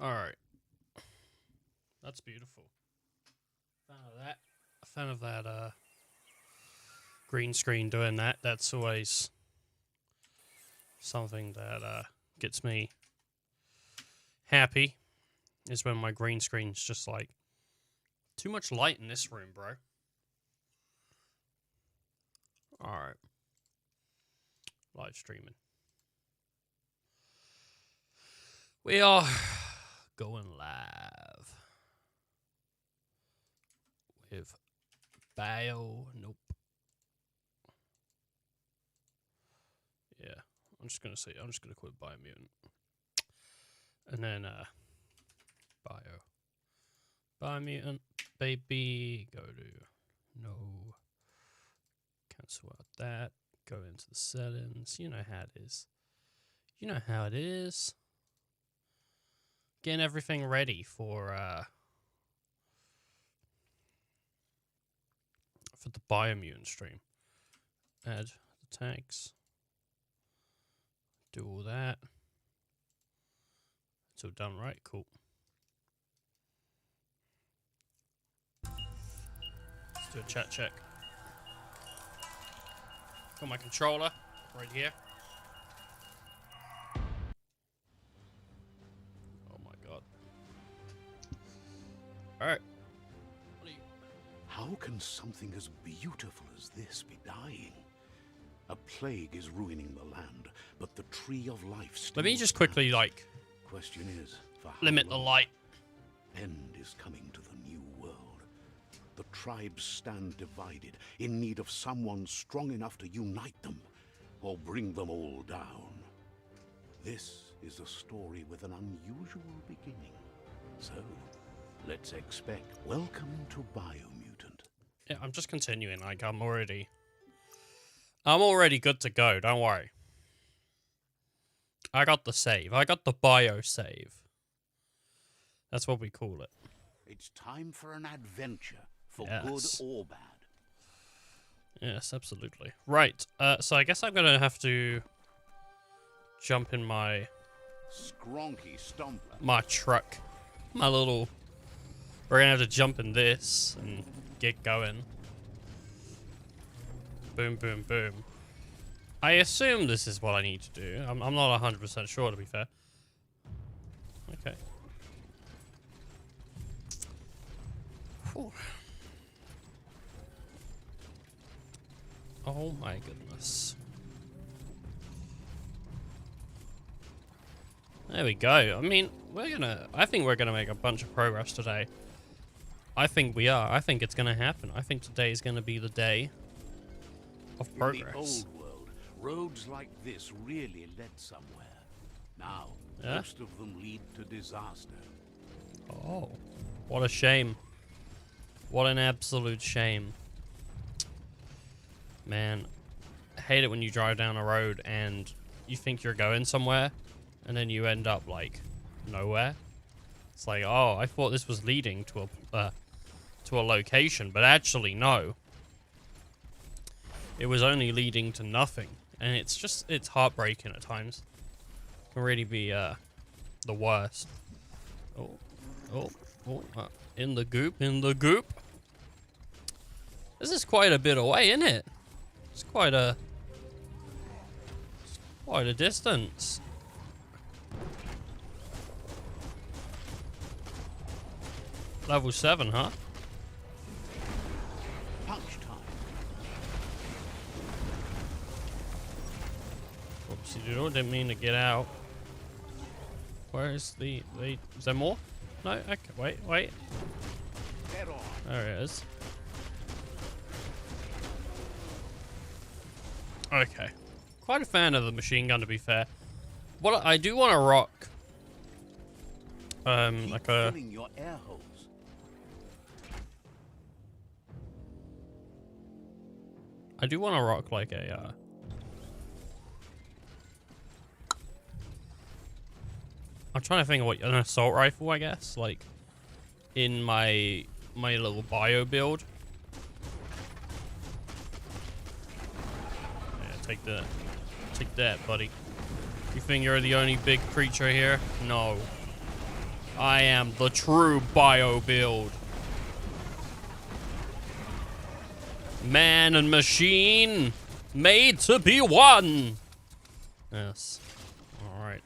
Alright. That's beautiful. Fan of that. A fan of that green screen doing that. That's always something that gets me happy, is when my green screen's just like too much light in this room, bro. Alright. Live streaming. We are going live with Nope. Yeah, I'm just gonna quit BIomutant. And then BIomutant, baby. Go to no. Cancel out that. Go into the settings. You know how it is. You know how it is. Getting everything ready for the BIomutant stream. Add the tags. Do all that. It's all done, right? Cool. Let's do a chat check. Got my controller right here. Oh my god. Alright. How can something as beautiful as this be dying? A plague is ruining the land, but the tree of life still Let me just quickly, like, question is, for how limit the long? light. End is coming to the new world. The tribes stand divided, in need of someone strong enough to unite them, or bring them all down. This is a story with an unusual beginning. So, let's expect. Welcome to BIomutant. Yeah, I'm just continuing. Like, I'm already good to go. Don't worry. I got the save. I got the bio save. That's what we call it. It's time for an adventure, for Yes. good or bad. Yes, absolutely. Right. So I guess I'm gonna have to jump in my Skronky Stomper. truck. My little. We're gonna have to jump in this and get going. Boom, boom, boom. I assume this is what I need to do. I'm not 100% sure, to be fair. Okay. Whew. Oh my goodness. There we go. I mean, I think we're gonna make a bunch of progress today. I think we are. I think it's gonna happen. I think today is gonna be the day of progress. In the old world, roads like this really led somewhere. Now, Yeah? most of them lead to disaster. Oh, what a shame. What an absolute shame. Man, I hate it when you drive down a road and you think you're going somewhere and then you end up like nowhere. It's like, oh, I thought this was leading to a location, but actually no. It was only leading to nothing, and it's heartbreaking at times. It can really be the worst. In the goop. This is quite a bit away, isn't it? It's quite a distance. Level 7, huh? Punch time. Whoopsie doodle, didn't mean to get out. Where is the is there more? No? Okay, wait. Head on. There it is. Okay. Quite a fan of the machine gun, to be fair. What I do want to rock, Keep like a filling your air holes. I do want to rock like a I'm trying to think of what an assault rifle, I guess, like in my little bio build. Yeah, take that, buddy. You think you're the only big creature here? No. I am the true bio build. Man and machine made to be one. Yes. All right.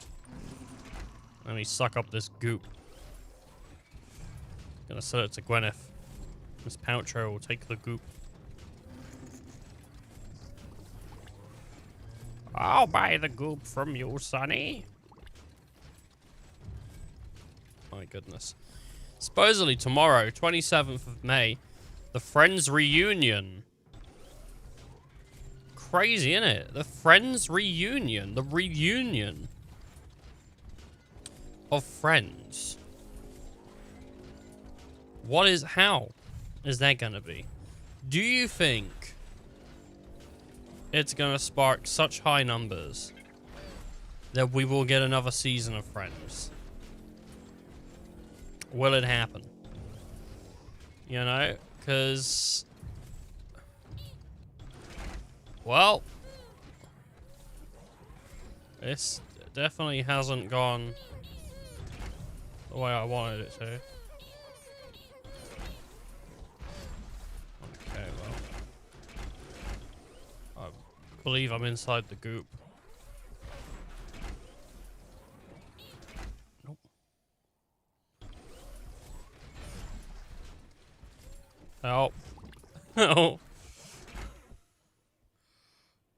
Let me suck up this goop. Gonna sell it to Gwyneth. Miss Paltrow will take the goop. I'll buy the goop from you, Sonny. My goodness. Supposedly tomorrow, 27th of May, the Friends reunion. Crazy, innit? The Friends reunion. The reunion of Friends. How is that gonna be? Do you think it's gonna spark such high numbers that we will get another season of Friends? Will it happen? You know, because, well, this definitely hasn't gone the way I wanted it to. Okay, well, I believe I'm inside the goop. Nope. Help. Oh.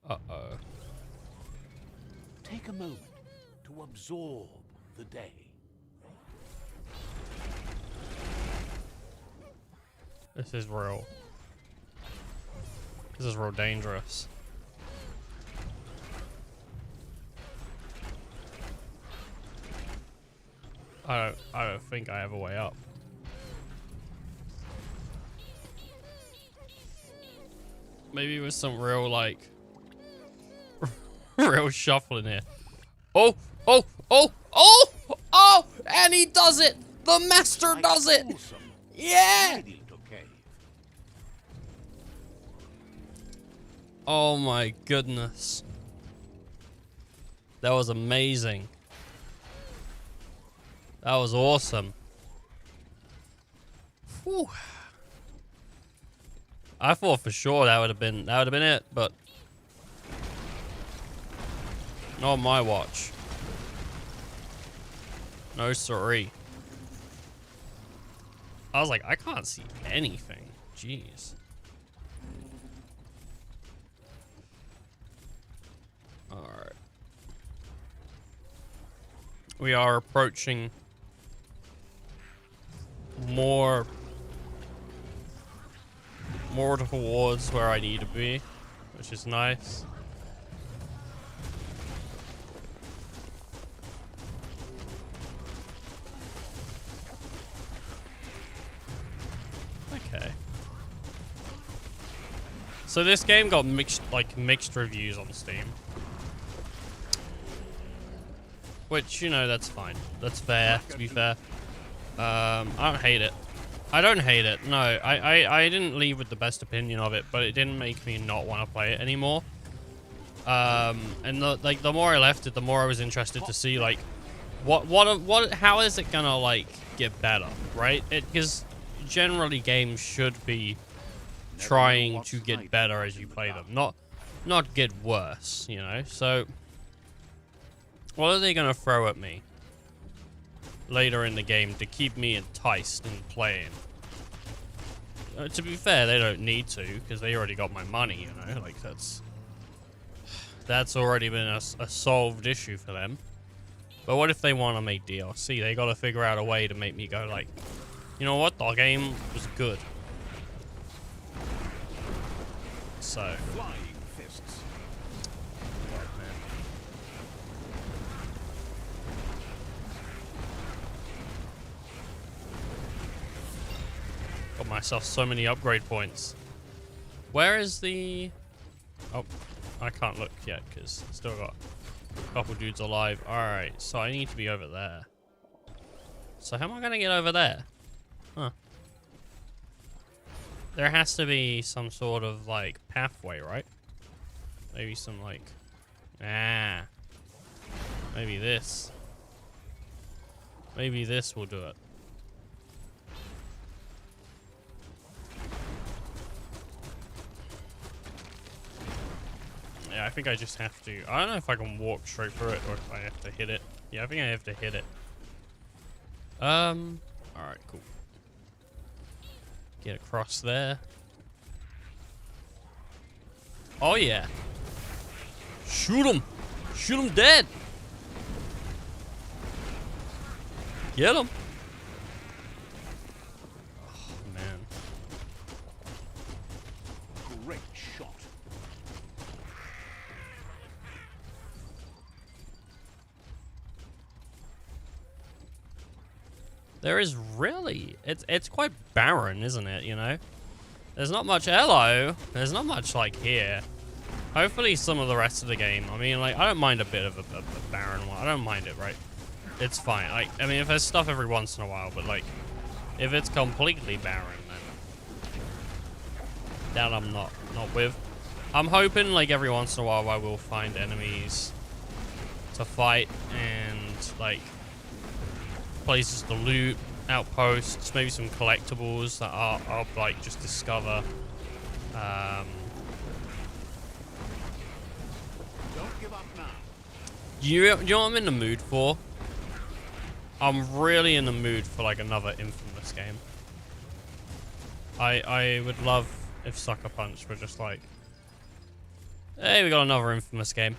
Uh-oh. Take a moment to absorb the day. This is real. This is real dangerous. I don't think I have a way up. Maybe with some real, like, real shuffling here. Oh, oh, oh, oh, oh, and he does it. The master does it. Yeah. Oh my goodness. That was amazing. That was awesome. Whew. I thought for sure that would have been it, but not on my watch. No sorry. I was like, I can't see anything. Jeez. Alright. We are approaching more towards where I need to be, which is nice. Okay. So this game got mixed reviews on Steam. Which, you know, that's fine. That's fair, to be fair. I don't hate it. I don't hate it. No, I didn't leave with the best opinion of it, but it didn't make me not want to play it anymore. And the more I left it, the more I was interested to see like how is it gonna like get better, right? Because generally games should be trying to get better as you play them, not get worse, you know. So what are they gonna throw at me later in the game to keep me enticed in playing? To be fair, they don't need to, because they already got my money, you know? Like, that's already been a solved issue for them. But what if they want to make DLC? They gotta figure out a way to make me go like, you know what, the game was good. So... Got myself so many upgrade points. Where is the... Oh, I can't look yet because still got a couple dudes alive. Alright, so I need to be over there. So how am I going to get over there? Huh. There has to be some sort of, like, pathway, right? Maybe some, like... Maybe this. Maybe this will do it. Yeah, I think I just have to. I don't know if I can walk straight through it or if I have to hit it. Yeah, I think I have to hit it. Alright, cool. Get across there. Oh, yeah. Shoot him. Shoot him dead. Get him. Oh, man. Great shot. There is really... It's quite barren, isn't it, you know? There's not much... Hello. There's not much, like, here. Hopefully some of the rest of the game. I mean, like, I don't mind a bit of a barren one. I don't mind it, right? It's fine. Like, I mean, if there's stuff every once in a while, but, like, if it's completely barren, then that I'm not with. I'm hoping, like, every once in a while I will find enemies to fight and, like, places to loot, outposts, maybe some collectibles that I'll like, just discover. Don't give up now. You know what I'm in the mood for? I'm really in the mood for, like, another Infamous game. I would love if Sucker Punch were just like, hey, we got another Infamous game.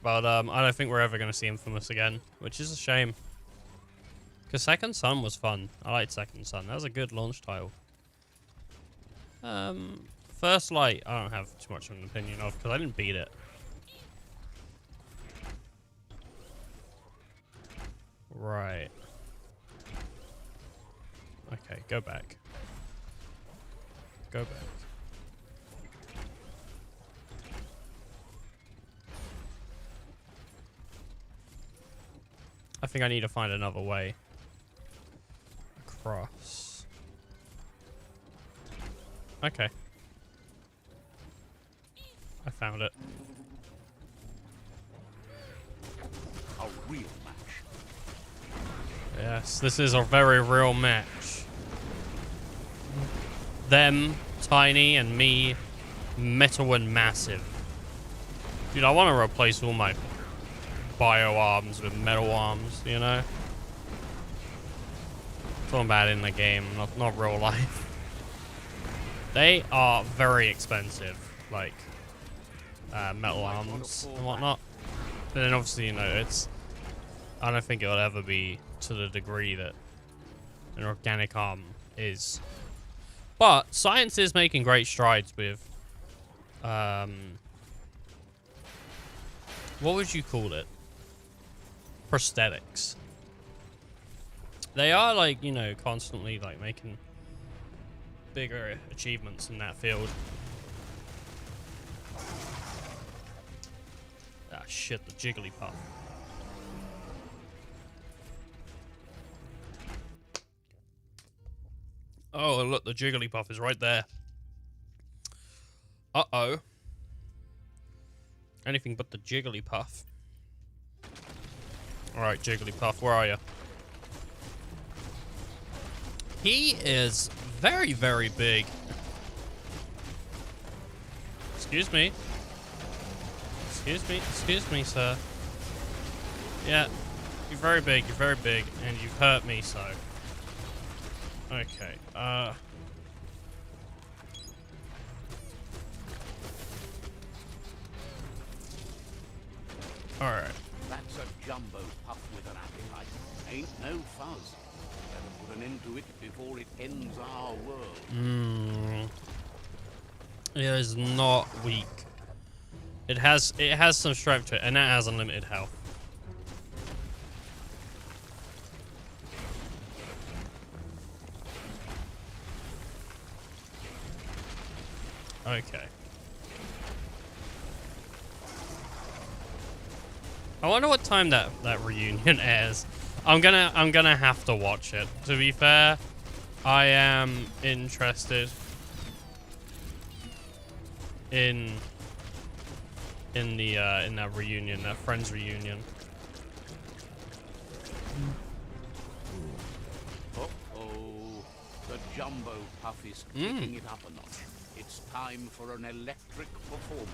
But I don't think we're ever going to see Infamous again, which is a shame. Because Second Son was fun. I liked Second Son. That was a good launch title. First Light, I don't have too much of an opinion of because I didn't beat it. Right. Okay, go back. Go back. I think I need to find another way across. Okay. I found it. A real match. Yes, this is a very real match. Them, tiny, and me, metal and massive. Dude, I want to replace all my bio arms with metal arms, you know? Talking about in the game, not real life. They are very expensive, like, metal arms and whatnot. But then obviously, you know, I don't think it'll ever be to the degree that an organic arm is. But science is making great strides with, what would you call it? Prosthetics. They are, like, you know, constantly, like, making bigger achievements in that field. Ah, shit, the Jigglypuff. Oh, look, the Jigglypuff is right there. Uh-oh. Anything but the Jigglypuff. Alright, Jigglypuff, where are you? He is very, very big. Excuse me. Excuse me, sir. Yeah, you're very big, and you've hurt me, so. Okay, alright. That's a jumbo puff with an appetite. Ain't no fuzz. Better put an end to it before it ends our world. It is not weak. It has some strength to it, and that has unlimited health. Okay. I wonder what time that reunion airs. I'm gonna have to watch it. To be fair, I am interested in that reunion, that Friends reunion. Jumbo Puff is kicking it up a notch. It's time for an electric performance.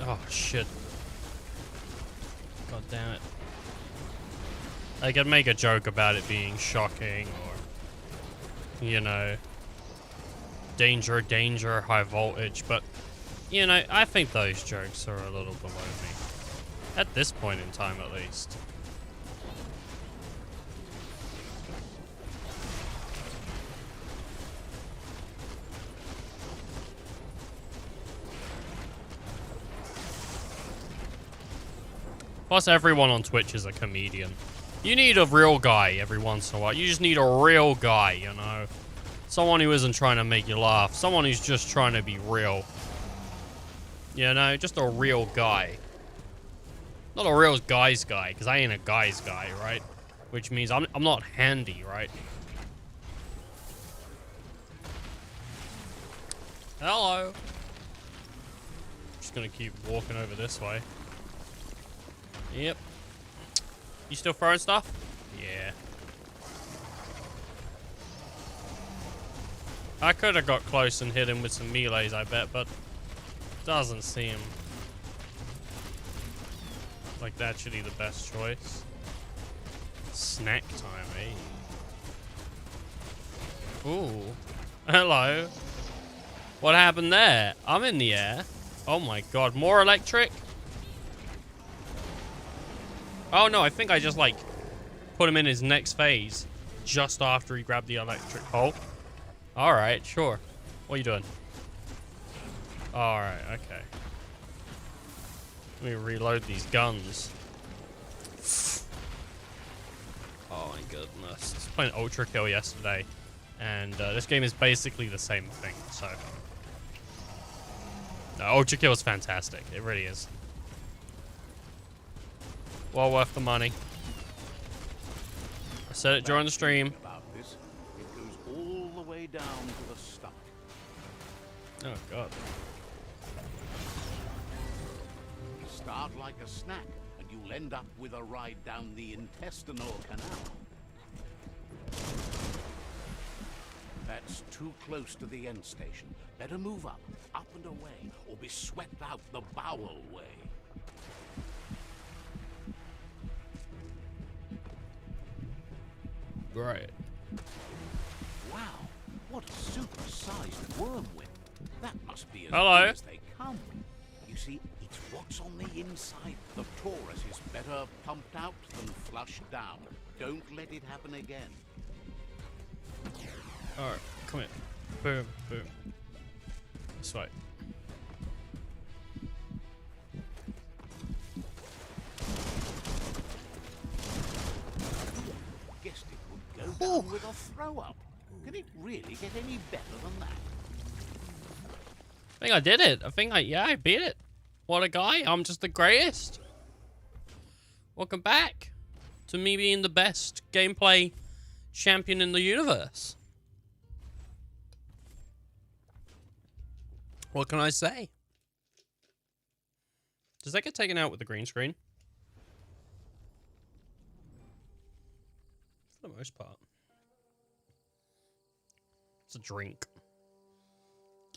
Oh, shit. God damn it. I could make a joke about it being shocking or, you know, danger, danger, high voltage, but, you know, I think those jokes are a little below me. At this point in time, at least. Plus, everyone on Twitch is a comedian. You need a real guy every once in a while. You just need a real guy, you know? Someone who isn't trying to make you laugh. Someone who's just trying to be real. You know, just a real guy. Not a real guy's guy, because I ain't a guy's guy, right? Which means I'm not handy, right? Hello. Just gonna keep walking over this way. Yep. You still throwing stuff? Yeah. I could have got close and hit him with some melees, I bet, but doesn't seem like that should be the best choice. Snack time, eh? Ooh. Hello. What happened there? I'm in the air. Oh my god, more electric? Oh no, I think I just like put him in his next phase just after he grabbed the electric pole. Alright, sure. What are you doing? Alright, okay. Let me reload these guns. Oh my goodness. I was playing Ultra Kill yesterday, and this game is basically the same thing, so. Ultra Kill is fantastic. It really is. Well worth the money. I said it during the stream. About this, it goes all the way down to the stomach. Oh god. Start like a snack, and you'll end up with a ride down the intestinal canal. That's too close to the end station. Better move up and away, or be swept out the bowel way. Right. Wow, what a super-sized worm whip. That must be as Hello. big as they come. You see, it's what's on the inside. The torus is better pumped out than flushed down. Don't let it happen again. Alright, come here. Boom, boom. This way. Guessed it would go down with a throw-up. Can it really get any better than that? I think I did it. I beat it. What a guy. I'm just the greatest. Welcome back to me being the best gameplay champion in the universe. What can I say? Does that get taken out with the green screen? For the most part. It's a drink.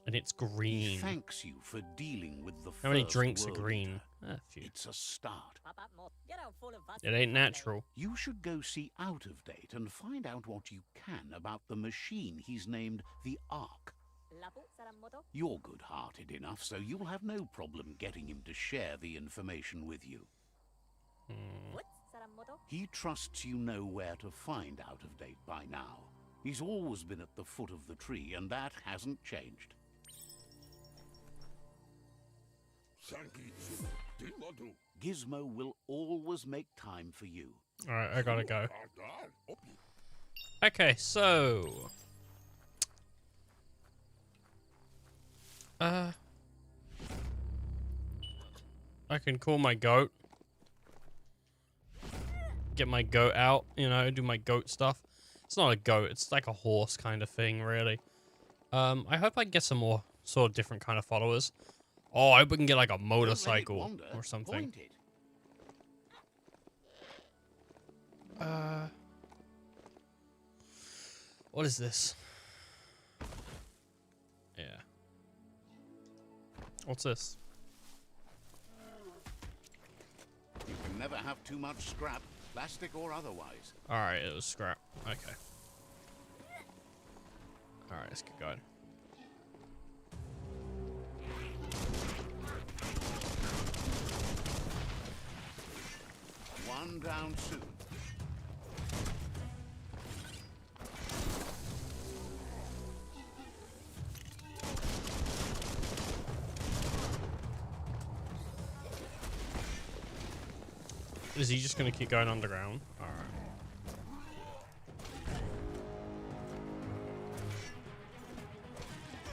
And it's green. He thanks you for dealing with the How many first drinks are world green? eater. Ah, a few. It's a start. It ain't natural. You should go see Out of Date and find out what you can about the machine he's named the Ark. You're good-hearted enough, so you'll have no problem getting him to share the information with you. He trusts you know where to find Out of Date by now. He's always been at the foot of the tree, and that hasn't changed. Gizmo will always make time for you. Alright, I gotta go. Okay, so... I can call my goat. Get my goat out, you know, do my goat stuff. It's not a goat, it's like a horse kind of thing, really. I hope I can get some more sort of different kind of followers. Oh, I hope we can get like a motorcycle or something. What is this? Yeah. What's this? You can never have too much scrap, plastic or otherwise. Alright, it was scrap. Okay. Alright, let's get going. One down soon. Is he just gonna keep going underground? Alright.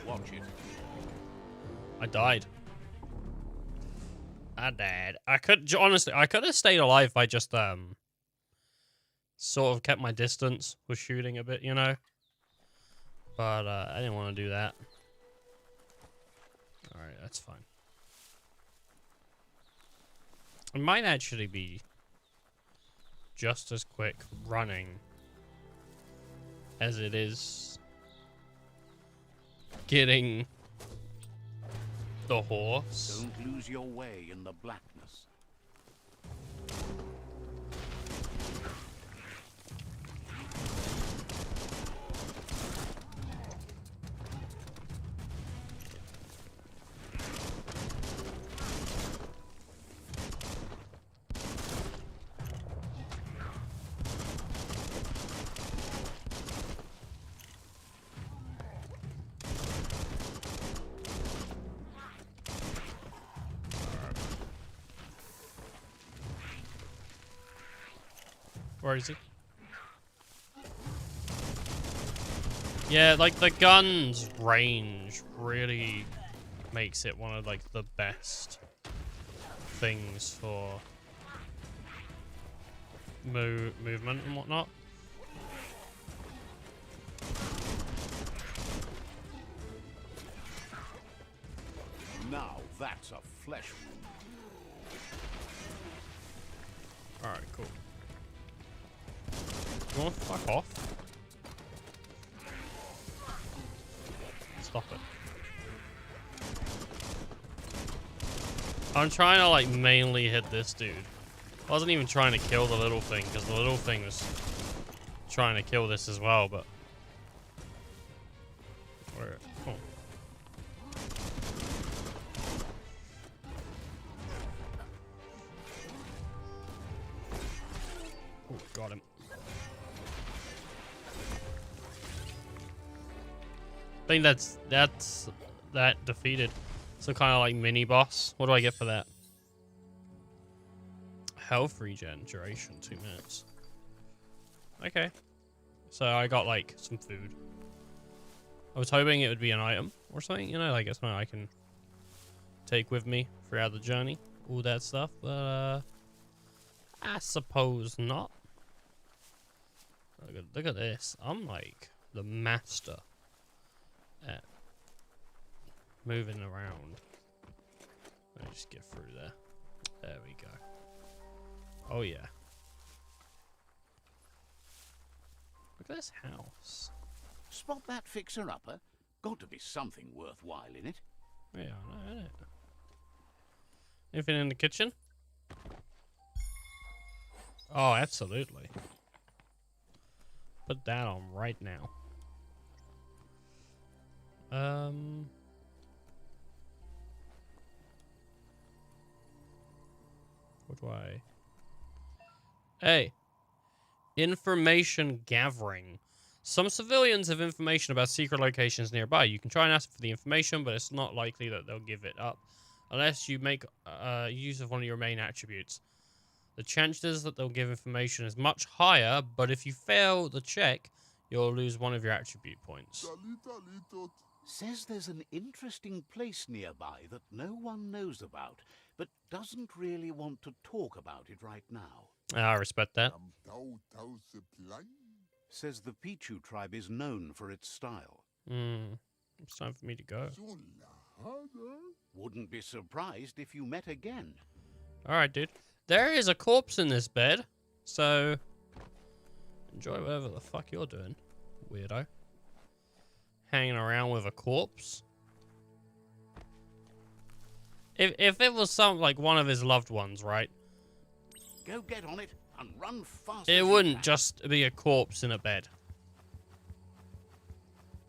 Watch it. I died. I died. I could honestly, I could have stayed alive if I just sort of kept my distance with shooting a bit, you know. But I didn't want to do that. All right, that's fine. It might actually be just as quick running as it is getting the horse. Don't lose your way in the blackness. Where is he? Yeah, like the gun's range really makes it one of like the best things for movement and whatnot. Now that's a flesh wound. Alright, cool. You wanna fuck off? Stop it. I'm trying to like mainly hit this dude. I wasn't even trying to kill the little thing because the little thing was trying to kill this as well, but where? Oh. Oh, got him. I think that's that defeated. Some kind of like mini boss. What do I get for that? Health regen duration 2 minutes. Okay. So I got like some food. I was hoping it would be an item or something, you know, like it's something I can take with me throughout the journey. All that stuff, but I suppose not. Look at this. I'm like the master at moving around. Let me just get through there. There we go. Oh yeah. Look at this house. Spot that fixer-upper? Got to be something worthwhile in it. Yeah, I know, innit? Anything in the kitchen? Oh, absolutely. Put that on right now. What do I... Hey. Information gathering. Some civilians have information about secret locations nearby. You can try and ask for the information, but it's not likely that they'll give it up unless you make use of one of your main attributes. The chances that they'll give information is much higher, but if you fail the check, you'll lose one of your attribute points. Says there's an interesting place nearby that no one knows about, but doesn't really want to talk about it right now. I respect that. Says the Pichu tribe is known for its style. It's time for me to go. Wouldn't be surprised if you met again. Alright, dude. There is a corpse in this bed, so enjoy whatever the fuck you're doing. weirdo. Hanging around with a corpse. If it was like one of his loved ones, right? Go get on it and run fast. It wouldn't just be a corpse in a bed.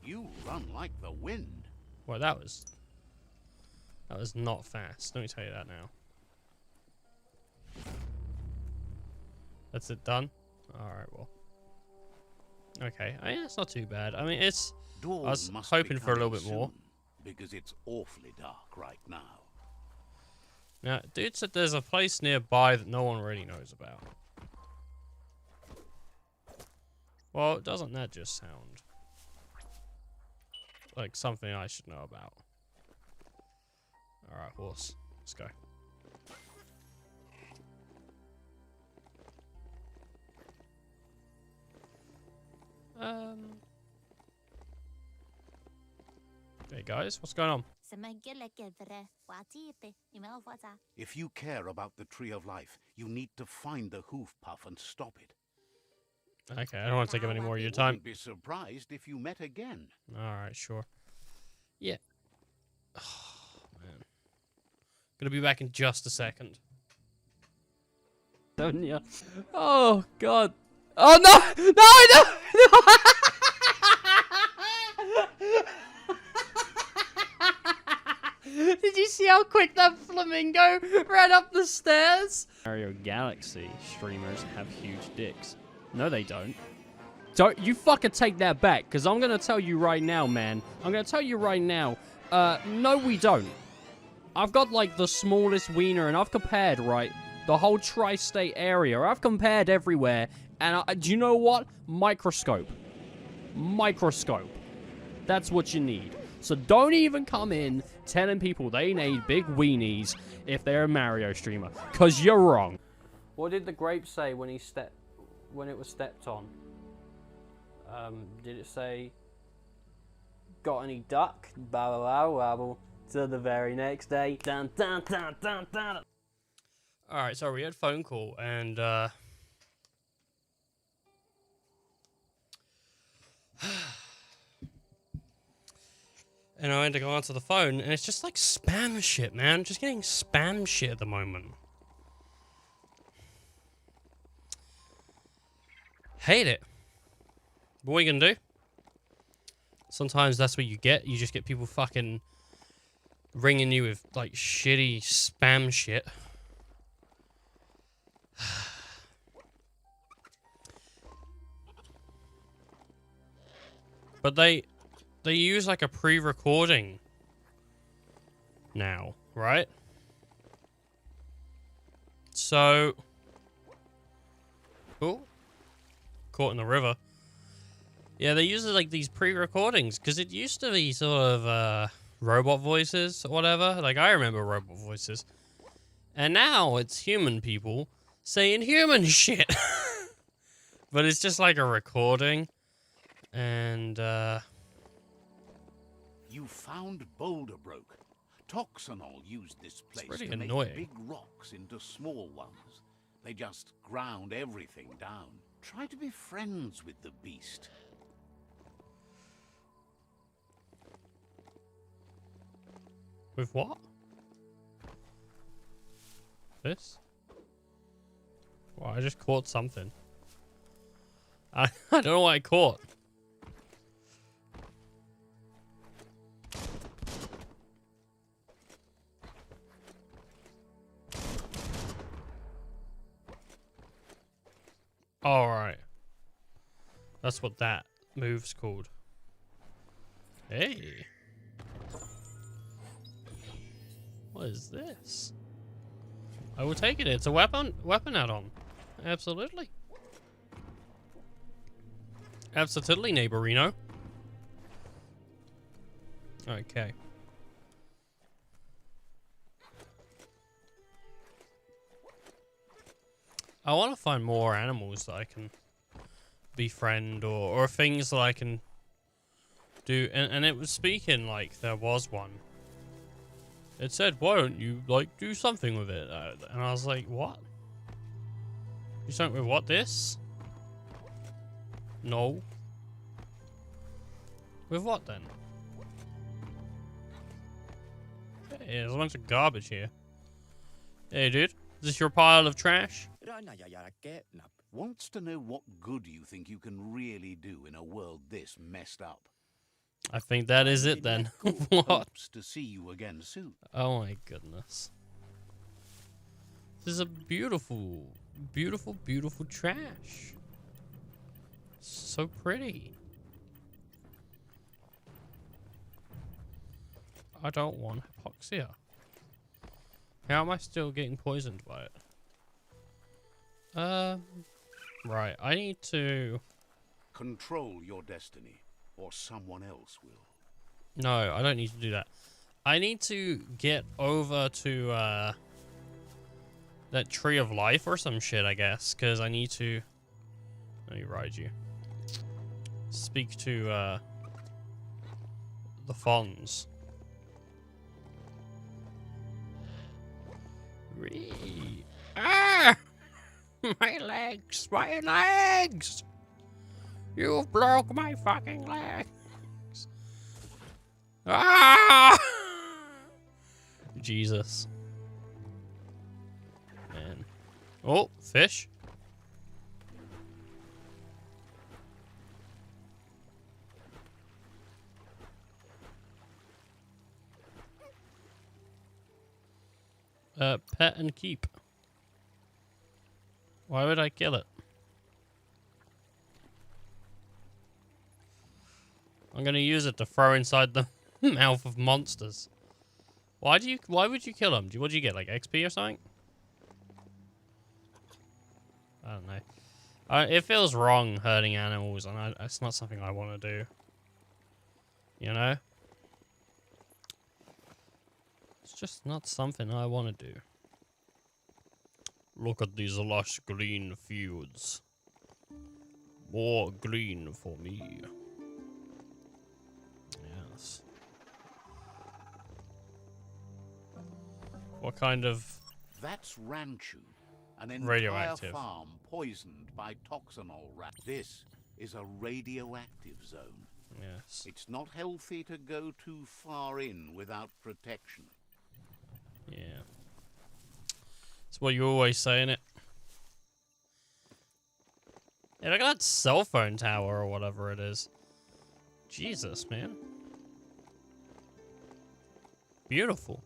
You run like the wind. Well, that was not fast. Let me tell you that now. That's it done? Alright, well. Okay, I mean, it's not too bad. I mean, it's... Dawn I was must hoping be for a little coming bit more. soon, because it's awfully dark right now. Now, dude said there's a place nearby that no one really knows about. Well, doesn't that just sound like something I should know about? Alright, horse. Let's go. Hey guys, what's going on? If you care about the Tree of Life, you need to find the hoof puff and stop it. Okay, I don't want to take up any more of your I time. wouldn't be surprised if you met again. Alright, sure. Yeah. Oh, man. Gonna be back in just a second. Sonia. Oh, God. Oh, no! No, no! Did you see how quick that flamingo ran up the stairs? Mario Galaxy streamers have huge dicks. No, they don't. Don't you fucking take that back, because I'm going to tell you right now, man. I'm going to tell you right now. No, we don't. I've got, like, the smallest wiener, and I've compared, right, the whole tri-state area. I've compared everywhere, and do you know what? Microscope. Microscope. That's what you need. So don't even come in telling people they need big weenies if they're a Mario streamer, because you're wrong. What did the grape say when it was stepped on? Did it say, got any duck? Babble, babble, babble. Till the very next day. Dun, dun, dun, dun, dun. Alright, so we had a phone call, and, and I went to go answer the phone, and it's just like spam shit, man. Just getting spam shit at the moment. Hate it. What are you gonna do? Sometimes that's what you get. You just get people fucking ringing you with, like, shitty spam shit. But they use, like, a pre-recording now, right? So... Cool. Caught in the river. Yeah, they use, like, these pre-recordings, because it used to be sort of, robot voices or whatever. Like, I remember robot voices. And now it's human people saying human shit. But it's just like a recording. And, You found Boulder Broke. Toxanol used this place pretty to annoying. make big rocks into small ones. They just ground everything down. Try to be friends with the beast. with what? This? Well, I just caught something. I don't know what I caught. All right. That's what that move's called. Hey. What is this? I will take it. It's a weapon add-on. Absolutely. Absolutely, neighborino. Okay. I want to find more animals that I can befriend or things that I can do. And it was speaking like there was one. It said, why don't you, like, do something with it? And I was like, what? Do something with what, this? No. With what then? Hey, there's a bunch of garbage here. Hey, dude. Is this your pile of trash? Wants to know what good you think you can really do in a world this messed up. I think that is it then. What? Hopes to see you again soon. Oh my goodness. This is a beautiful, beautiful, beautiful trash. So pretty. I don't want hypoxia. How am I still getting poisoned by it? Right, I need to... Control your destiny, or someone else will. No, I don't need to do that. I need to get over to, that tree of life or some shit, I guess, because I need to... Let me ride you. Speak to, the Fonz. Ah! My legs! My legs! You broke my fucking legs! Ah! Jesus. Man. Oh, fish. Pet and keep. Why would I kill it? I'm gonna use it to throw inside the mouth of monsters. Why would you kill them? What do you get, like XP or something? I don't know. It feels wrong hurting animals, and it's not something I want to do. You know? It's just not something I want to do. Look at these lush green fields. More green for me. Yes. What kind of... That's Ranchu, an entire radioactive farm poisoned by toxinol rat. This is a radioactive zone. Yes. It's not healthy to go too far in without protection. Yeah. That's what you always say, innit? Yeah, look at that cell phone tower or whatever it is. Jesus, man. Beautiful.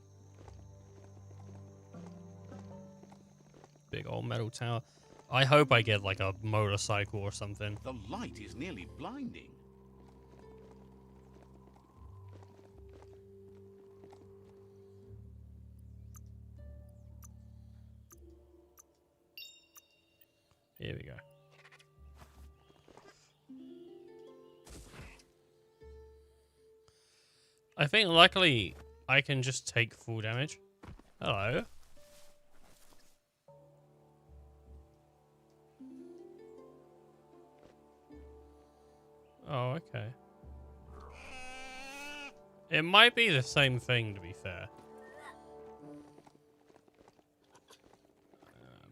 Big old metal tower. I hope I get like a motorcycle or something. The light is nearly blinding. Here we go. I think luckily I can just take full damage. Hello. Oh, okay. It might be the same thing, to be fair.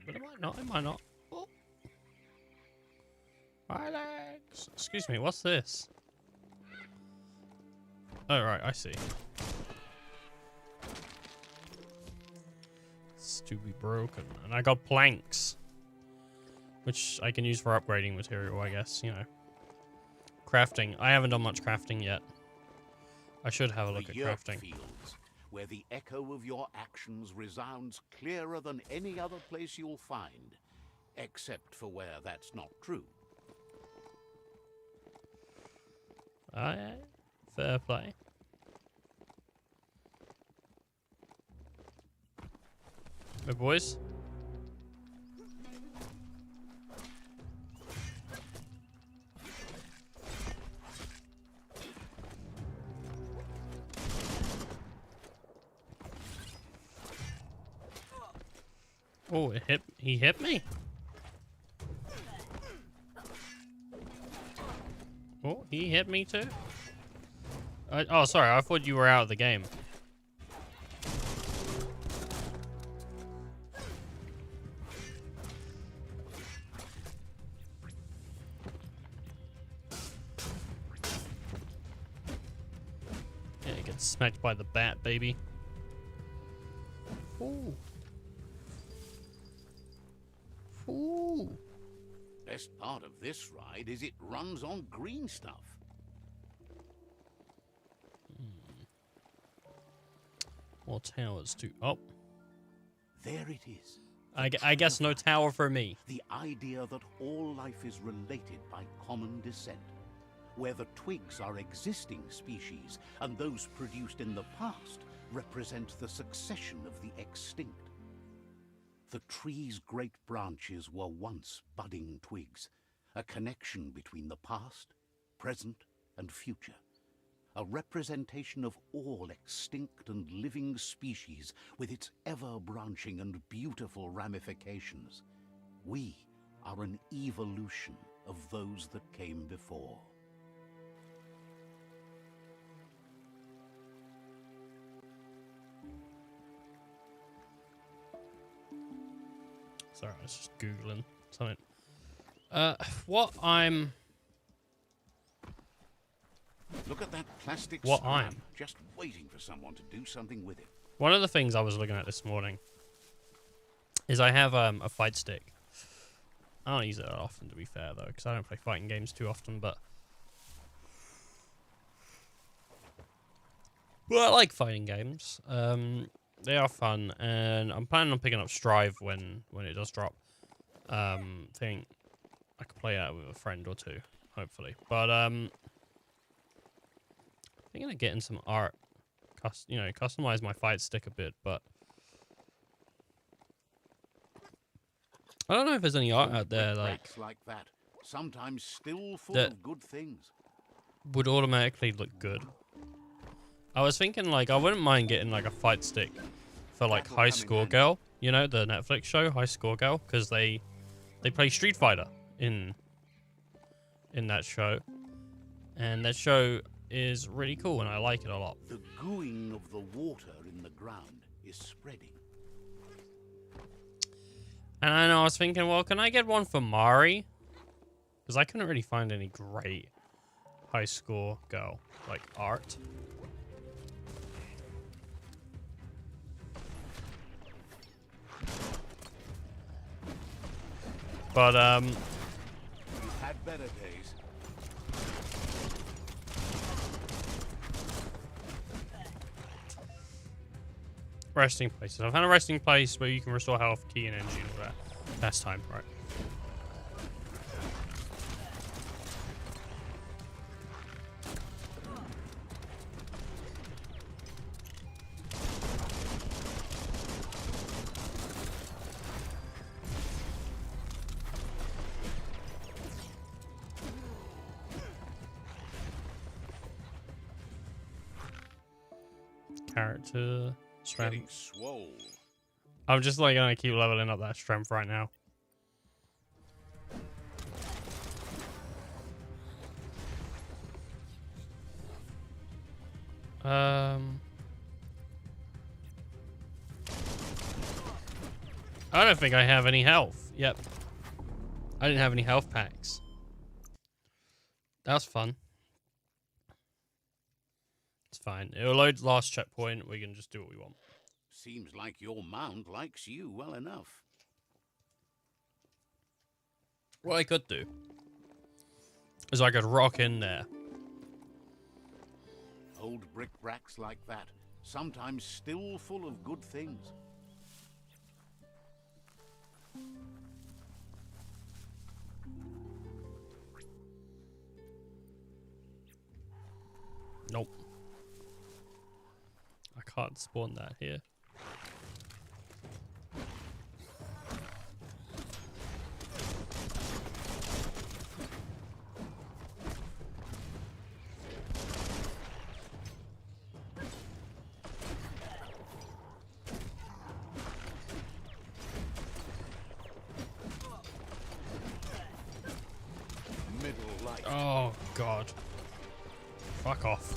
But it might not, it might not. Oh. My legs! Excuse me, what's this? Oh, right, I see. It's to be broken. And I got planks. Which I can use for upgrading material, I guess, you know. Crafting. I haven't done much crafting yet. I should have a look at crafting. Fields, where the echo of your actions resounds clearer than any other place you'll find. Except for where that's not true. Yeah. Fair play. Hey, boys. Oh, he hit me. Oh, he hit me too. Oh, sorry. I thought you were out of the game. Get smacked by the bat, baby. Ooh. Ooh. Best part of this ride is it runs on green stuff. More towers too. Oh. There it is. I guess no tower for me. The idea that all life is related by common descent, where the twigs are existing species and those produced in the past represent the succession of the extinct. The tree's great branches were once budding twigs, a connection between the past, present, and future. A representation of all extinct and living species with its ever-branching and beautiful ramifications. We are an evolution of those that came before. Sorry, I was just Googling something. What I'm... Look at that plastic What scrap, I'm? just waiting for someone to do something with it. One of the things I was looking at this morning is I have a fight stick. I don't use it that often, to be fair, though, because I don't play fighting games too often, but... Well, I like fighting games. They are fun, and I'm planning on picking up Strive when it does drop. Think I could play that with a friend or two, hopefully. But I'm gonna get in some art, customize my fight stick a bit. But I don't know if there's any art out there like that, sometimes still full that of good things. would automatically look good. I was thinking like I wouldn't mind getting like a fight stick for like High Score Girl, you know, the Netflix show High Score Girl, because they play Street Fighter in that show, and that show is really cool and I like it a lot. The gooing of the water in the ground is spreading. And I was thinking, well, can I get one for Mari? Because I couldn't really find any great High Score Girl like art. But You've had better days. resting places. I've found a resting place where you can restore health, key, and energy and all that. Last time, right? Character Getting strength. swole. I'm just like gonna keep leveling up that strength right now. I don't think I have any health. Yep. I didn't have any health packs. That was fun. It's fine. It'll load last checkpoint. We can just do what we want. Seems like your mount likes you well enough. What I could do is I could rock in there. Old brick-bracks like that, sometimes still full of good things. Nope. I can't spawn that here. Middle light. Oh, God. Fuck off.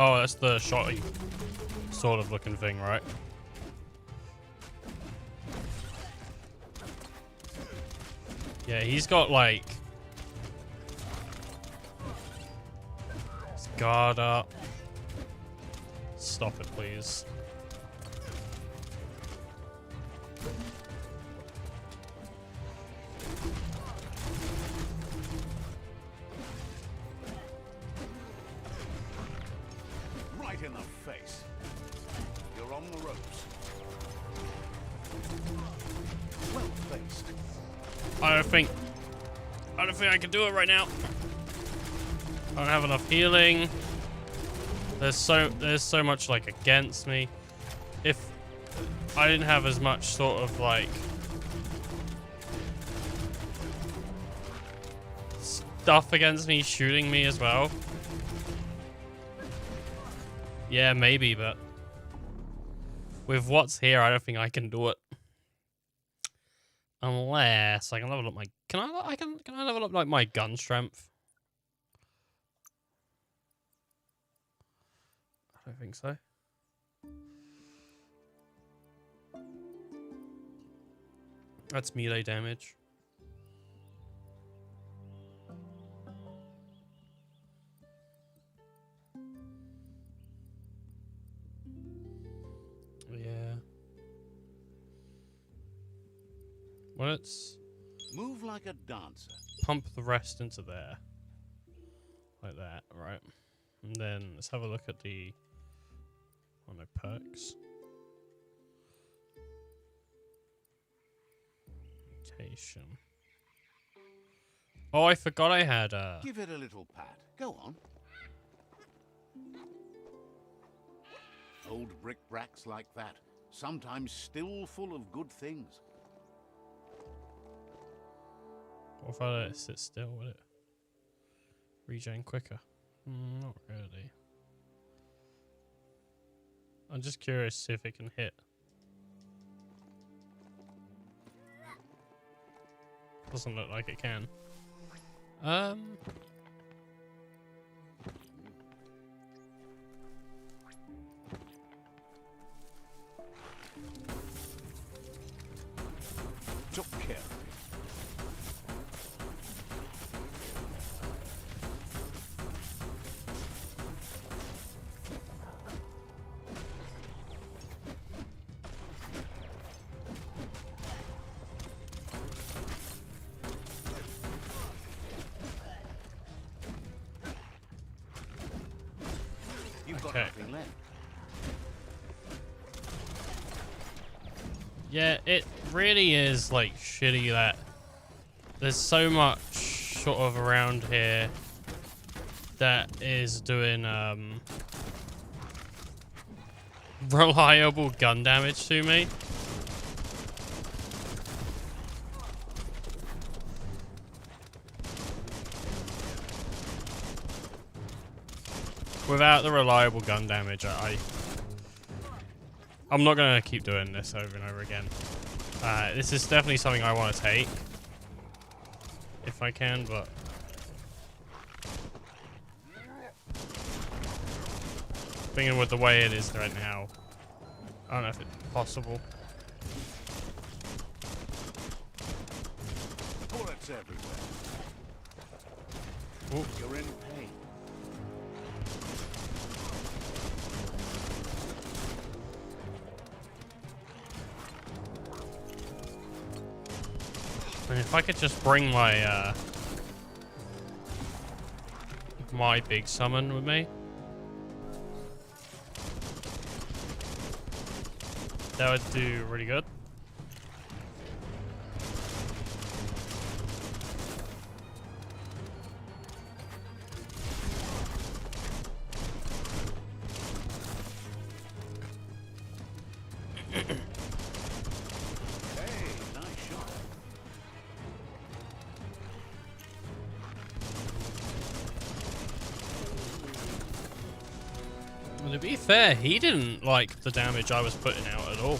Oh, that's the shotty sort of looking thing, right? Yeah, he's got like his guard up. Stop it, please. Right in the face. You're on the ropes. Well placed. I don't think I can do it right now. I don't have enough healing. There's so much like against me. If I didn't have as much sort of like stuff against me shooting me as well. Yeah, maybe, but with what's here, I don't think I can do it. Unless I can level up my can I level up like my gun strength? I don't think so. That's melee damage. Yeah. Well, let's Move like a dancer. pump the rest into there. Like that, right? And then let's have a look at the... Oh, no perks. Mutation. Oh, I forgot I had Give it a little pat. Go on. Old brick-bracks like that, sometimes still full of good things. What if I let it sit still, will it regen quicker? Not really. I'm just curious to see if it can hit. Doesn't look like it can. Took care of it. You've got Okay. nothing left. Yeah, it really is like shitty that there's so much sort of around here that is doing reliable gun damage to me. Without the reliable gun damage, I'm not going to keep doing this over and over again. This is definitely something I want to take. If I can, but... Thinking with the way it is right now, I don't know if it's possible. Bullets everywhere. Ooh. You're in pain. And if I could just bring my my big summon with me, that would do really good. Hey, nice shot. Well, to be fair, he didn't like the damage I was putting out at all.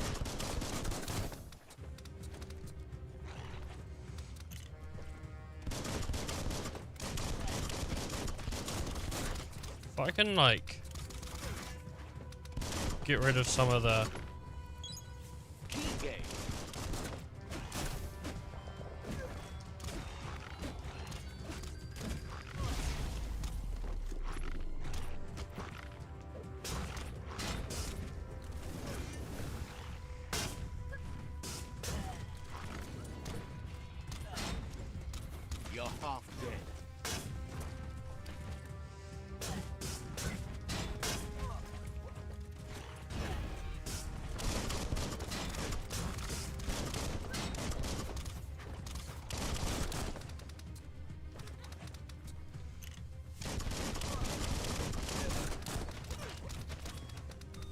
If I can, like, get rid of some of the... You're half dead.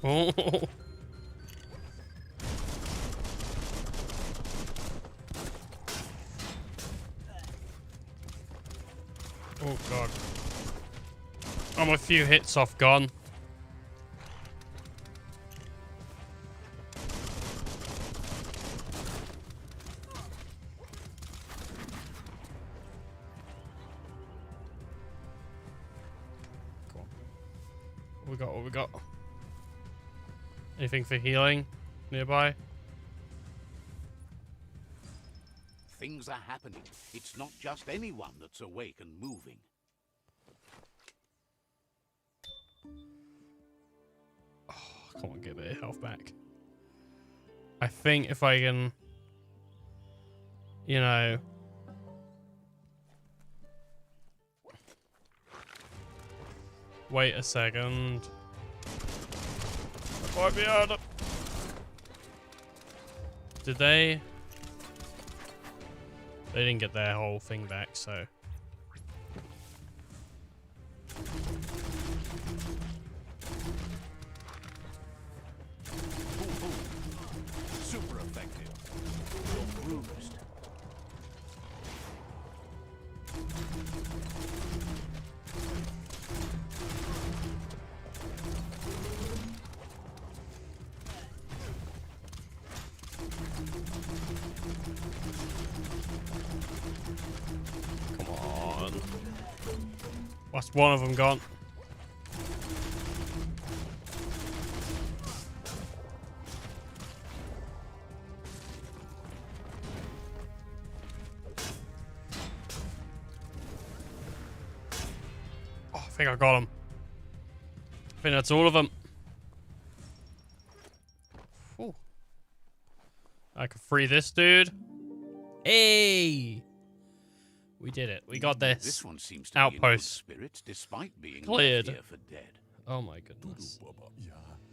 Oh. Oh god. I'm a few hits off gone. Cool. What we got? What we got? Anything for healing nearby? Things are happening. It's not just anyone that's awake and moving. Oh, come on, get a bit of health back. I think if I can, you know, wait a second. I might be able to... Did they? They didn't get their whole thing back, so... Super effective. You're bruised. Come on. What's one of them gone? Oh, I think I got him. I think that's all of them. Ooh. I can free this dude. Hey! We did it. We got this. This one seems to Outpost. be in good spirits despite being Cleared. here for dead. Oh my goodness.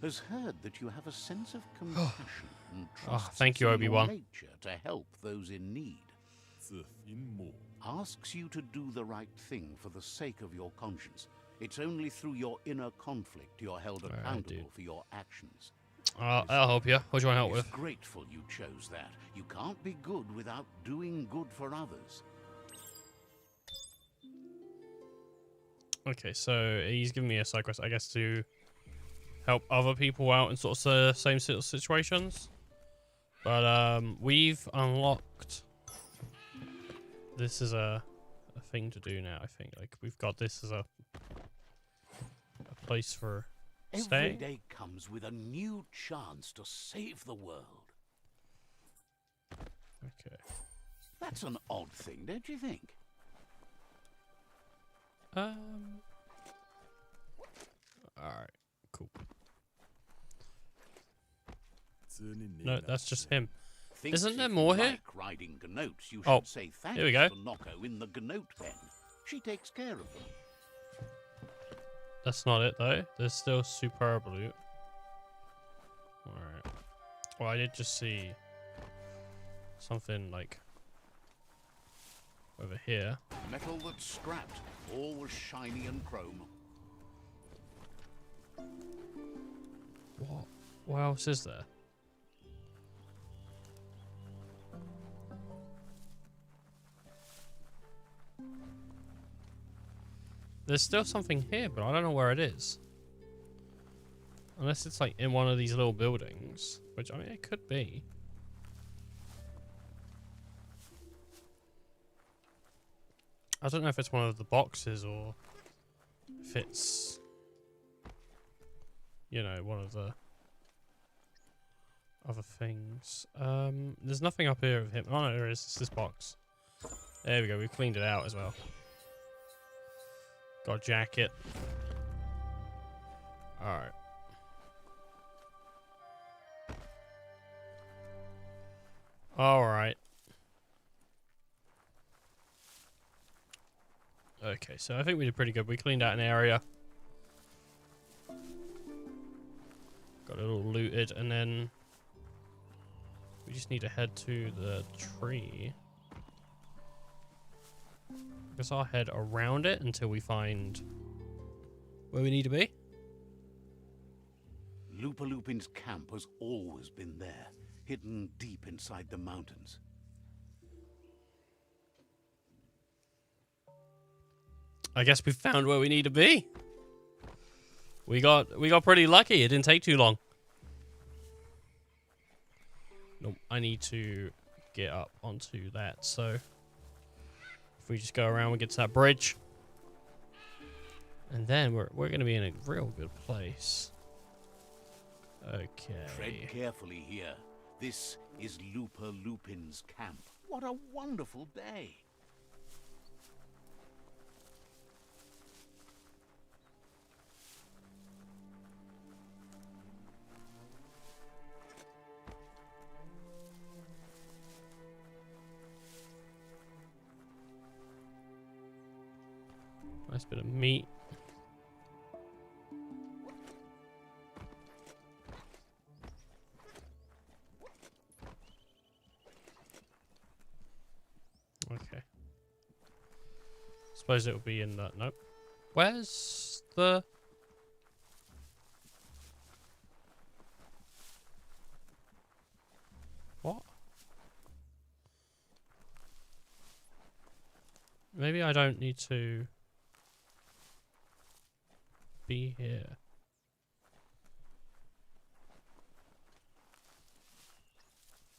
Has heard that you have a sense of compassion and trust thank you, in your Obi-Wan. nature to help those in need. Asks you to do the right thing for the sake of your conscience. It's only through your inner conflict you're held accountable for your actions. I'll help you. What do you want help It's with? grateful you chose that. You can't be good without doing good for others. Okay, so he's giving me a side quest, I guess, to help other people out in sort of same sort of situations. But we've unlocked. This is a thing to do now. I think like we've got this as a place for Every staying. day comes with a new chance to save the world. Okay. That's an odd thing, don't you think? All right. Cool. No, that's just him. Thinks Isn't there if more you here? like riding gnotes, you Oh, should say thanks here we go. to Nocco in the gnote pen. She takes care of them. That's not it though. There's still superb loot. Alright. Well, I did just see something like over here. Metal that's scrapped, all was shiny and chrome. What else is there? There's still something here, but I don't know where it is. Unless it's like in one of these little buildings, which I mean it could be. I don't know if it's one of the boxes or if it's, you know, one of the other things. There's nothing up here with him. Oh no, there is. It's this box. There we go. We cleaned it out as well. Got a jacket. All right. All right. Okay, so I think we did pretty good. We cleaned out an area. Got it all looted, and then we just need to head to the tree. I guess I'll head around it until we find where we need to be. Lupin's camp has always been there, hidden deep inside the mountains. I guess we found where we need to be. We got pretty lucky. It didn't take too long. Nope, I need to get up onto that. So if we just go around, we get to that bridge, and then we're gonna be in a real good place. Okay. Tread carefully here. This is Lupin's camp. What a wonderful day. Nice bit of meat. Okay. Suppose it will be in that. Nope. Where's the... What? Maybe I don't need to be here.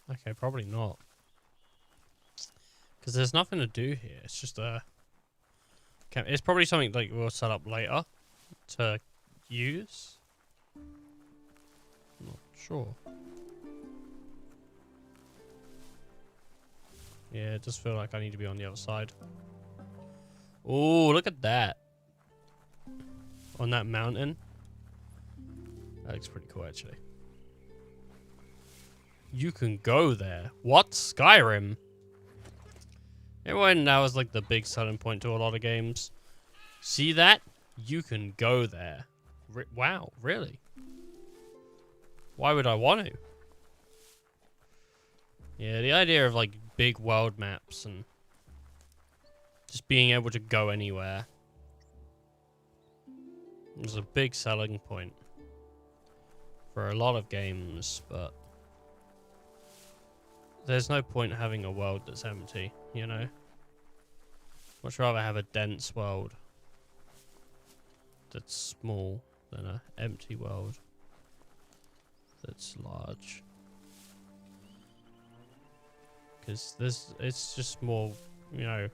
Okay, probably not. Because there's nothing to do here. It's just a... It's probably something like we'll set up later to use. Not sure. Yeah, it does feel like I need to be on the other side. Oh, look at that. On that mountain. That looks pretty cool, actually. You can go there. What? Skyrim? Everyone, that was like the big selling point to a lot of games. See that? You can go there. Wow, really? Why would I want to? Yeah, the idea of like big world maps and just being able to go anywhere is a big selling point for a lot of games, but there's no point having a world that's empty, you know? Much rather have a dense world that's small than an empty world that's large. Because it's just more, you know,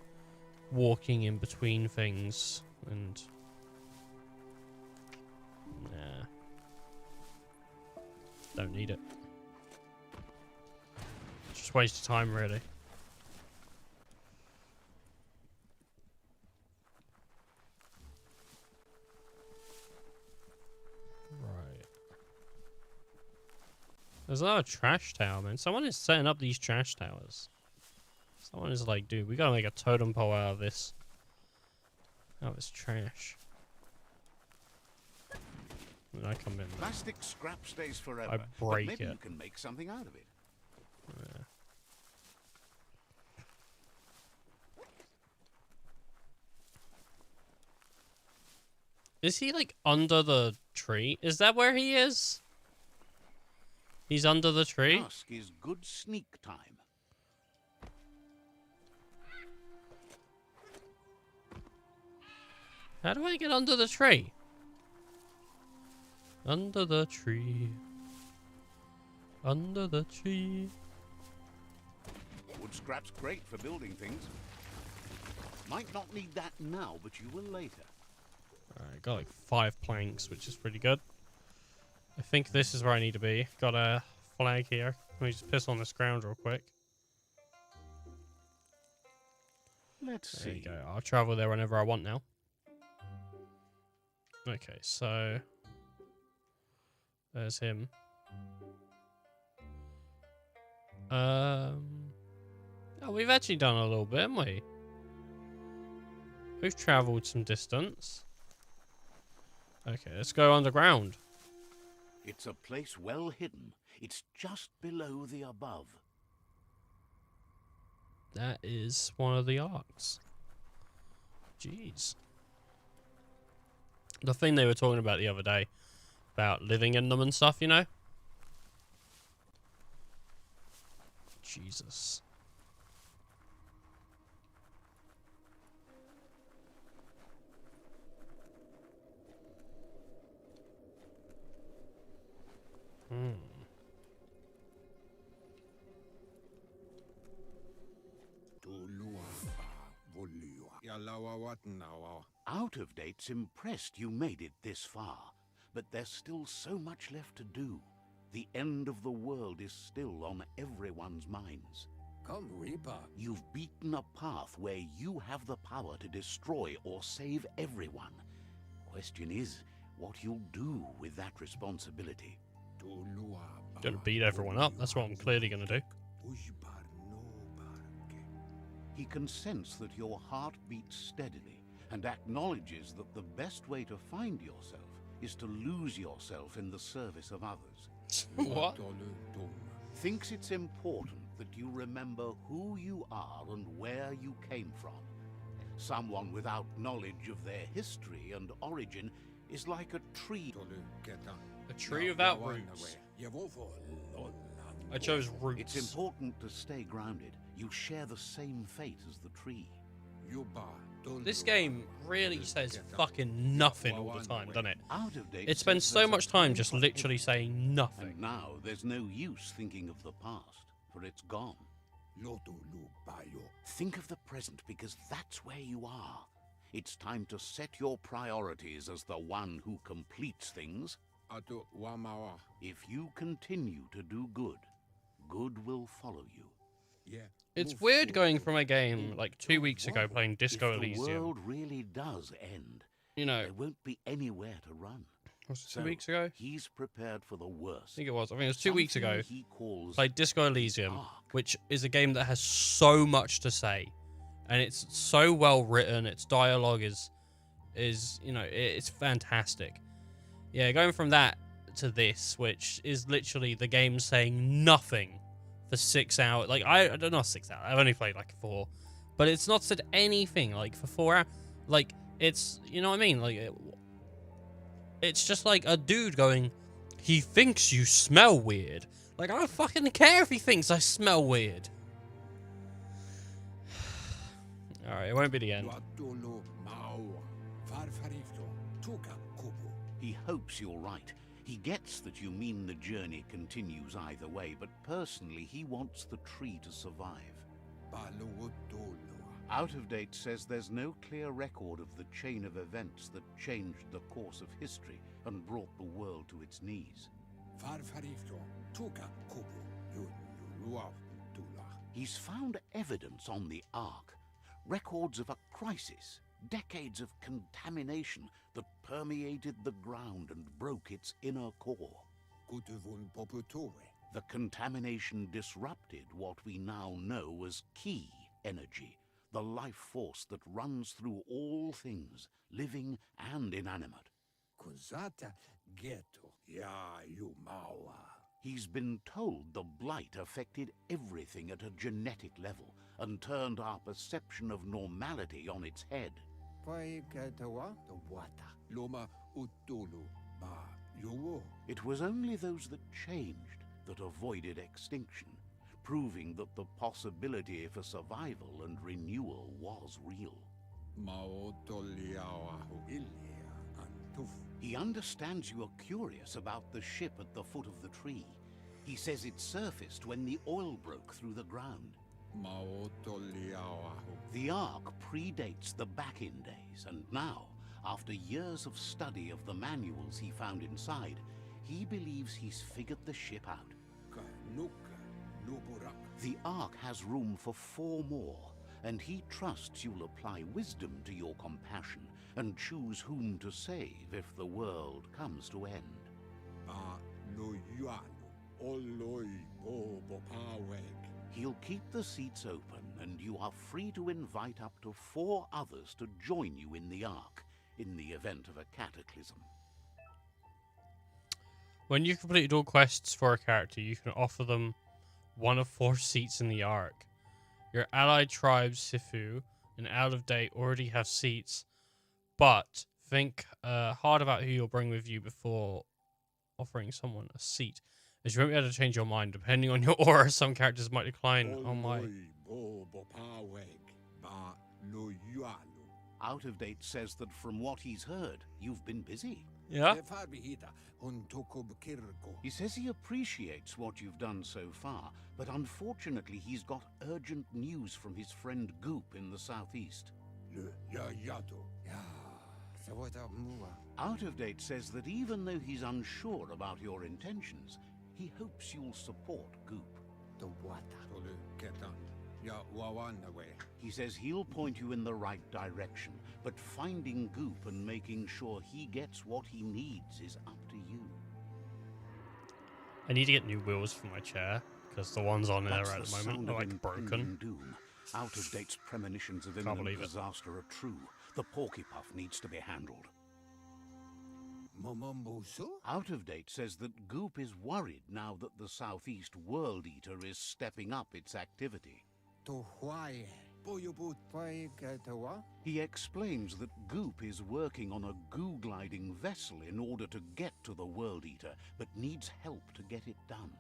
walking in between things and... Nah. Don't need it. Just waste of time, really. Right. There's another trash tower, man. Someone is setting up these trash towers. Someone is like, dude, we gotta make a totem pole out of this. Out of this trash. And I come in. Plastic scrap stays forever. I break but maybe it. you can make something out of it. Yeah. Is he like under the tree? Is that where he is? He's under the tree? Dusk is good sneak time. How do I get under the tree? Under the tree. Under the tree. Wood scrap's great for building things. Might not need that now, but you will later. Alright, got like 5 planks, which is pretty good. I think this is where I need to be. Got a flag here. Let me just piss on this ground real quick. Let's There you see. go. I'll travel there whenever I want now. Okay, so there's him. Oh, we've actually done a little bit, haven't we? We've travelled some distance. Okay, let's go underground. It's a place well hidden. It's just below the above. That is one of the arcs. Jeez. The thing they were talking about the other day, about living in them and stuff, you know? Jesus. Out of Date's impressed you made it this far, but there's still so much left to do. The end of the world is still on everyone's minds. Come, Reaper. You've beaten a path where you have the power to destroy or save everyone. Question is, what you'll do with that responsibility. Gonna beat everyone up, that's what I'm clearly gonna do. He can sense that your heart beats steadily and acknowledges that the best way to find yourself is to lose yourself in the service of others. What? Thinks it's important that you remember who you are and where you came from. Someone without knowledge of their history and origin is like a tree. A tree without roots. I chose roots. It's important to stay grounded. You share the same fate as the tree. This game really says fucking nothing all the time, doesn't it? Out of Date It spends says so there's much a time time just for literally saying everything. nothing. And now there's no use thinking of the past, for it's gone. Think of the present, because that's where you are. It's time to set your priorities as the one who completes things. If you continue to do good, good will follow you. It's weird going from a game like 2 weeks ago playing Disco If the Elysium. world really does end, You know, there won't be anywhere to run. was it 2 So, weeks ago? He's prepared for the worst. I think it was. I think it was 2 weeks ago. Something he calls Played Disco Elysium, Ark. which is a game that has so much to say, and it's so well written. Its dialogue is you know, it's fantastic. Yeah, going from that to this, which is literally the game saying nothing for 6 hours. Like I don't know, 6 hours. I've only played like 4, but it's not said anything like for 4 hours. Like it's, you know what I mean? Like it's just like a dude going, he thinks you smell weird. Like, I don't fucking care if he thinks I smell weird. Alright, it won't be the end. He hopes you're right. He gets that you mean the journey continues either way, but personally he wants the tree to survive. Out of Date says there's no clear record of the chain of events that changed the course of history and brought the world to its knees. He's found evidence on the Ark, records of a crisis, decades of contamination that permeated the ground and broke its inner core. The contamination disrupted what we now know as key energy, the life force that runs through all things, living and inanimate. He's been told the blight affected everything at a genetic level and turned our perception of normality on its head. It was only those that changed that avoided extinction, proving that the possibility for survival and renewal was real. He understands you are curious about the ship at the foot of the tree. He says it surfaced when the oil broke through the ground. The Ark predates the back-in days, and now, after years of study of the manuals he found inside, he believes he's figured the ship out. The Ark has room for 4 more, and he trusts you'll apply wisdom to your compassion and choose whom to save if the world comes to end. He'll keep the seats open, and you are free to invite up to 4 others to join you in the Ark in the event of a cataclysm. When you completed all quests for a character, you can offer them one of 4 seats in the Ark. Your allied tribes, Sifu, and Out of Date already have seats, but think hard about who you'll bring with you before offering someone a seat, as you won't be able to change your mind. Depending on your aura, some characters might decline. Oh my. Out of Date says that from what he's heard, you've been busy. Yeah? He says he appreciates what you've done so far, but unfortunately he's got urgent news from his friend Goop in the southeast. Out of Date says that even though he's unsure about your intentions, he hopes you'll support Goop. He says he'll point you in the right direction, but finding Goop and making sure he gets what he needs is up to you. I need to get new wheels for my chair, because the ones on there at the moment are like broken. Doom. Out of Date's premonitions of imminent disaster are true. The Porkypuff needs to be handled. Out of Date says that Goop is worried now that the Southeast World Eater is stepping up its activity. He explains that Goop is working on a goo-gliding vessel in order to get to the World Eater, but needs help to get it done.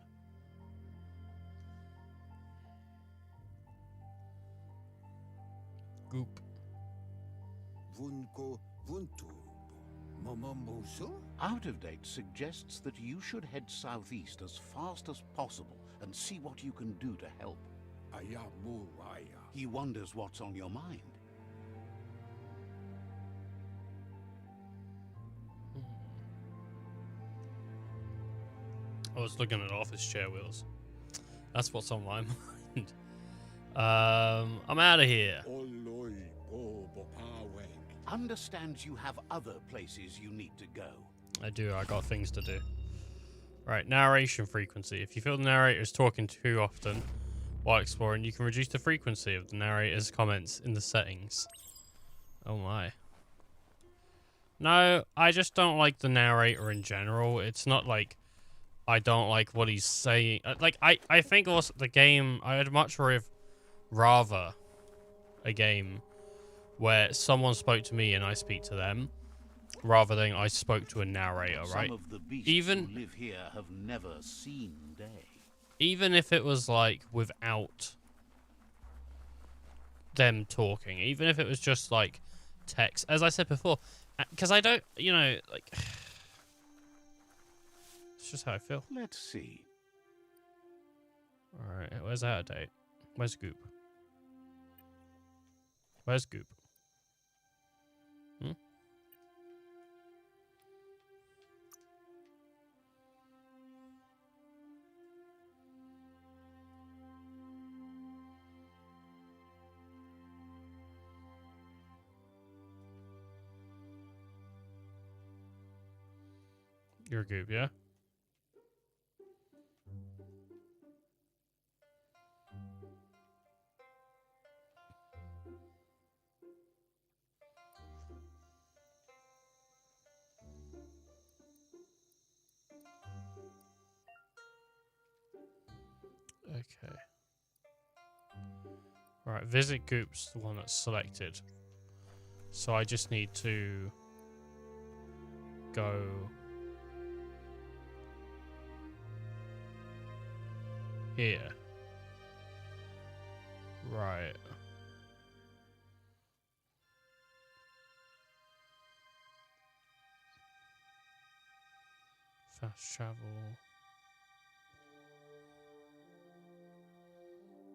Goop. Out of Date suggests that you should head southeast as fast as possible and see what you can do to help. He wonders what's on your mind. I was looking at office chair wheels. That's what's on my mind. I'm out of here. Understands you have other places you need to go. I do. I got things to do. Right, narration frequency. If you feel the narrator is talking too often while exploring, you can reduce the frequency of the narrator's comments in the settings. Oh my. No, I just don't like the narrator in general. It's not like I don't like what he's saying. Like, I think also the game, I'd much rather a game where someone spoke to me and I speak to them, rather than I spoke to a narrator, right? Some of the beasts who live here have never seen day. Even if it was like without them talking, even if it was just like text, as I said before, because I don't, you know, like, it's just how I feel. Let's see. All right, where's Out of Date? Where's Goop? Where's Goop? Hmm? You're Goop, yeah? Okay. Alright, visit Goop's the one that's selected. So I just need to go here. Right. Fast travel.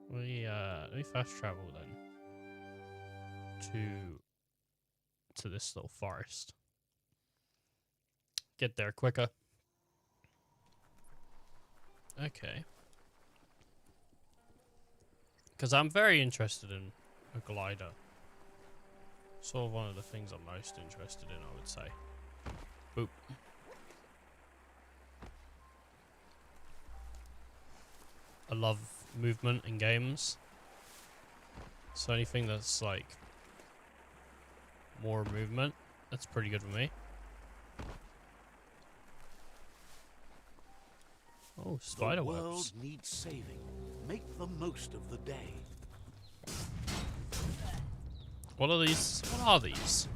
Let me fast travel then to this little forest. Get there quicker. Okay. Because I'm very interested in a glider. Sort of one of the things I'm most interested in, I would say. Boop. I love movement in games. So anything that's like more movement, that's pretty good for me. Oh, spider The webs. world needs saving. Make the most of the day. What are these? What are these?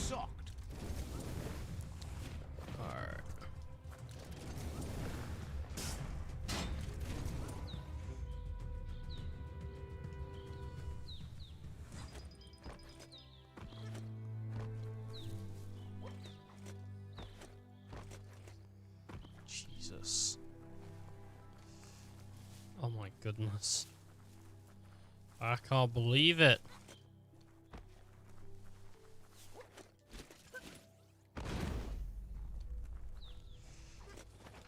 Socked. Alright. Jesus. Oh my goodness. I can't believe it.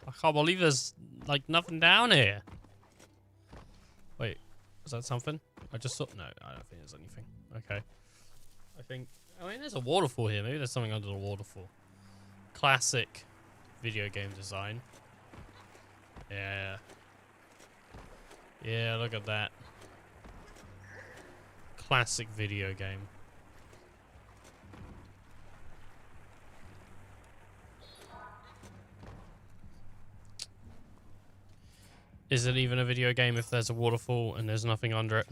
I can't believe there's like nothing down here. Wait, is that something? I just saw. No, I don't think there's anything. Okay. I mean, there's a waterfall here. Maybe there's something under the waterfall. Classic video game design. Yeah. Yeah, look at that. Classic video game. Is it even a video game if there's a waterfall and there's nothing under it?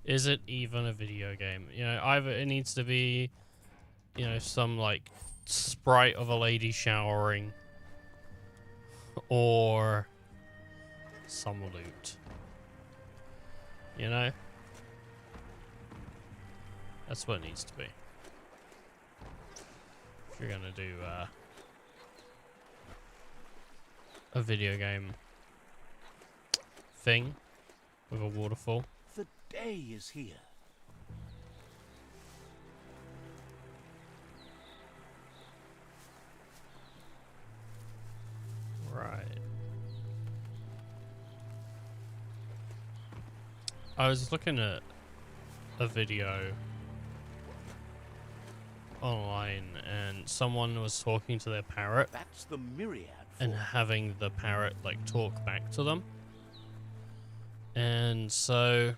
Is it even a video game? You know, either it needs to be, you know, some like sprite of a lady showering or some loot. You know? That's what it needs to be. If you're gonna do a video game thing with a waterfall. The day is here. Right. I was looking at a video online and someone was talking to their parrot That's the myriad. and having the parrot like talk back to them. And so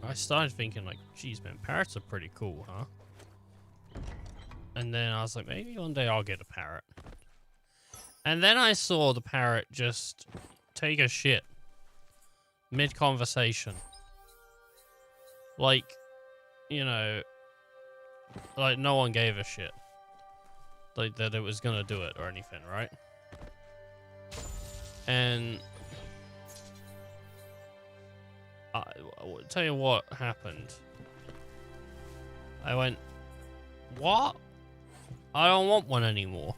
I started thinking like, geez man, parrots are pretty cool, huh? And then I was like, maybe one day I'll get a parrot. And then I saw the parrot just take a shit mid-conversation. Like, you know, like no one gave a shit. Like that it was gonna do it or anything, right? And I'll tell you what happened. I went, what? I don't want one anymore.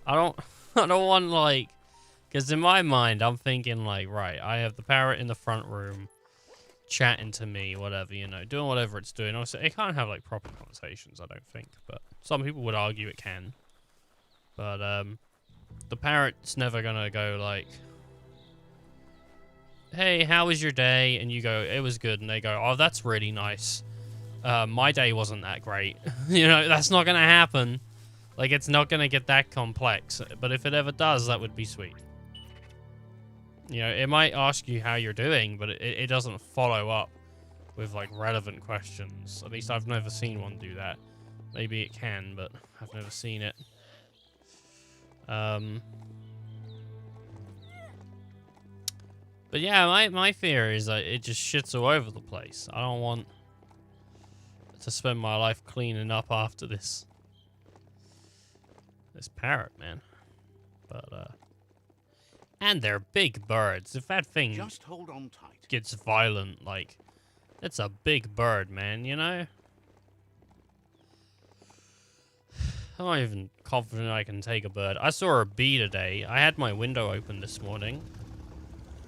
I don't want like, because in my mind I'm thinking like, right, I have the parrot in the front room chatting to me, whatever, you know, doing whatever it's doing. Obviously, it can't have like proper conversations, I don't think, but some people would argue it can. But the parrot's never gonna go like, hey, how was your day? And you go, it was good. And they go, oh, that's really nice. My day wasn't that great. You know, that's not gonna happen. Like, it's not gonna get that complex. But if it ever does, that would be sweet. You know, it might ask you how you're doing, but it doesn't follow up with, like, relevant questions. At least I've never seen one do that. Maybe it can, but I've never seen it. But yeah, my fear is that it just shits all over the place. I don't want to spend my life cleaning up after this parrot, man. But and they're big birds. If that thing Just hold on tight. gets violent, like, it's a big bird, man, you know? I'm not even confident I can take a bird. I saw a bee today. I had my window open this morning.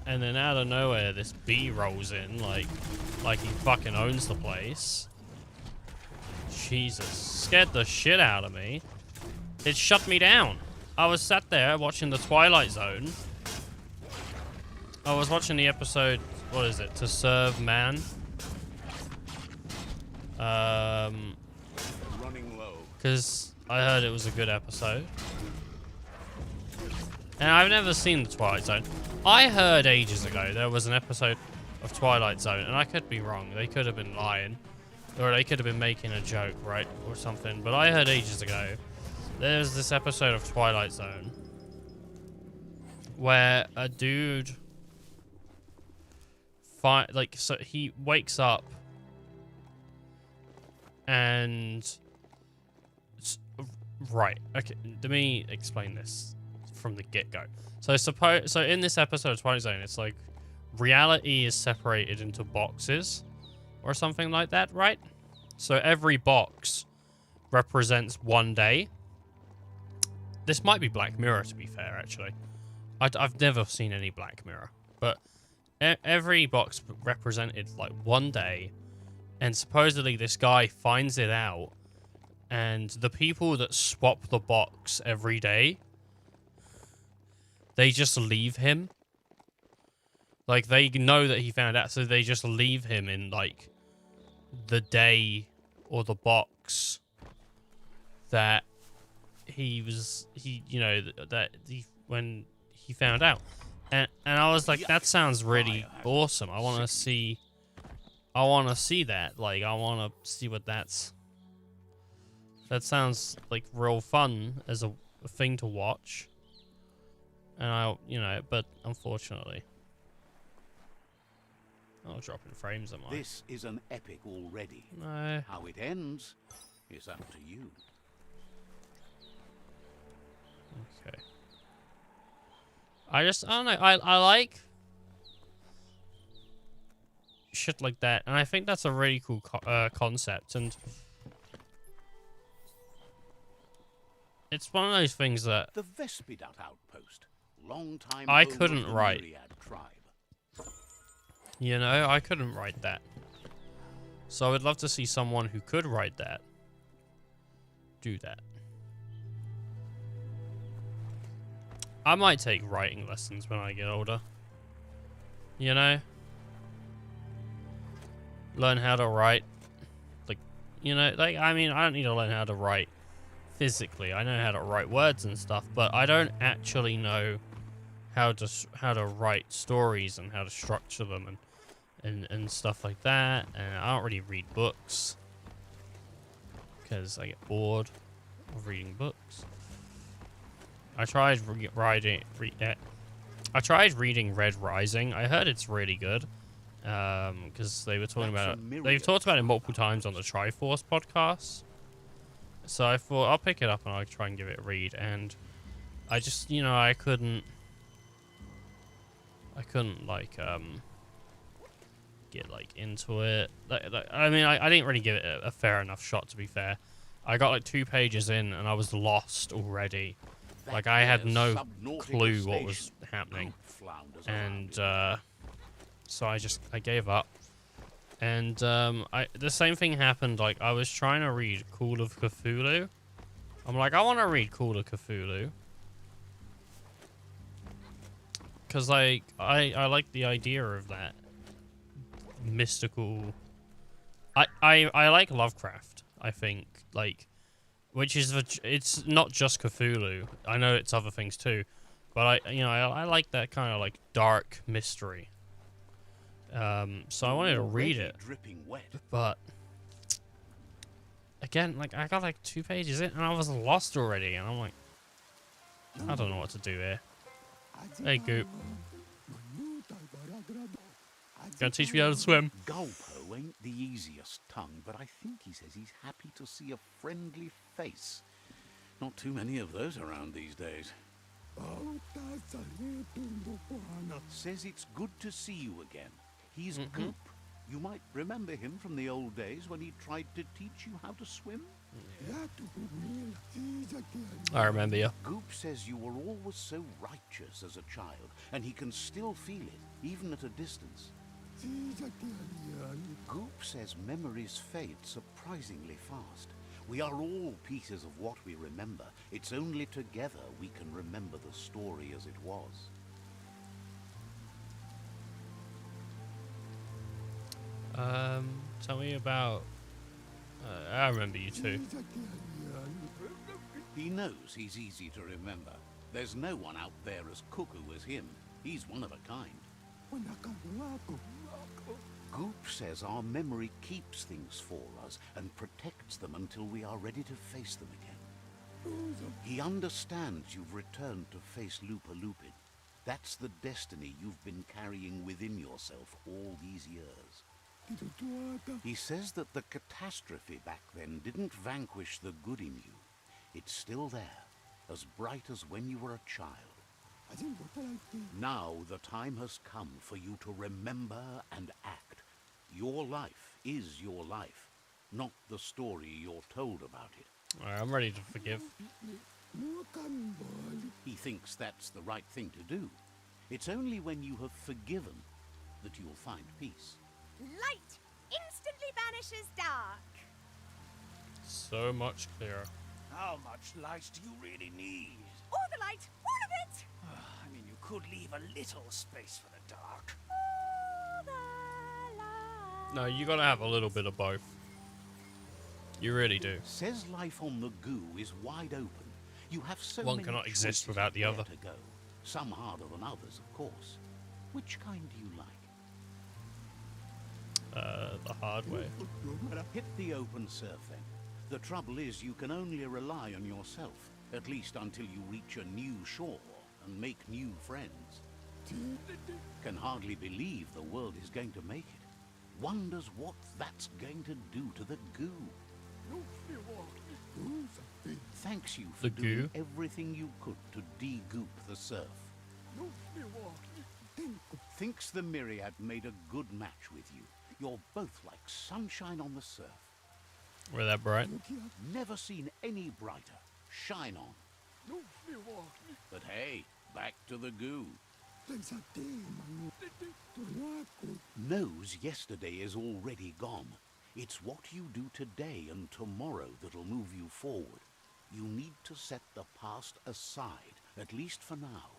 And then out of nowhere, this bee rolls in like he fucking owns the place. Jesus. Scared the shit out of me. It shut me down. I was sat there watching The Twilight Zone. I was watching the episode, what is it? To Serve Man. Running low. Because I heard it was a good episode. And I've never seen The Twilight Zone. I heard ages ago there was an episode of Twilight Zone, and I could be wrong. They could have been lying. Or they could have been making a joke, right? Or something. But I heard ages ago there's this episode of Twilight Zone where a dude so he wakes up and right, okay, let me explain this from the get-go. So in this episode of Twilight Zone, it's like reality is separated into boxes or something like that, right? So every box represents one day. This might be Black Mirror, to be fair, actually. I've never seen any Black Mirror, but every box represented like one day, and supposedly this guy finds it out, and the people that swap the box every day, they just leave him. Like, they know that he found out, so they just leave him in, like, the day or the box that when he found out. And I was like, that sounds really awesome. I want to see that. Like, I want to see what that sounds like real fun as a thing to watch. And but unfortunately, I'll drop in frames, am I? This is an epic already. No. How it ends is up to you. Okay. I don't know. I like shit like that, and I think that's a really cool concept, and it's one of those things that The Vespidat outpost. Long time I home couldn't of the write. Myriad tribe. I couldn't write that. So I would love to see someone who could write that do that. I might take writing lessons when I get older. Learn how to write. I mean, I don't need to learn how to write physically. I know how to write words and stuff, but I don't actually know how to write stories and how to structure them and stuff like that. And I don't really read books because I get bored of reading books. I tried reading Red Rising. I heard it's really good because they were talking about it. They've talked about it multiple times on the Triforce podcast. So I thought I'll pick it up and I'll try and give it a read. And I just, I couldn't like get like into it. I mean, I didn't really give it a fair enough shot, to be fair. I got like 2 pages in and I was lost already. Like, I had no clue what was happening. And so I gave up. And the same thing happened. Like, I was trying to read Call of Cthulhu. I'm like, I want to read Call of Cthulhu. Because, like, I like the idea of that mystical... I like Lovecraft, I think. Like, which is... It's not just Cthulhu. I know it's other things too. But, I like that kind of, like, dark mystery. So I wanted to read it. But... Again, like, I got, like, 2 pages in and I was lost already. And I'm like... I don't know what to do here. Hey, Goop. Gonna teach me how to swim. Gulpo ain't the easiest tongue, but I think he says he's happy to see a friendly face. Not too many of those around these days. Says it's good to see you again. He's Goop. You might remember him from the old days when he tried to teach you how to swim. I remember you. Goop says you were always so righteous as a child, and he can still feel it, even at a distance. Goop says memories fade surprisingly fast. We are all pieces of what we remember. It's only together we can remember the story as it was. Tell me about... I remember you too. He knows he's easy to remember. There's no one out there as cuckoo as him. He's one of a kind. Goop says our memory keeps things for us and protects them until we are ready to face them again. He understands you've returned to face Lupa Lupin. That's the destiny you've been carrying within yourself all these years. He says that the catastrophe back then didn't vanquish the good in you. It's still there, as bright as when you were a child. Now the time has come for you to remember and act. Your life is your life, not the story you're told about it. Alright, I'm ready to forgive. He thinks that's the right thing to do. It's only when you have forgiven that you'll find peace. Light instantly banishes dark. So much clearer. How much light do you really need? All the light, all of it. I mean, you could leave a little space for the dark. All the light. No, you gotta have a little bit of both. You really do. Says life on the goo is wide open. You have so One many cannot exist choices without the where other. to go. Some harder than others, of course. Which kind do you like? The hard way. Hit the open surf then. The trouble is you can only rely on yourself, at least until you reach a new shore and make new friends. Can hardly believe the world is going to make it. Wonders what that's going to do to the goo. Thanks you for The doing goo? everything you could to de-goop the surf. Thinks the Myriad made a good match with you. You're both like sunshine on the surf. We're that bright. Never seen any brighter. Shine on. But hey, back to the goo. Knows yesterday is already gone. It's what you do today and tomorrow that'll move you forward. You need to set the past aside, at least for now.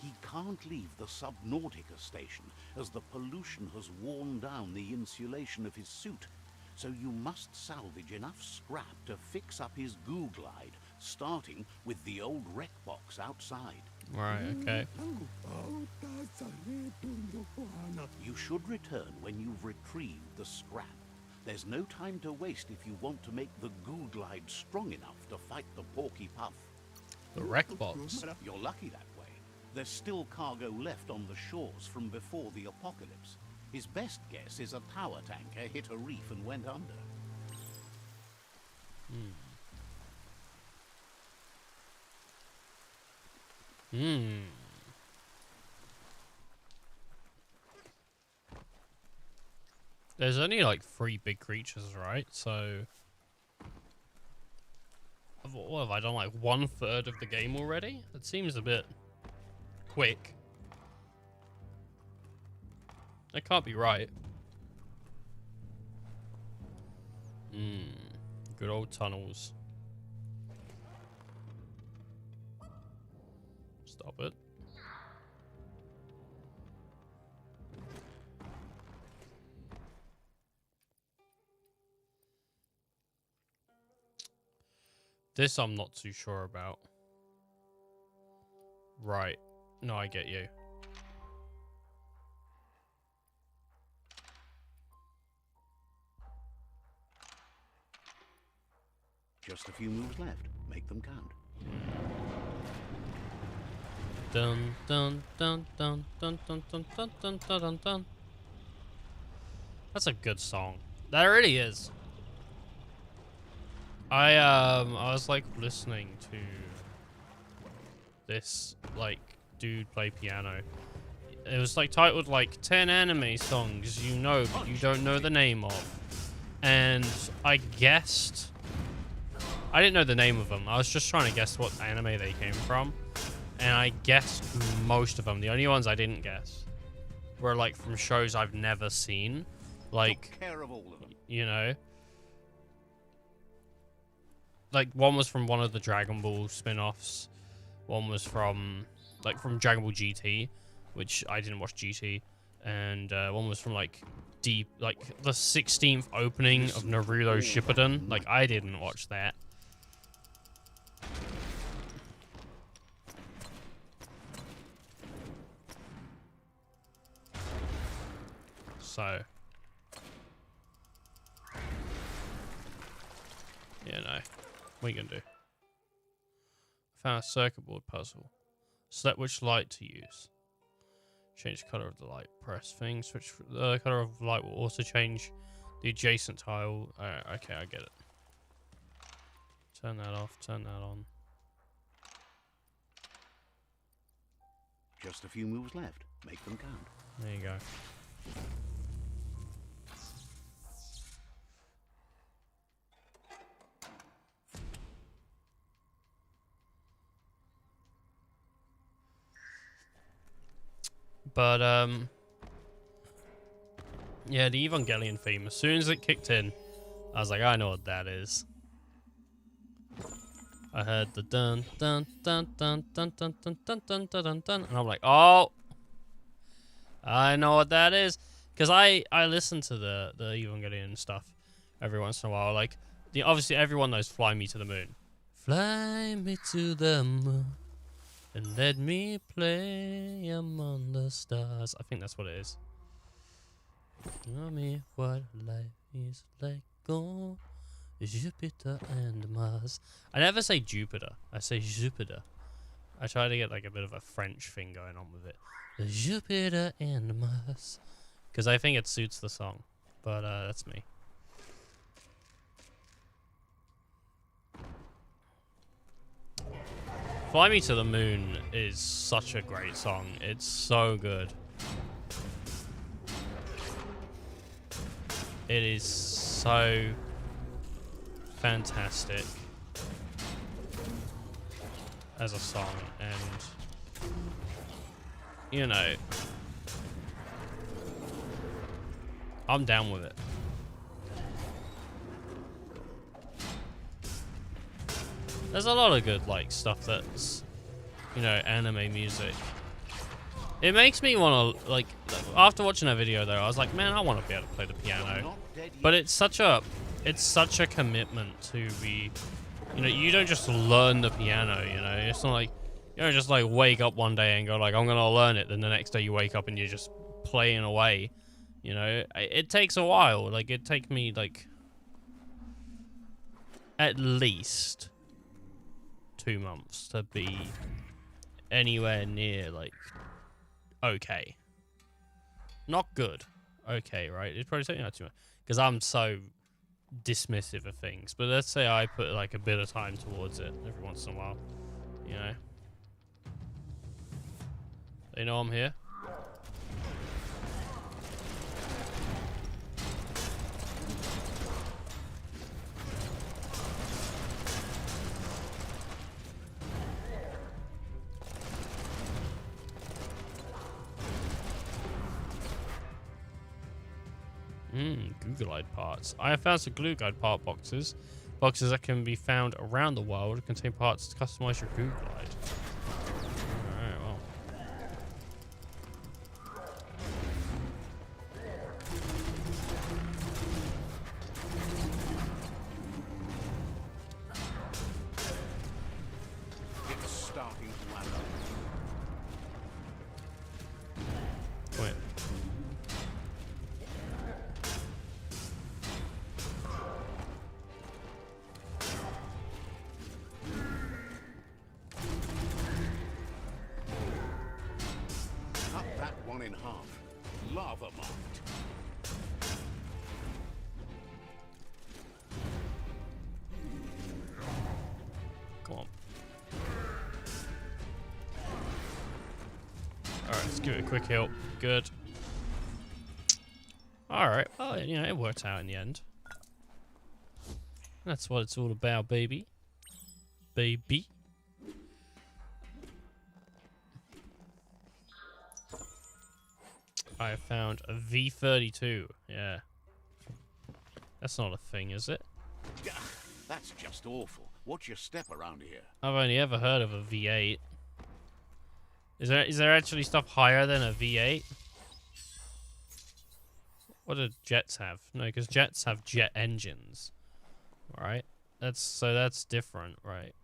He can't leave the Subnautica station, as the pollution has worn down the insulation of his suit. So you must salvage enough scrap to fix up his goo glide, starting with the old wreck box outside. Right, okay. You should return when you've retrieved the scrap. There's no time to waste if you want to make the goo glide strong enough to fight the Porky Puff. The wreck box. You're lucky that way. There's still cargo left on the shores from before the apocalypse. His best guess is a tower tanker hit a reef and went under. There's only like 3 big creatures, right? So... What have I done, like 1/3 of the game already? That seems a bit quick. That can't be right. Good old tunnels. Stop it. This I'm not too sure about. Right. No, I get you. Just a few moves left. Make them count. Dun dun dun dun dun dun dun dun dun dun dun dun. That's a good song. That really is. I was like listening to this like dude play piano. It was like titled like 10 anime songs you know but you don't know the name of. And I guessed I didn't know the name of them. I was just trying to guess what anime they came from. And I guessed most of them. The only ones I didn't guess were like from shows I've never seen. Like, Took care of all of them. you know, like one was from one of the Dragon Ball spin-offs. One was from Dragon Ball GT, which I didn't watch GT. And one was from like the 16th opening of Naruto Shippuden. Like, I didn't watch that. So, yeah, no. What are you gonna do? Found a circuit board puzzle. Select which light to use. Change the color of the light. Press thing. Switch. The color of the light will also change the adjacent tile. Okay, I get it. Turn that off. Turn that on. Just a few moves left. Make them count. There you go. But, yeah, the Evangelion theme, as soon as it kicked in, I was like, I know what that is. I heard the dun dun dun dun dun dun dun dun dun dun dun dun, and I'm like, oh, I know what that is. Because I listen to the Evangelion stuff every once in a while. Like, obviously everyone knows Fly Me to the Moon. Fly me to the moon. And let me play among the stars. I think that's what it is. Tell me what life is like on Jupiter and Mars. I never say Jupiter. I say Jupiter. I try to get like a bit of a French thing going on with it. Jupiter and Mars. Because I think it suits the song. But that's me. Fly Me to the Moon is such a great song. It's so good. It is so fantastic as a song, and you know, I'm down with it. There's a lot of good, like, stuff that's, you know, anime music. It makes me want to, like, after watching that video, though, I was like, man, I want to be able to play the piano. But it's such a commitment to be, you know, you don't just learn the piano, you know. It's not like, you don't just, like, wake up one day and go, like, I'm going to learn it. Then the next day you wake up and you're just playing away, you know. It takes a while. Like, it takes me, like, at least 2 months to be anywhere near, like, okay. Not good. Okay, right? It'd probably take me like 2 months. Because I'm so dismissive of things. But let's say I put, like, a bit of time towards it every once in a while. You know? They know I'm here. Google-eyed parts. I have found some glue-guide part boxes. Boxes that can be found around the world contain parts to customize your Google-eyed. Alright, well. It's starting to add up. Wait. Cut that one in half. Lava marked. Come on. Alright, let's give it a quick heal. Good. Alright, well, you know, it worked out in the end. That's what it's all about, baby. baby. I found a V32. Yeah. That's not a thing, is it? Gah, that's just awful. Watch your step around here. I've only ever heard of a V8. Is there actually stuff higher than a V8? What do jets have? No, because jets have jet engines. Right? That's different, right?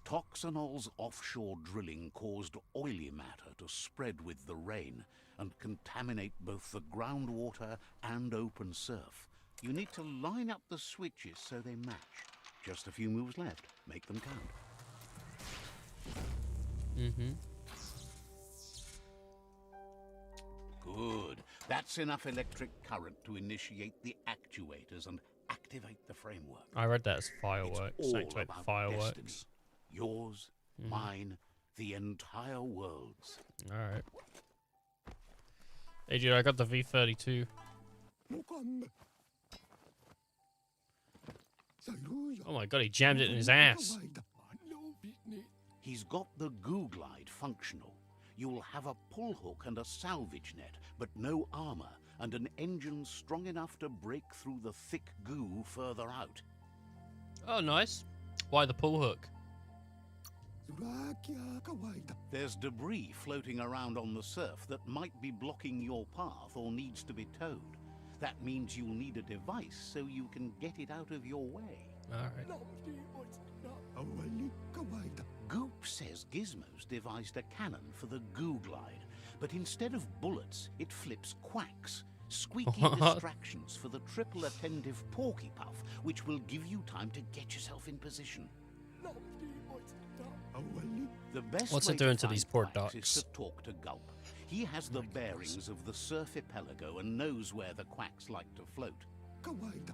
Toxanol's offshore drilling caused oily matter to spread with the rain and contaminate both the groundwater and open surf. You need to line up the switches so they match. Just a few moves left. Make them count. Mm-hmm. Good. That's enough electric current to initiate the actuators and activate the framework. I read that as fireworks. It's all Activate about fireworks. destiny. Yours, mine, the entire world's. Alright. Hey dude, I got the V32. Oh my god, he jammed it in his ass. He's got the goo glide functional. You'll have a pull hook and a salvage net, but no armor, and an engine strong enough to break through the thick goo further out. Oh, nice. Why the pull hook? There's debris floating around on the surf that might be blocking your path or needs to be towed. That means you'll need a device so you can get it out of your way. Alright. Goop says Gizmo's devised a cannon for the goo glide, but instead of bullets, it flips quacks. Squeaky What? distractions for the triple attentive porky puff, which will give you time to get yourself in position. The best What's way it doing to to find these poor quacks ducks? is to talk to Gulp. He has the bearings of the surf archipelago and knows where the quacks like to float.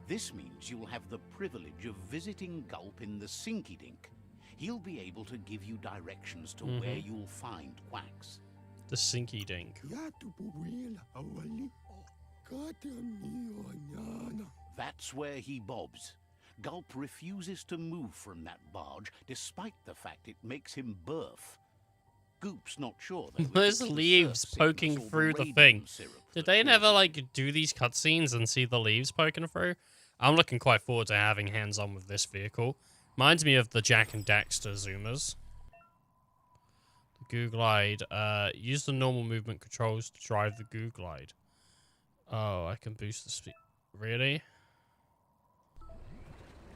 This means you'll have the privilege of visiting Gulp in the Sinky Dink. He'll be able to give you directions to where you'll find quacks. The Sinky Dink. That's where he bobs. Gulp refuses to move from that barge, despite the fact it makes him berth. Goop's not sure though. if There's it's the leaves surf poking sickness or through the radium thing. syrup Did that they never, causes like, do these cutscenes and see the leaves poking through? I'm looking quite forward to having hands-on with this vehicle. Reminds me of the Jack and Daxter Zoomers. The Goo Glide. Use the normal movement controls to drive the Goo Glide. Oh, I can boost the speed. Really?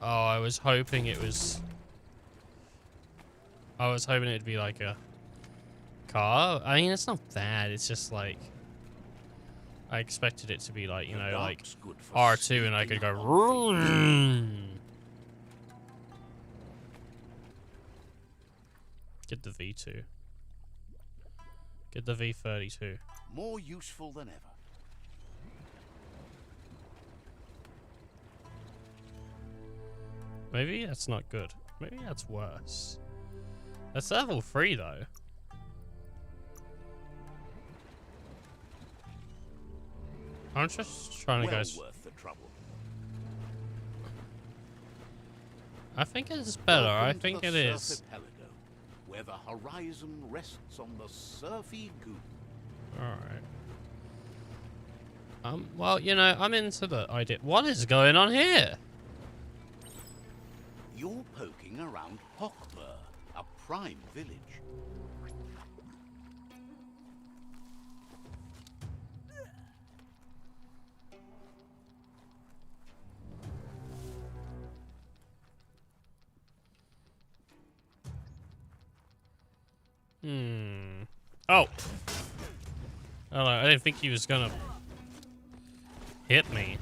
Oh, I was hoping it was... I was hoping it'd be like a car. I mean, it's not bad. It's just like... I expected it to be like, you know, like Gulp's good for R2 and I could sneaking go... up on things. "Vroom." Get the V2. Get the V32. More useful than ever. Maybe that's not good. Maybe that's worse. That's level 3 though. I'm just trying to Well go... worth the trouble. I think it's better. I Welcome to think the it surf is. archipelago, where the horizon rests on the surfy goo. Alright. Well, you know, I'm into the idea. What is going on here? You're poking around Hockbur, a prime village. Oh! Hello, I didn't think he was gonna hit me.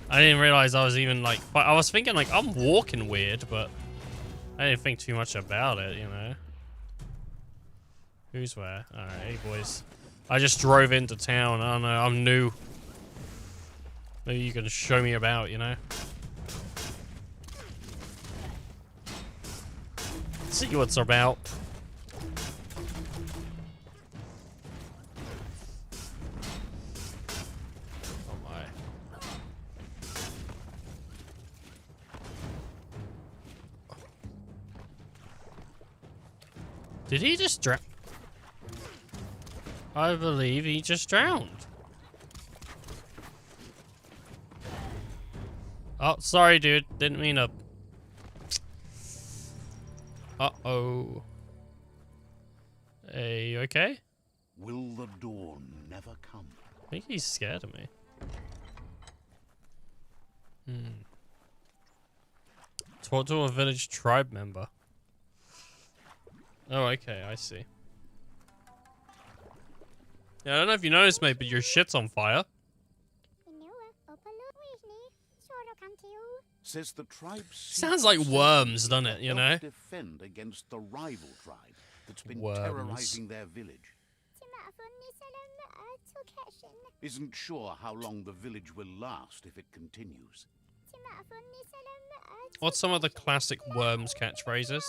I didn't realize I was even like... I was thinking like, I'm walking weird, but I didn't think too much about it, you know? Who's where? Alright, hey boys. I just drove into town. I don't know, I'm new. Maybe you can show me about, you know? See what's about. Oh my. Did he just drown? I believe he just drowned. Oh, sorry, dude. Didn't mean to. Uh-oh. Hey, you okay? Will the dawn never come? I think he's scared of me. Talk to a village tribe member. Oh, okay, I see. Yeah, I don't know if you noticed, mate, but your shit's on fire. Says the tribe Sounds like worms, doesn't it, you know? Defend against the rival tribe that's been Worms. terrorizing their village. Isn't sure how long the village will last if it continues. What's some of the classic worms catchphrases?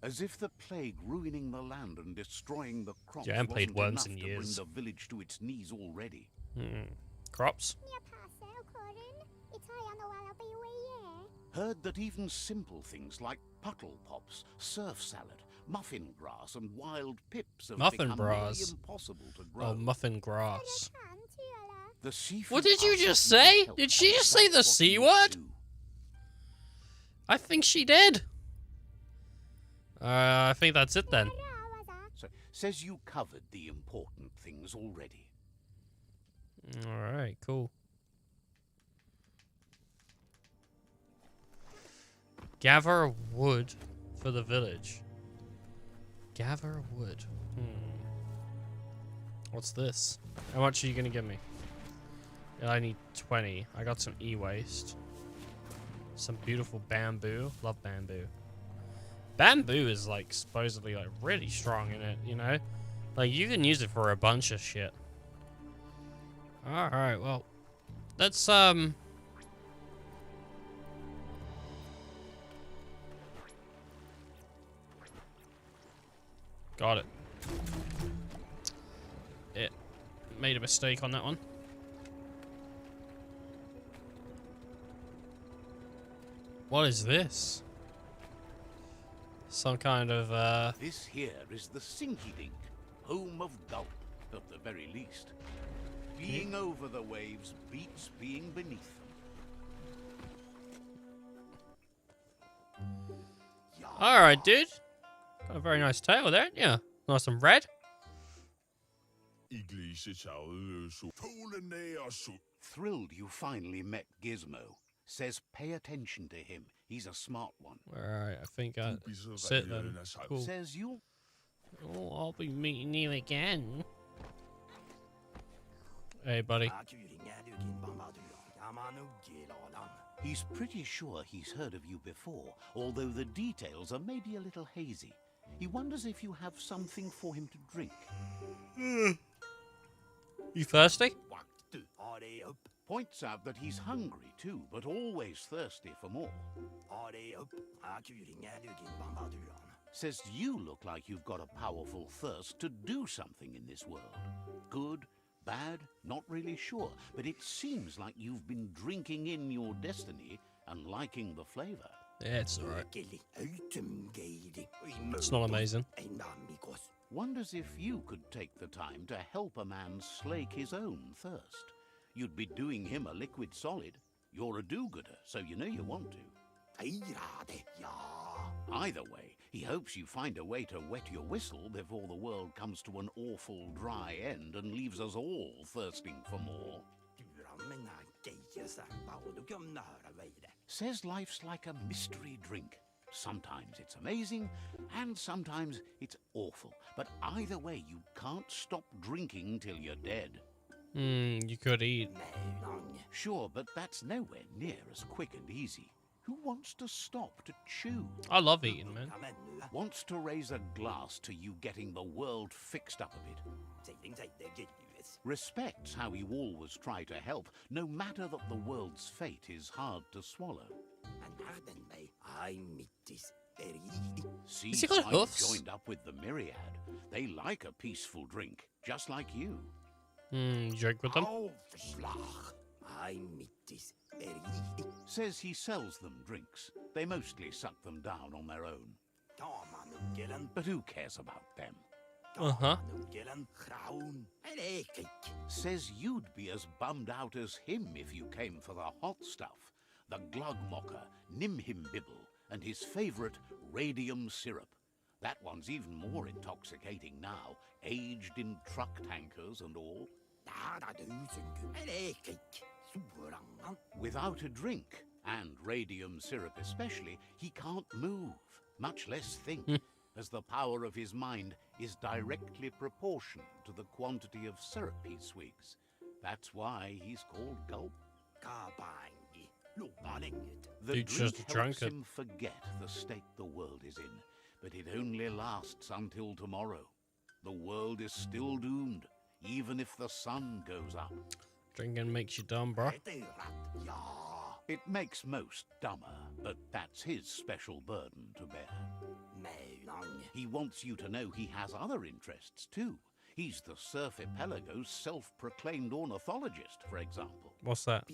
As if the plague ruining the land and destroying the crops Yeah, I haven't played wasn't worms enough in to years. bring the village to its knees already. Crops? Heard that even simple things like puddle pops, surf salad, muffin grass, and wild pips have Muffin become nearly grass? impossible to grow. Oh, muffin grass. The seafood What did you arts just need to say? help, Did she and just say that's the what C you word? do. I think she did. I think that's it then. So, says you covered the important things already. Alright, cool. Gather wood for the village. Gather wood. What's this? How much are you gonna give me? Yeah, I need 20. I got some e-waste. Some beautiful bamboo. Love bamboo. Bamboo is like supposedly like really strong in it, you know? Like you can use it for a bunch of shit. Alright, well. Let's got it. It made a mistake on that one. What is this? Some kind of, This here is the Sinky Dink, home of Gulp, at the very least. Being over the waves beats being beneath them. Alright, dude. Got a very nice tail there, yeah. Nice and red. Thrilled you finally met Gizmo. Says pay attention to him. He's a smart one. Alright, I think I sit then. Cool. Says you'll... Oh, I'll be meeting you again. Hey, buddy. He's pretty sure he's heard of you before, although the details are maybe a little hazy. He wonders if you have something for him to drink. You thirsty? Points out that he's hungry too, but always thirsty for more. Says you look like you've got a powerful thirst to do something in this world. Good, bad, not really sure, but it seems like you've been drinking in your destiny and liking the flavor. Yeah, it's alright. It's not amazing. Wonders if you could take the time to help a man slake his own thirst. You'd be doing him a liquid solid. You're a do-gooder, so you know you want to. Either way, he hopes you find a way to wet your whistle before the world comes to an awful dry end and leaves us all thirsting for more. Says life's like a mystery drink. Sometimes it's amazing, and sometimes it's awful. But either way, you can't stop drinking till you're dead. You could eat. Sure, but that's nowhere near as quick and easy. Who wants to stop to chew? I love eating, man. Wants to raise a glass to you getting the world fixed up a bit. Respects how you always try to help, no matter that the world's fate is hard to swallow. Has he got why you hoofs? joined up with the Myriad. They like a peaceful drink, just like you. You drink with them? Says he sells them drinks. They mostly suck them down on their own. But who cares about them? Uh-huh. Says you'd be as bummed out as him if you came for the hot stuff. The Glugmocker, Nimhimbibble, and his favourite radium syrup. That one's even more intoxicating now, aged in truck tankers and all. Without a drink, and radium syrup especially, he can't move, much less think, as the power of his mind is directly proportional to the quantity of syrup he swigs. That's why he's called Gulp. The Dude's drink just a helps drunkard. him forget the state the world is in, but it only lasts until tomorrow. The world is still doomed, even if the sun goes up. Drinking makes you dumb, bro. It makes most dumber, but that's his special burden to bear. He wants you to know he has other interests too. He's the Surfipelago's self-proclaimed ornithologist, for example. What's that?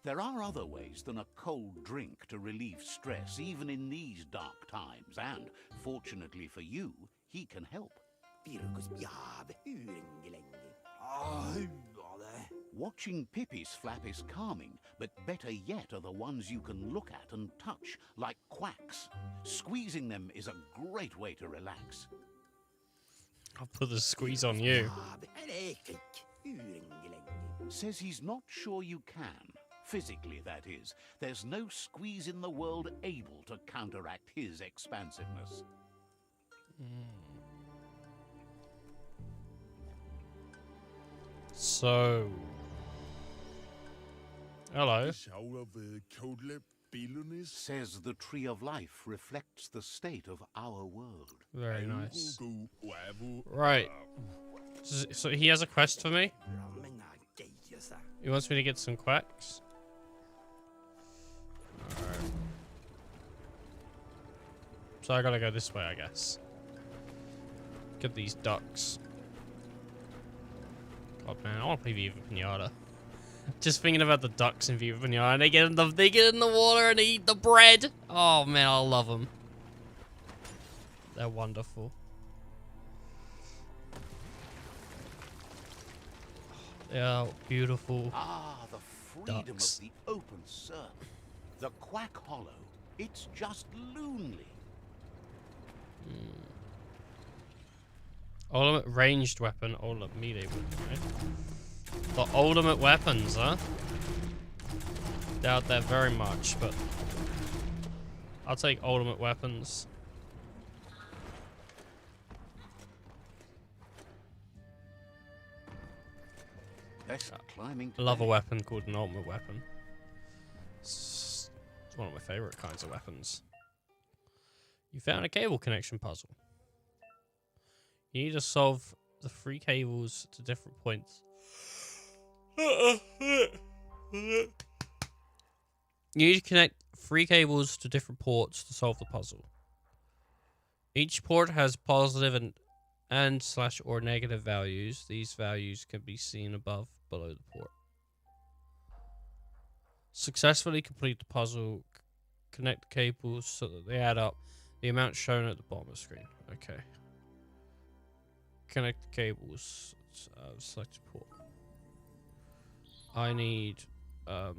There are other ways than a cold drink to relieve stress, even in these dark times, and, fortunately for you, he can help. Watching Pippies flap is calming, but better yet are the ones you can look at and touch, like quacks. Squeezing them is a great way to relax. I'll put the squeeze on you. Says he's not sure you can. Physically, that is. There's no squeeze in the world able to counteract his expansiveness. So... Hello. Says the Tree of Life reflects the state of our world. Very nice. Right. So he has a quest for me? He wants me to get some quacks? Alright. So I gotta go this way, I guess. Get these ducks. God, man, I want to play Viva Pinata. Just thinking about the ducks in Viva Pinata, and they get in the water and they eat the bread. Oh man, I love them. They're wonderful. They are beautiful. Ah, the freedom Ducks. of the open surf. The Quack Hollow. It's just lonely. Ultimate ranged weapon, ultimate melee weapon, right? The ultimate weapons, huh? Doubt that very much, but I'll take ultimate weapons. Best climbing. I love a today. weapon called an ultimate weapon. It's one of my favorite kinds of weapons. You found a cable connection puzzle. You need to solve the 3 cables to different points. You need to connect 3 cables to different ports to solve the puzzle. Each port has positive and slash or negative values. These values can be seen above, below the port. Successfully complete the puzzle. Connect the cables so that they add up. The amount shown at the bottom of the screen. Okay. Connect the cables. Select a port. I need that.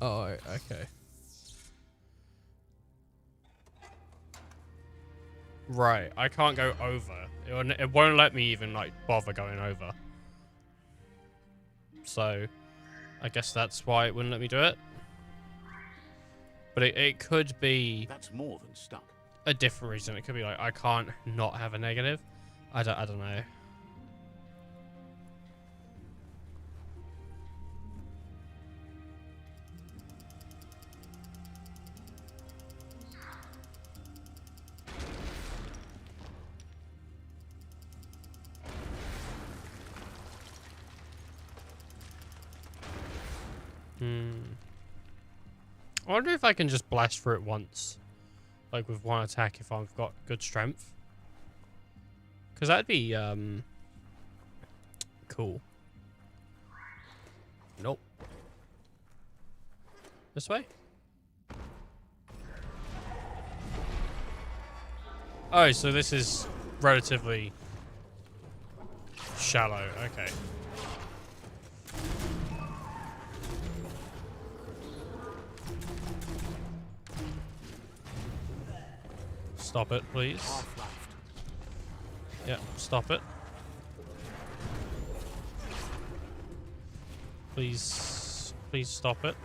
Oh, okay. Right, I can't go over. It won't let me even like bother going over. So, I guess that's why it wouldn't let me do it. But it could be That's more than stuck. a different reason. It could be like I can't not have a negative. I don't know. I wonder if I can just blast through it once. Like with one attack if I've got good strength. Because that'd be, cool. Nope. This way? Oh, so this is relatively shallow. Okay. Stop it, please. Half left. Yeah, stop it. Please, please stop it.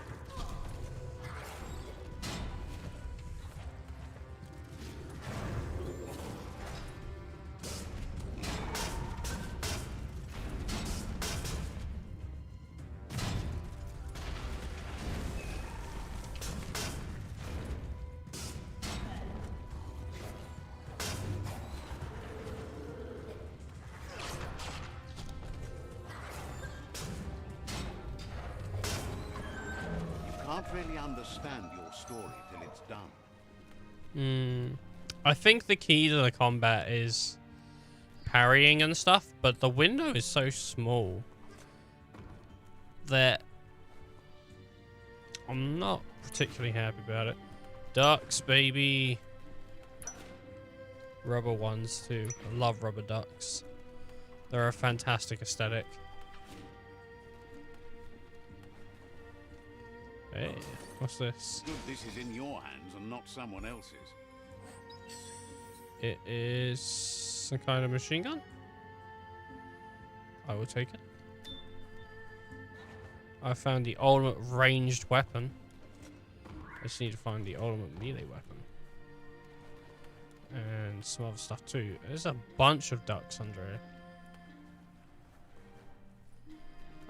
Can't really understand your story till it's done. I think the key to the combat is parrying and stuff, but the window is so small that I'm not particularly happy about it. Ducks, baby. Rubber ones too. I love rubber ducks. They're a fantastic aesthetic. Hey, what's this? Good this is in your hands and not someone else's. It is some kind of machine gun. I will take it. I found the ultimate ranged weapon. I just need to find the ultimate melee weapon. And some other stuff too. There's a bunch of ducks under here.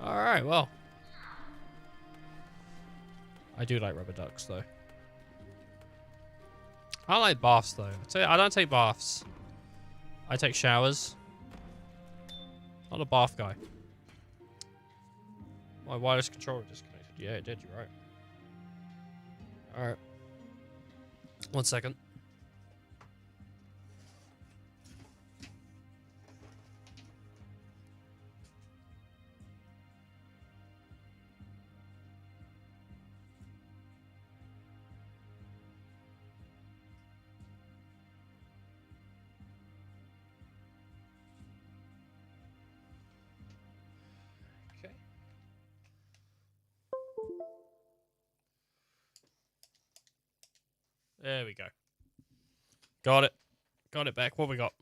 Alright, well. I do like rubber ducks though. I like baths though. I don't take baths. I take showers. Not a bath guy. My wireless controller disconnected. Yeah, it did. You're right. Alright. 1 second. Okay. There we go. Got it. Got it back. What we got?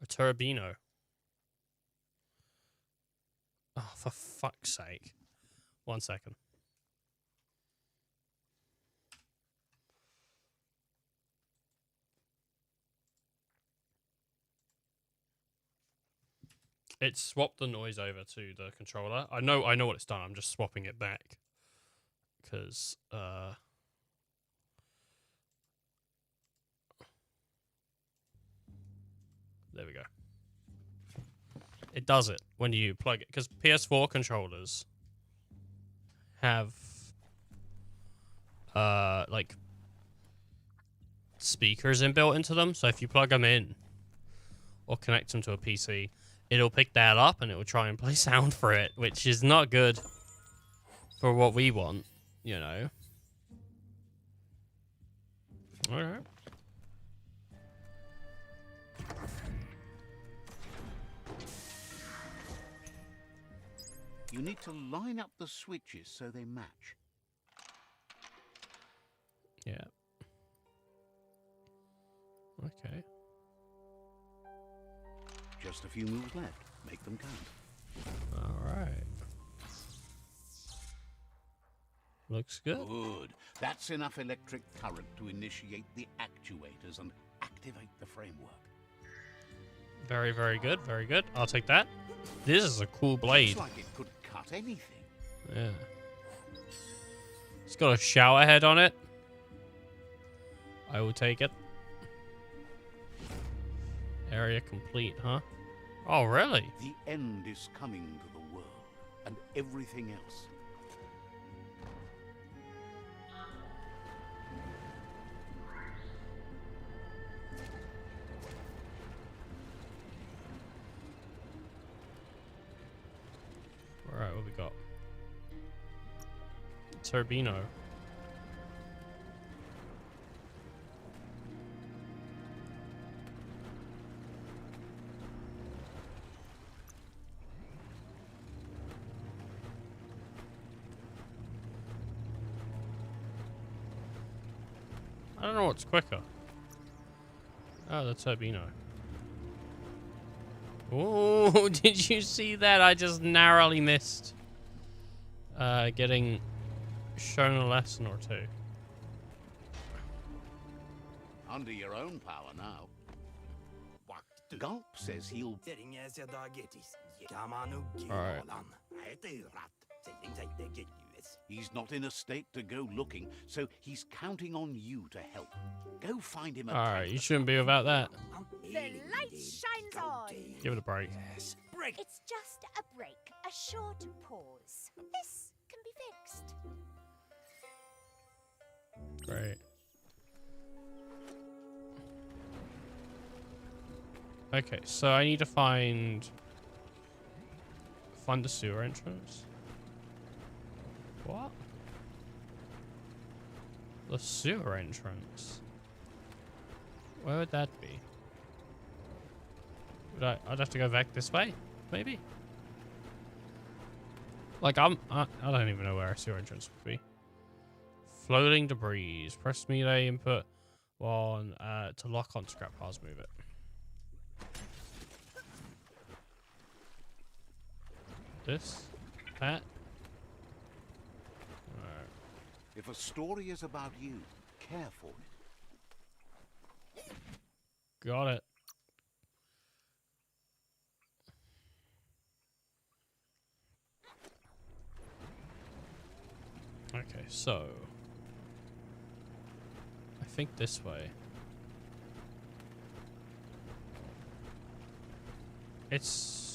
A turbino. Oh, for fuck's sake. 1 second. It swapped the noise over to the controller. I know what it's done. I'm just swapping it back. Because, there we go. It does it when you plug it. Because PS4 controllers have, like, speakers inbuilt into them. So if you plug them in or connect them to a PC, it'll pick that up and it will try and play sound for it, which is not good for what we want, you know. Alright. You need to line up the switches so they match. Yeah. Okay. Just a few moves left. Make them count. Alright. Looks good. Good. That's enough electric current to initiate the actuators and activate the framework. Very, very good. Very good. I'll take that. This is a cool blade. Looks like it could cut anything. Yeah. It's got a shower head on it. I will take it. Area complete, huh? Oh, really? The end is coming to the world and everything else. Turbino. I don't know what's quicker. Oh, the Turbino. Oh, did you see that? I just narrowly missed getting shown a lesson or two. Under your own power now. Gulp says he'll... Alright. He's not in a state to go looking, so he's counting on you to help. Go find him a... Alright, you shouldn't be without that. The light shines on. Give it a break. Yes. Break. It's just a break, a short pause. This can be fixed. Great. Okay, so I need to find the sewer entrance. What? The sewer entrance? Where would that be? I'd have to go back this way, maybe? Like, I don't even know where a sewer entrance would be. Floating debris. Press melee input 1 to lock on scrap piles, move it. This? That? Alright. If a story is about you, care for it. Got it. Okay, so I think this way. It's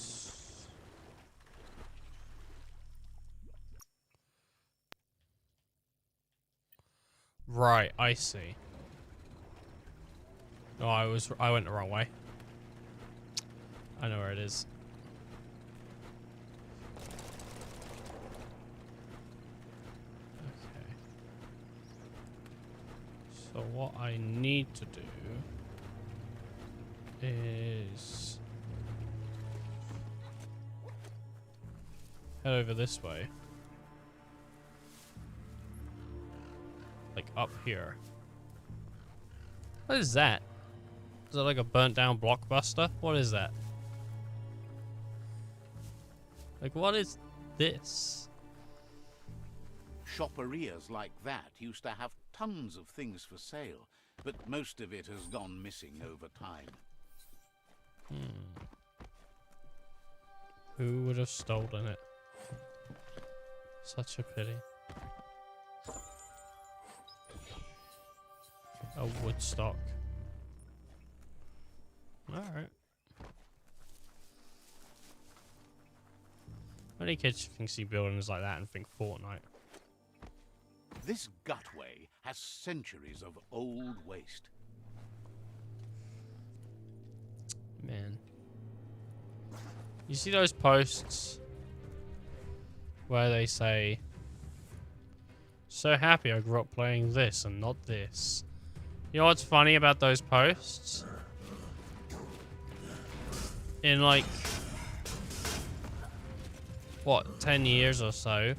right, I see. No, I went the wrong way. I know where it is. Okay. So what I need to do is head over this way. Like up here. What is that? Is that like a burnt down blockbuster? What is that? Like, what is this? Shopperias like that used to have tons of things for sale, but most of it has gone missing over time. Who would have stolen it? Such a pity. A Woodstock. Alright. Many kids think see buildings like that and think Fortnite. This gutway has centuries of old waste. Man. You see those posts where they say, "So happy I grew up playing this and not this." You know what's funny about those posts? In like, what, 10 years or so,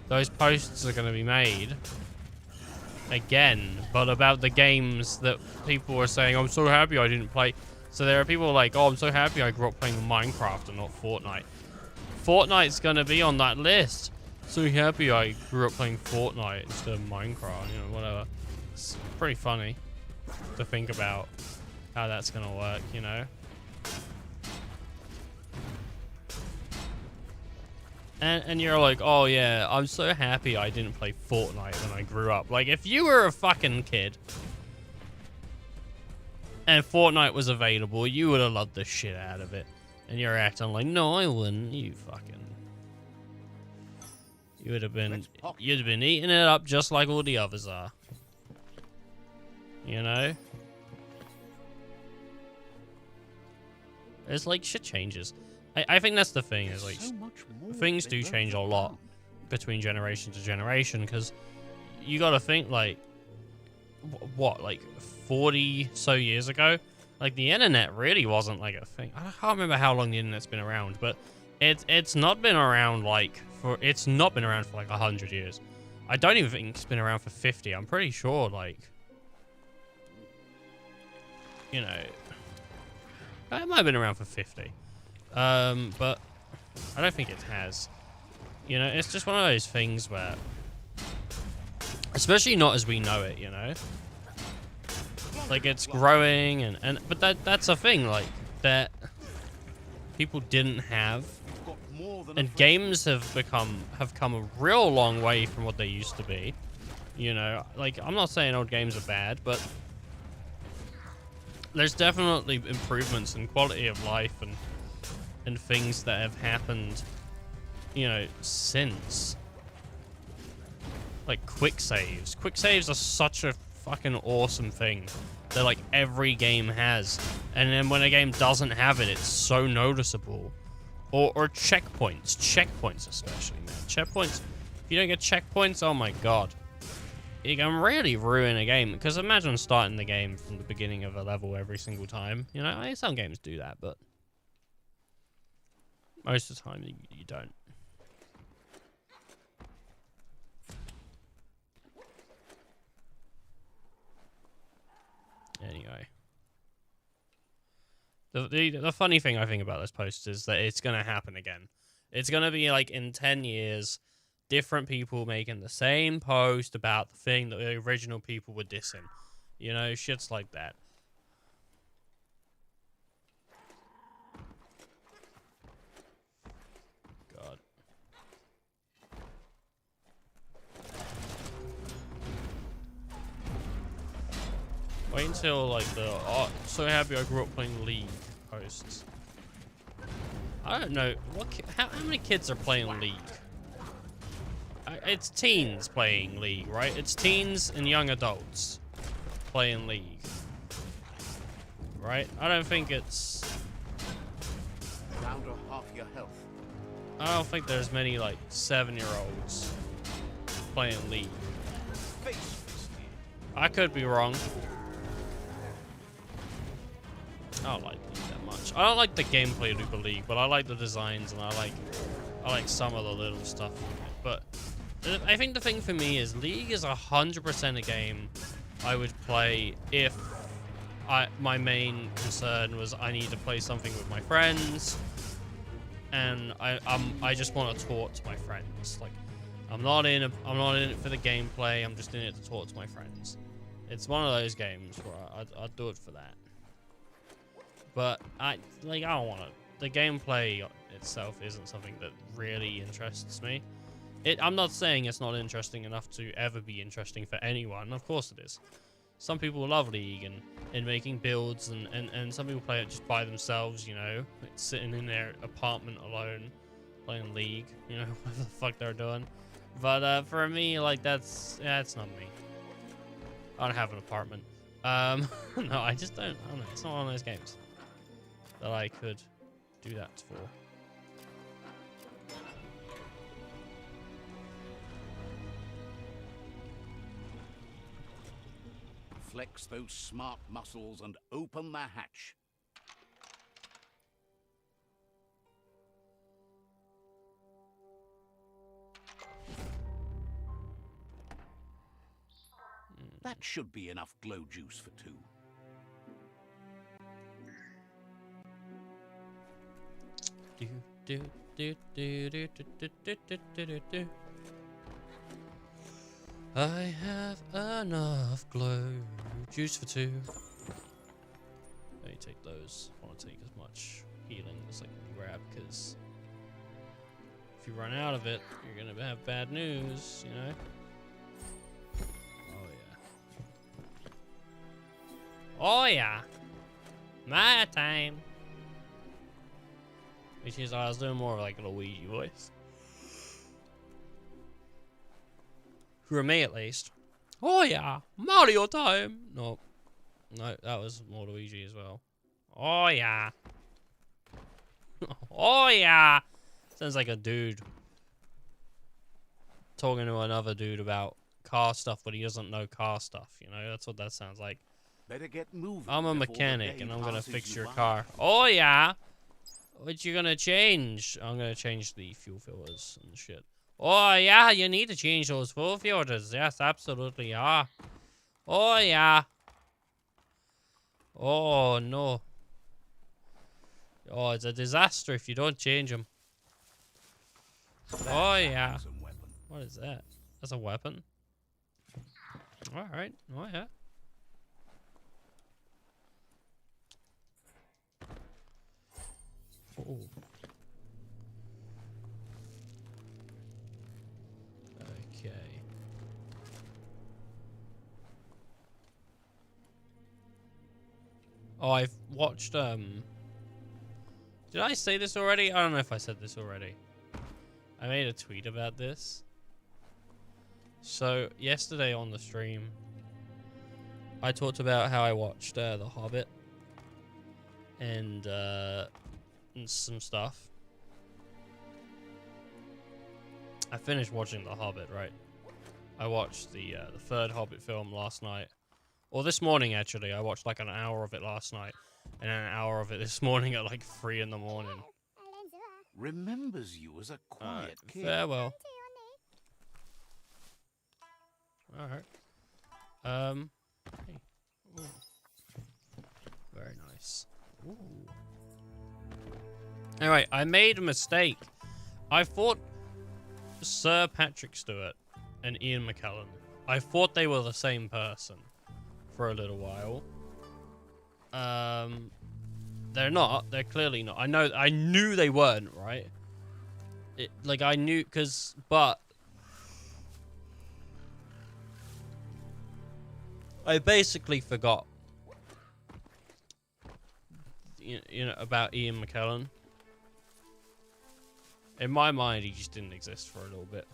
those posts are going to be made again, but about the games that people were saying, "I'm so happy I didn't play." So there are people like, "Oh, I'm so happy I grew up playing Minecraft and not Fortnite." Fortnite's going to be on that list. So happy I grew up playing Fortnite instead of Minecraft, you know, whatever. It's pretty funny to think about how that's going to work, you know. And you're like, "Oh yeah, I'm so happy I didn't play Fortnite when I grew up." Like, if you were a fucking kid and Fortnite was available, you would have loved the shit out of it. And you're acting like, "No, I wouldn't." You fucking... You'd have been eating it up just like all the others are. You know? It's like shit changes. I think that's the thing, is like, So much more things than do those change a lot. around. between generation to generation, because you got to think, like, what, like 40 so years ago, like the internet really wasn't like a thing. I can't remember how long the internet's been around, but it's not been around like for 100 years. I don't even think it's been around for 50. I'm pretty sure, like, you know, it might have been around for 50. But I don't think it has. You know, it's just one of those things where, especially not as we know it, you know, like it's growing but that's a thing, like, that people didn't have, and games have come a real long way from what they used to be. You know, like, I'm not saying old games are bad, but there's definitely improvements in quality of life and things that have happened, you know, since. Like quick saves. Quick saves are such a fucking awesome thing that, like, every game has. And then when a game doesn't have it, it's so noticeable. Or checkpoints. Checkpoints especially, man. Checkpoints. If you don't get checkpoints, oh my god. It can really ruin a game. Because imagine starting the game from the beginning of a level every single time. You know, I mean, some games do that, but most of the time you don't. Anyway. The funny thing I think about this post is that it's going to happen again. It's going to be like in 10 years, different people making the same post about the thing that the original people were dissing. You know, shits like that. God. Wait until, like, the "oh, so happy I grew up playing League" posts. I don't know how many kids are playing League. It's teens playing League, right? It's teens and young adults playing League, right? I don't think it's. Down to half your health. I don't think there's many, like, 7-year-olds playing League. I could be wrong. I don't like League that much. I don't like the gameplay of Super League, but I like the designs and I like some of the little stuff. But I think the thing for me is League is 100% a game I would play if my main concern was I need to play something with my friends, and I just want to talk to my friends. Like, I'm not in it for the gameplay. I'm just in it to talk to my friends. It's one of those games where I'd do it for that. But I don't want to. The gameplay itself isn't something that really interests me. I'm not saying it's not interesting enough to ever be interesting for anyone. Of course it is. Some people love League and making builds, and some people play it just by themselves, you know, sitting in their apartment alone, playing League, you know, whatever the fuck they're doing. But for me, like, that's not me. I don't have an apartment. No, I just don't. I don't know. It's not one of those games that I could do that for. Flex those smart muscles and open the hatch. That should be enough glow juice for two. I have enough glow juice for two. Let me take those. I want to take as much healing as I can grab, because if you run out of it, you're gonna have bad news, you know? Oh yeah. Oh yeah. My time. Which is, I was doing more of like a Luigi voice. For me, at least. Oh yeah, Mario time. No, that was more Luigi as well. Oh yeah. Oh yeah. Sounds like a dude. talking to another dude about car stuff, but he doesn't know car stuff. You know, that's what that sounds like. Better get moving. I'm a before the mechanic, day and I'm gonna passes fix you your by. car. Oh yeah. What you gonna change? I'm gonna change the fuel filters and shit. Oh yeah, you need to change those fuel filters. Yes, absolutely, yeah. Oh yeah. Oh no. Oh, it's a disaster if you don't change them. Oh yeah. Handsome weapon. What is that? That's a weapon. All right. Oh yeah. Oh. Okay. Oh, I've watched, did I say this already? I don't know if I said this already. I made a tweet about this. So, yesterday on the stream, I talked about how I watched, The Hobbit. And some stuff. I finished watching The Hobbit, right? I watched the third Hobbit film last night. Or this morning, actually. I watched like an hour of it last night. And an hour of it this morning at like 3 in the morning. Remembers you as a quiet kid. Farewell. Alright. Hey. Ooh. Very nice. Ooh. Anyway, I made a mistake. I thought Sir Patrick Stewart and Ian McKellen, I thought they were the same person for a little while. They're not. They're clearly not. I knew they weren't, right? I knew, but I basically forgot, you know, about Ian McKellen. In my mind, he just didn't exist for a little bit.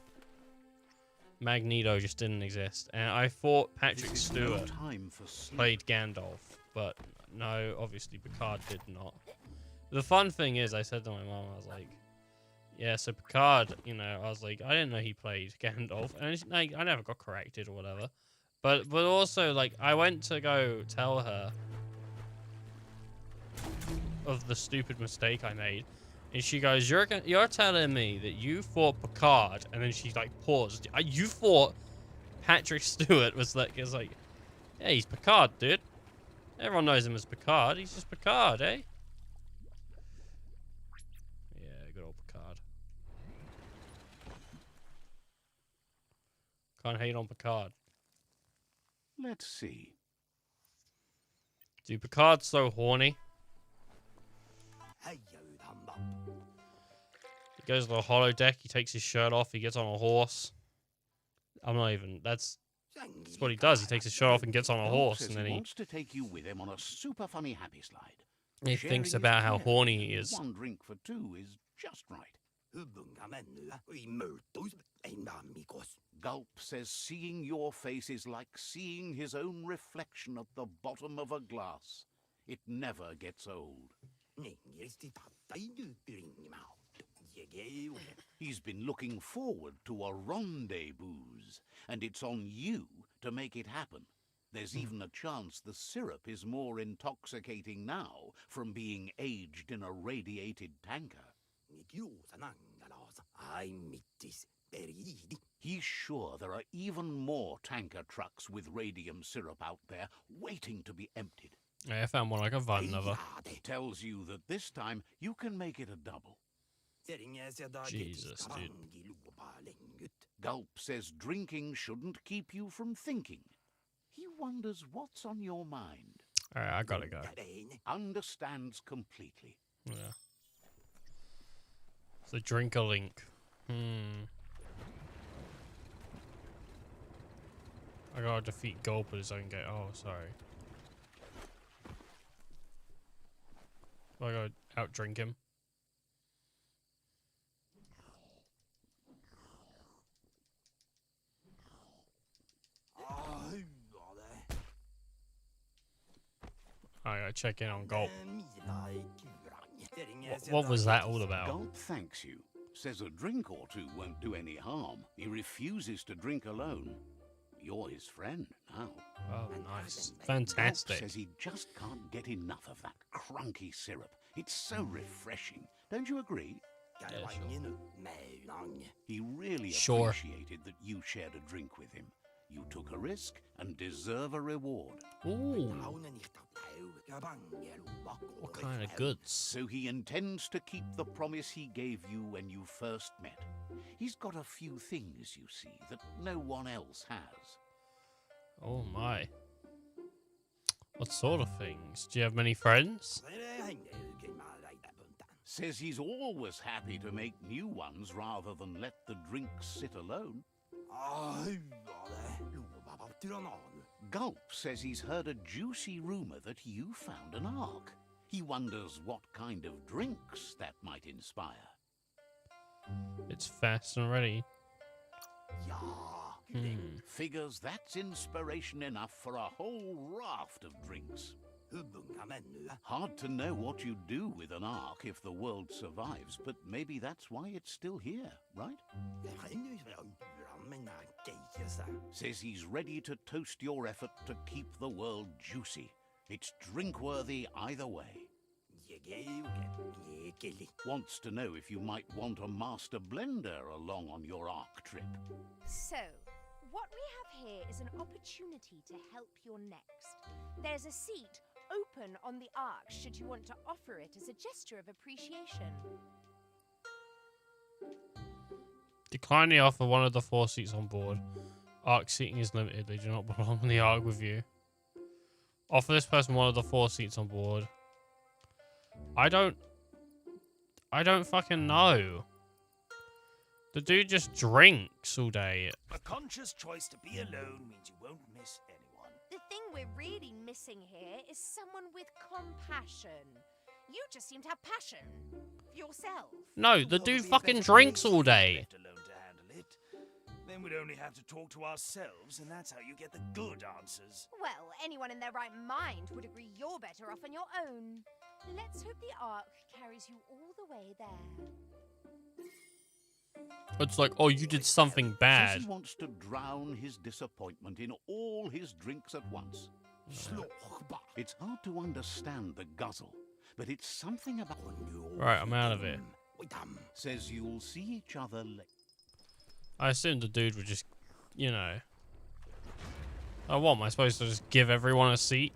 Magneto just didn't exist. And I thought Patrick Stewart played Gandalf, but no, obviously Picard did not. The fun thing is, I said to my mom, I was like, yeah, so Picard, you know, I was like, I didn't know he played Gandalf. And it's, like, I never got corrected or whatever. But also, like, I went to go tell her of the stupid mistake I made. And she goes, you're telling me that you thought Picard, and then she like paused. You thought Patrick Stewart was like, yeah, he's Picard, dude. Everyone knows him as Picard. He's just Picard, eh? Yeah, good old Picard. Can't hate on Picard. Let's see. Dude, Picard's so horny. He goes to the holodeck, he takes his shirt off, he gets on a horse. I'm not even, that's what he does. He takes his shirt off and gets on a horse, and then he wants to take you with him on a super funny happy slide. he thinks about how horny he is. One drink for two is just right. Gulp says seeing your face is like seeing his own reflection at the bottom of a glass. It never gets old. He's been looking forward to a rendezvous, and it's on you to make it happen. There's even a chance the syrup is more intoxicating now from being aged in a radiated tanker. He's sure there are even more tanker trucks with radium syrup out there waiting to be emptied. Yeah, I found one like a van another. Tells you that this time you can make it a double. Jesus, dude. Gulp says drinking shouldn't keep you from thinking. He wonders what's on your mind. Alright, I gotta go. Understands completely. Yeah. So drink a link. I gotta defeat Gulp at his own game. Oh, sorry. I gotta out-drink him. I gotta check in on Gulp. What was that all about? Gulp thanks you, Says a drink or two won't do any harm. He refuses to drink alone. You're his friend now. Oh, nice. Gulp Fantastic. says he just can't get enough of that crunky syrup. It's so refreshing. Don't you agree? Yeah, sure. He really Sure. appreciated that you shared a drink with him. You took a risk and deserve a reward. Ooh. What kind of goods? So he intends to keep the promise he gave you when you first met. He's got a few things, you see, that no one else has. Oh my. What sort of things? Do you have many friends? Says he's always happy to make new ones rather than let the drinks sit alone. Gulp says he's heard a juicy rumor that you found an ark. He wonders what kind of drinks that might inspire. It's fast and ready. Figures that's inspiration enough for a whole raft of drinks. Hard to know what you do with an ark if the world survives, but maybe that's why it's still here, right? Says he's ready to toast your effort to keep the world juicy. It's drink-worthy either way. Wants to know if you might want a master blender along on your ark trip. So, what we have here is an opportunity to help your next. There's a seat open on the ark should you want to offer it as a gesture of appreciation. Decline the offer one of the 4 seats on board. Ark seating is limited. They do not belong in the ark with you. Offer this person one of the 4 seats on board. I don't fucking know. The dude just drinks all day. A conscious choice to be alone means you won't miss anyone. The thing we're really missing here is someone with compassion. You just seem to have passion for yourself. No, the dude fucking drinks all day. Left alone to handle it. Then we'd only have to talk to ourselves, and that's how you get the good answers. Well, anyone in their right mind would agree you're better off on your own. Let's hope the ark carries you all the way there. It's like, oh, you did something Says bad. he wants to drown his disappointment in all his drinks at once. It's hard to understand the guzzle, but it's something about... Right, I'm out of it. Says you'll see each other later. I assumed the dude would just, you know. Oh, what? Am I supposed to just give everyone a seat?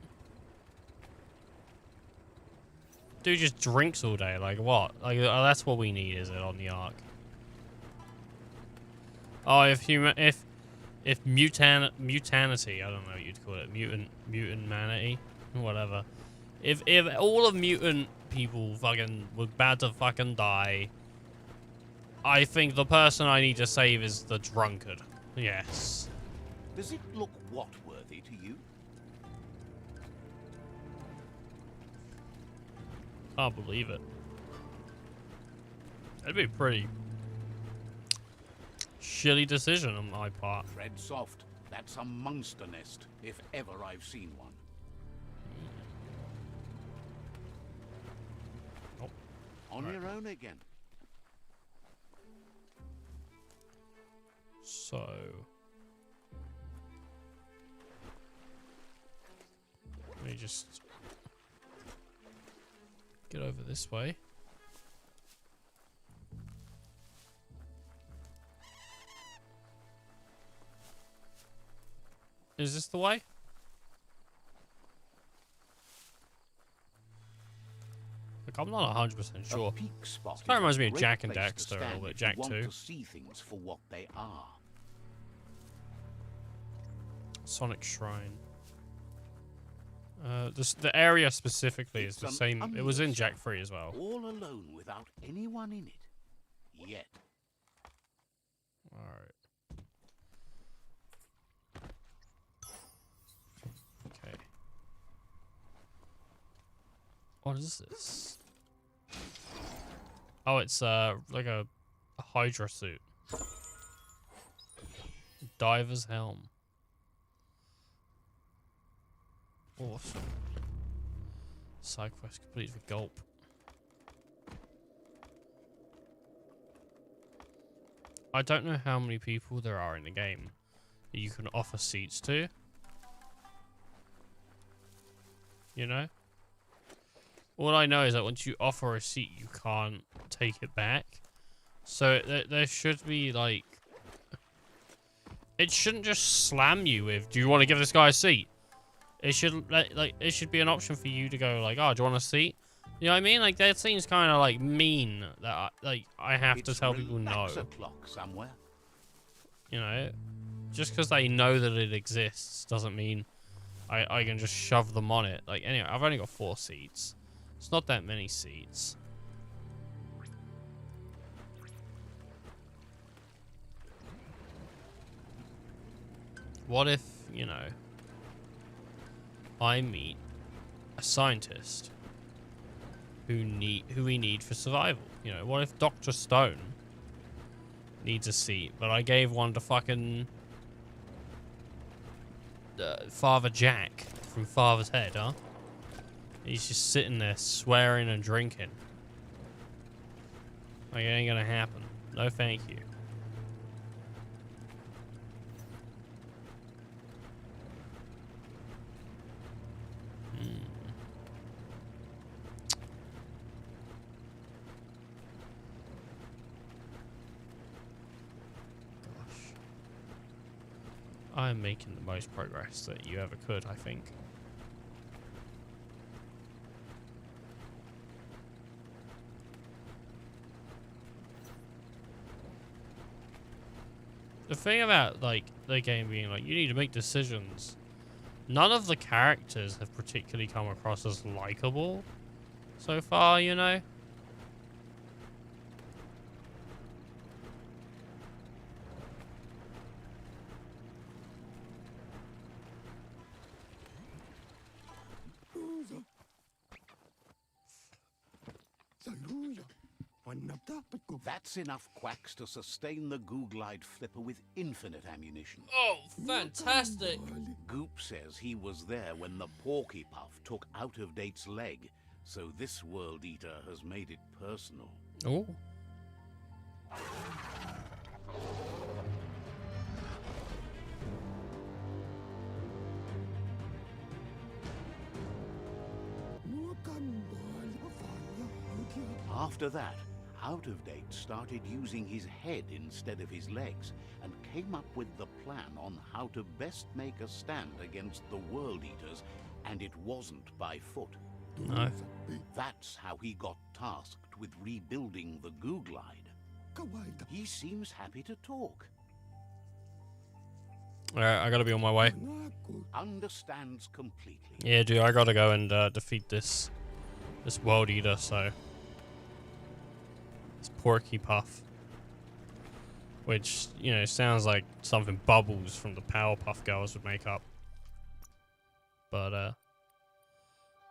Dude just drinks all day. Like, what? Like, that's what we need, is it, on the ark? Oh, if mutanity, I don't know what you'd call it, mutant-manity, whatever. If all of mutant people fucking were bad to fucking die, I think the person I need to save is the drunkard. Yes. Does it look what-worthy to you? Can't believe it. That'd be a pretty shitty decision on my part. Tread soft. That's a monster nest, if ever I've seen one. Oh. On Right. your own again. So... let me just get over this way. Is this the way? Like, I'm not 100% sure. A peak spot This kind of reminds is me of great Jack and place to Dexter a stand little bit. if you Jack want 2. to see things for what they are. Sonic Shrine. The area specifically is It's the an same. It was in Jack underside, 3 as well. All alone without anyone in it. Yet. Alright. Okay. What is this? Oh, it's like a Hydra suit. Diver's helm. Awesome. Side quest complete for Gulp. I don't know how many people there are in the game that you can offer seats to. You know? All I know is that once you offer a seat, you can't take it back. So there should be, like... It shouldn't just slam you with, do you want to give this guy a seat? It should, like, it should be an option for you to go, like, oh, do you want a seat? You know what I mean? Like, that seems kind of, like, mean that, I have to tell people no. Clock somewhere. You know? Just because they know that it exists doesn't mean I can just shove them on it. Like, anyway, I've only got 4 seats. It's not that many seats. What if, you know, I meet a scientist who we need for survival? You know, what if Dr. Stone needs a seat, but I gave one to fucking Father Jack from Father's Head, huh? He's just sitting there swearing and drinking. Like, it ain't gonna happen. No thank you. I'm making the most progress that you ever could, I think. The thing about, like, the game being like, you need to make decisions. None of the characters have particularly come across as likable so far, you know? That's enough quacks to sustain the Googlide flipper with infinite ammunition. Oh, fantastic! Goop says he was there when the Porky Puff took Out-of-Date's leg, so this World Eater has made it personal. Oh. After that, Out-of-Date started using his head instead of his legs and came up with the plan on how to best make a stand against the World Eaters, and it wasn't by foot. No. That's how he got tasked with rebuilding the Googlide. He seems happy to talk. Alright, I gotta be on my way. Understands completely. Yeah, dude, I gotta go and defeat this World Eater, so... It's Porky Puff. Which, you know, sounds like something Bubbles from the Powerpuff Girls would make up. But,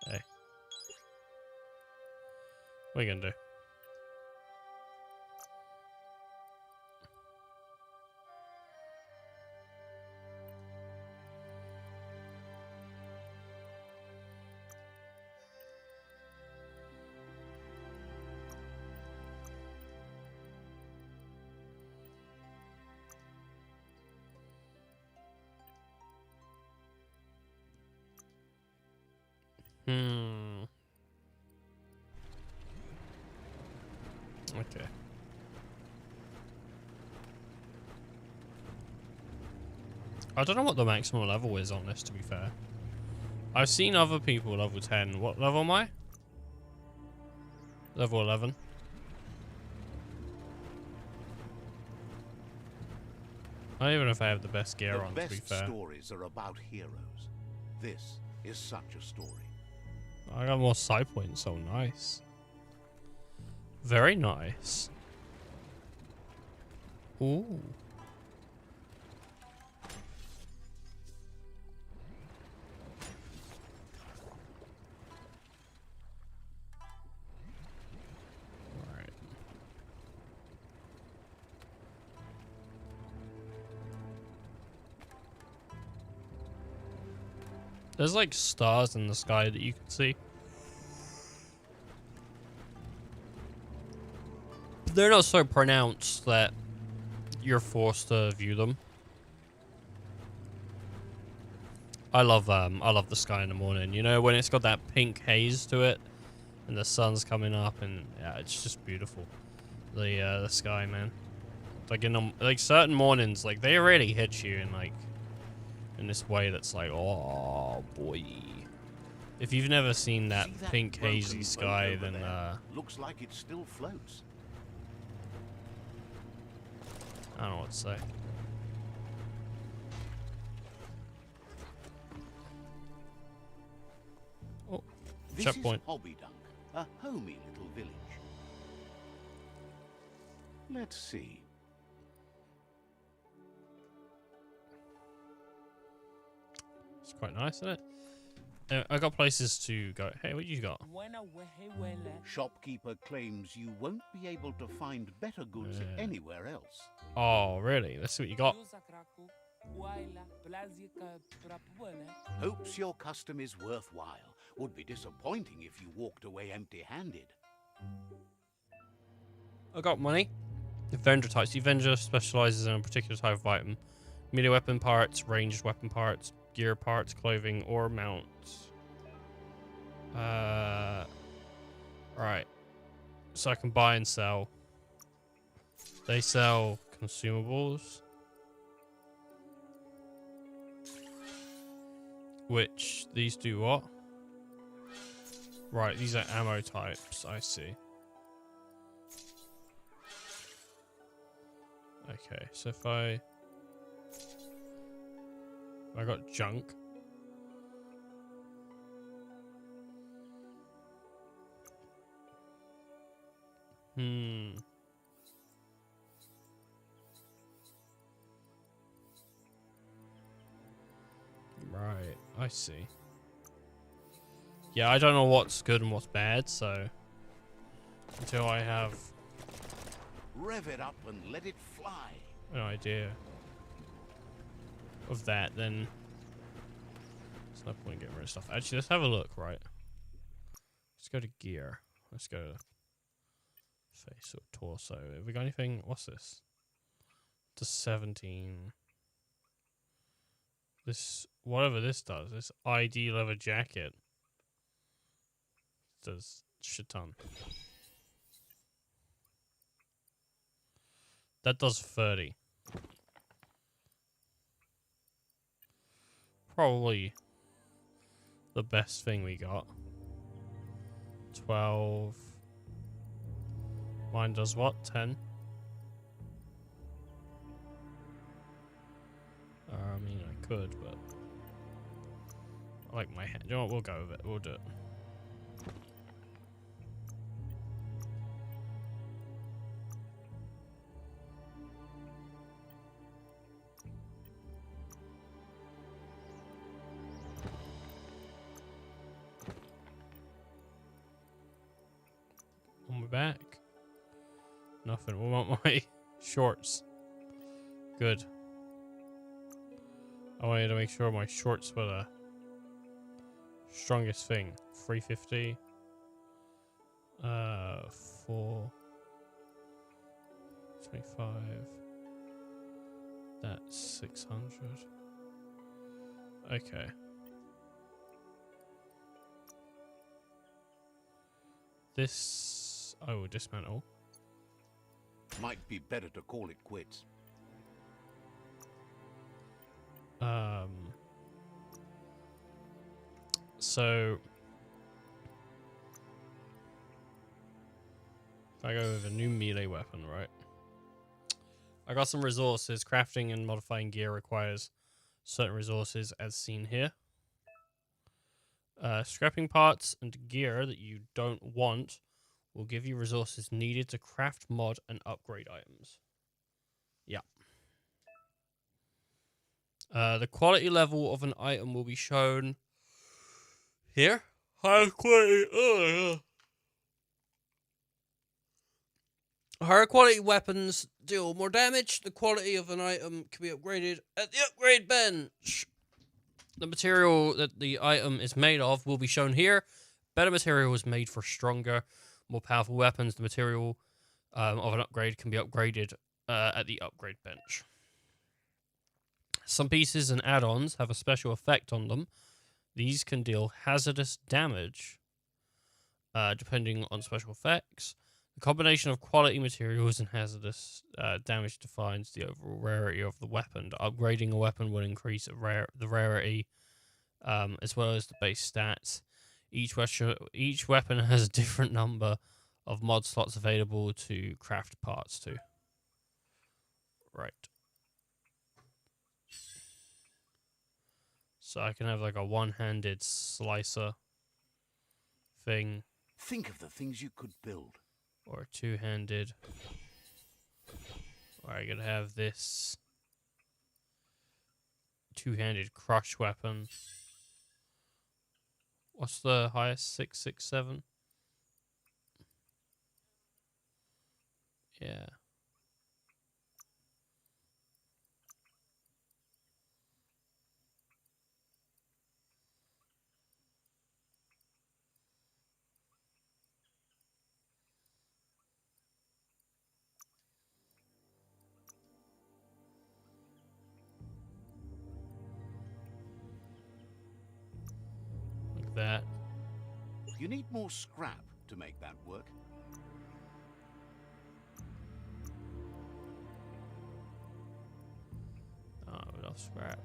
hey. What are you gonna do? Okay. I don't know what the maximum level is on this, to be fair. I've seen other people level 10. What level am I? Level 11. I don't even know if I have the best gear on, to be fair. The best stories are about heroes. This is such a story. I got more side points, so nice. Very nice. Ooh. Alright. There's like stars in the sky that you can see. They're not so pronounced that you're forced to view them. I love the sky in the morning. You know, when it's got that pink haze to it, and the sun's coming up, and yeah, it's just beautiful. The sky, man. Like like certain mornings, like they really hit you in this way that's like, oh boy. If you've never seen that See that pink broken hazy boat sky, over then there? Looks like it still floats. I don't know what to say. Oh, This checkpoint. is Hobbydunk, a homey little village. Let's see. It's quite nice, isn't it? I got places to go. Hey, what you got? Shopkeeper claims you won't be able to find better goods Yeah. anywhere else. Oh, really? Let's see what you got. Hopes your custom is worthwhile. Would be disappointing if you walked away empty-handed. I got money. The vendor types. The vendor specializes in a particular type of item. Melee weapon parts, ranged weapon parts, gear parts, clothing, or mounts. Right. So I can buy and sell. They sell consumables. Which, these do what? Right, these are ammo types, I see. Okay, so if I got junk. Right, I see. Yeah, I don't know what's good and what's bad, so until I have Rev it up and let it fly. an idea of that, then there's no point in getting rid of stuff. Actually, let's have a look, right? Let's go to gear. Let's go to face or torso. Have we got anything? What's this? To 17. This, whatever this does, this ID leather jacket does shit ton. That does 30. Probably the best thing we got. 12. Mine does what? 10? I mean, I could, but I like my hand. You know what? We'll go with it. We'll do it. On my back. Nothing. We want my shorts. Good. I wanted to make sure my shorts were the strongest thing. 350. 4. 25. That's 600. Okay. This I will dismantle. Might be better to call it quits. So if I go with a new melee weapon, right? I got some resources. Crafting and modifying gear requires certain resources as seen here. Scrapping parts and gear that you don't want will give you resources needed to craft, mod, and upgrade items. Yeah. The quality level of an item will be shown here. Higher quality. Higher quality weapons deal more damage. The quality of an item can be upgraded at the upgrade bench. The material that the item is made of will be shown here. Better material is made for stronger, more powerful weapons. The material of an upgrade can be upgraded at the upgrade bench. Some pieces and add-ons have a special effect on them. These can deal hazardous damage, depending on special effects. The combination of quality materials and hazardous damage defines the overall rarity of the weapon. Upgrading a weapon will increase the rarity, as well as the base stats. Each weapon has a different number of mod slots available to craft parts to. Right. So I can have like a one-handed slicer thing. Think of the things you could build. Or a two-handed. Or I could have this two-handed crush weapon. What's the highest? 667? Yeah. Like that. You need more scrap to make that work. Oh, enough scrap.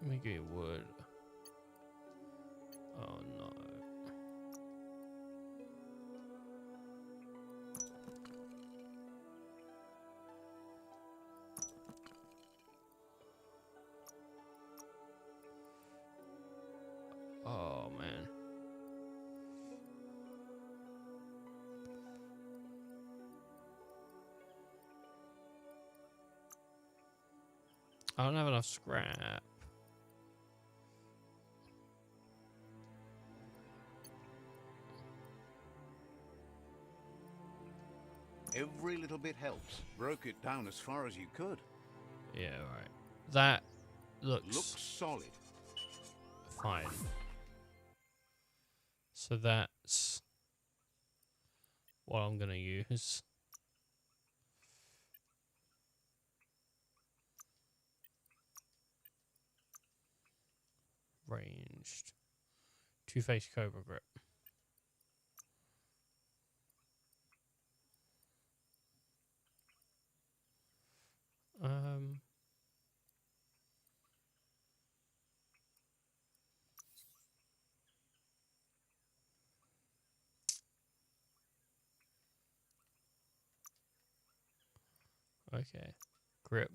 Let me get wood. Oh no. Oh man. I don't have enough scrap. Every little bit helps. Broke it down as far as you could. Yeah, right. That looks solid. fine. So that's what I'm gonna use. Ranged. Two-faced cobra grip. Okay. Grip.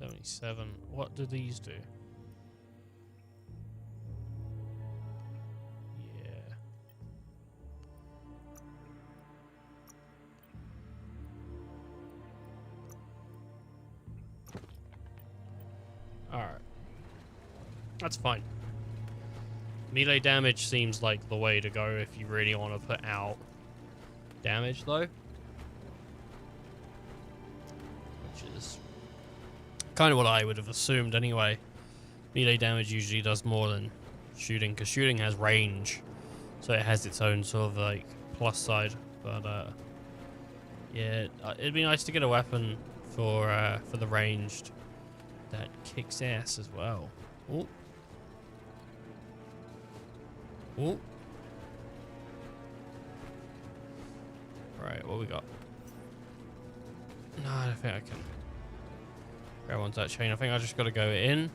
$77. What do these do? Yeah. Alright. That's fine. Melee damage seems like the way to go if you really want to put out damage, though. Which is kind of what I would have assumed anyway. Melee damage usually does more than shooting, because shooting has range. So it has its own sort of like plus side. But yeah, it'd be nice to get a weapon for the ranged that kicks ass as well. Oh. Oh. Right, what we got? No, I don't think I can grab onto that chain. I think I just got to go in.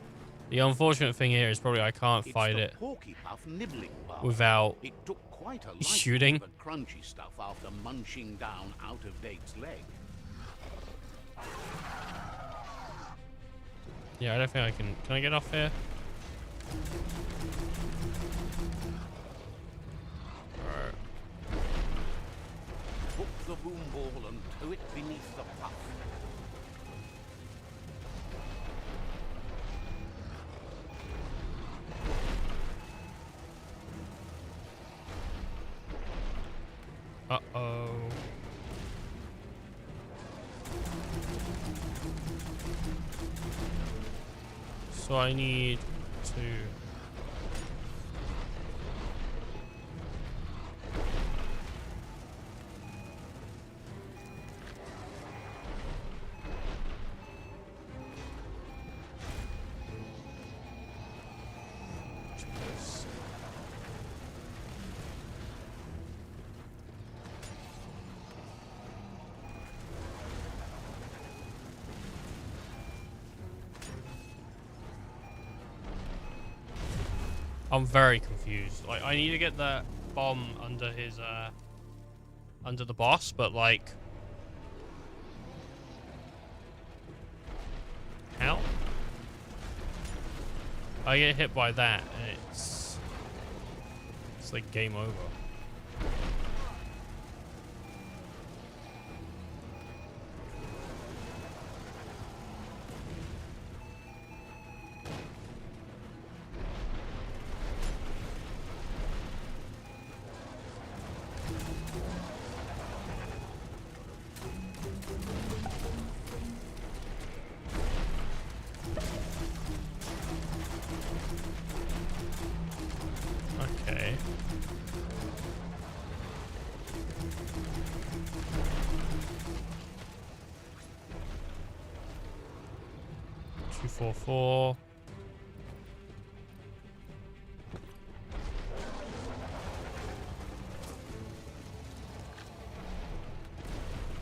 The unfortunate thing here is probably I can't fight it without shooting. The crunchy stuff after munching down out of date's leg. Yeah, I don't think I can. Can I get off here? Alright. the boom ball and tow it beneath the puff. Uh-oh. So I need to... I'm very confused. Like, I need to get that bomb under his, under the boss, but like... How? I get hit by that, and it's like game over. Okay. Two, 4, 4.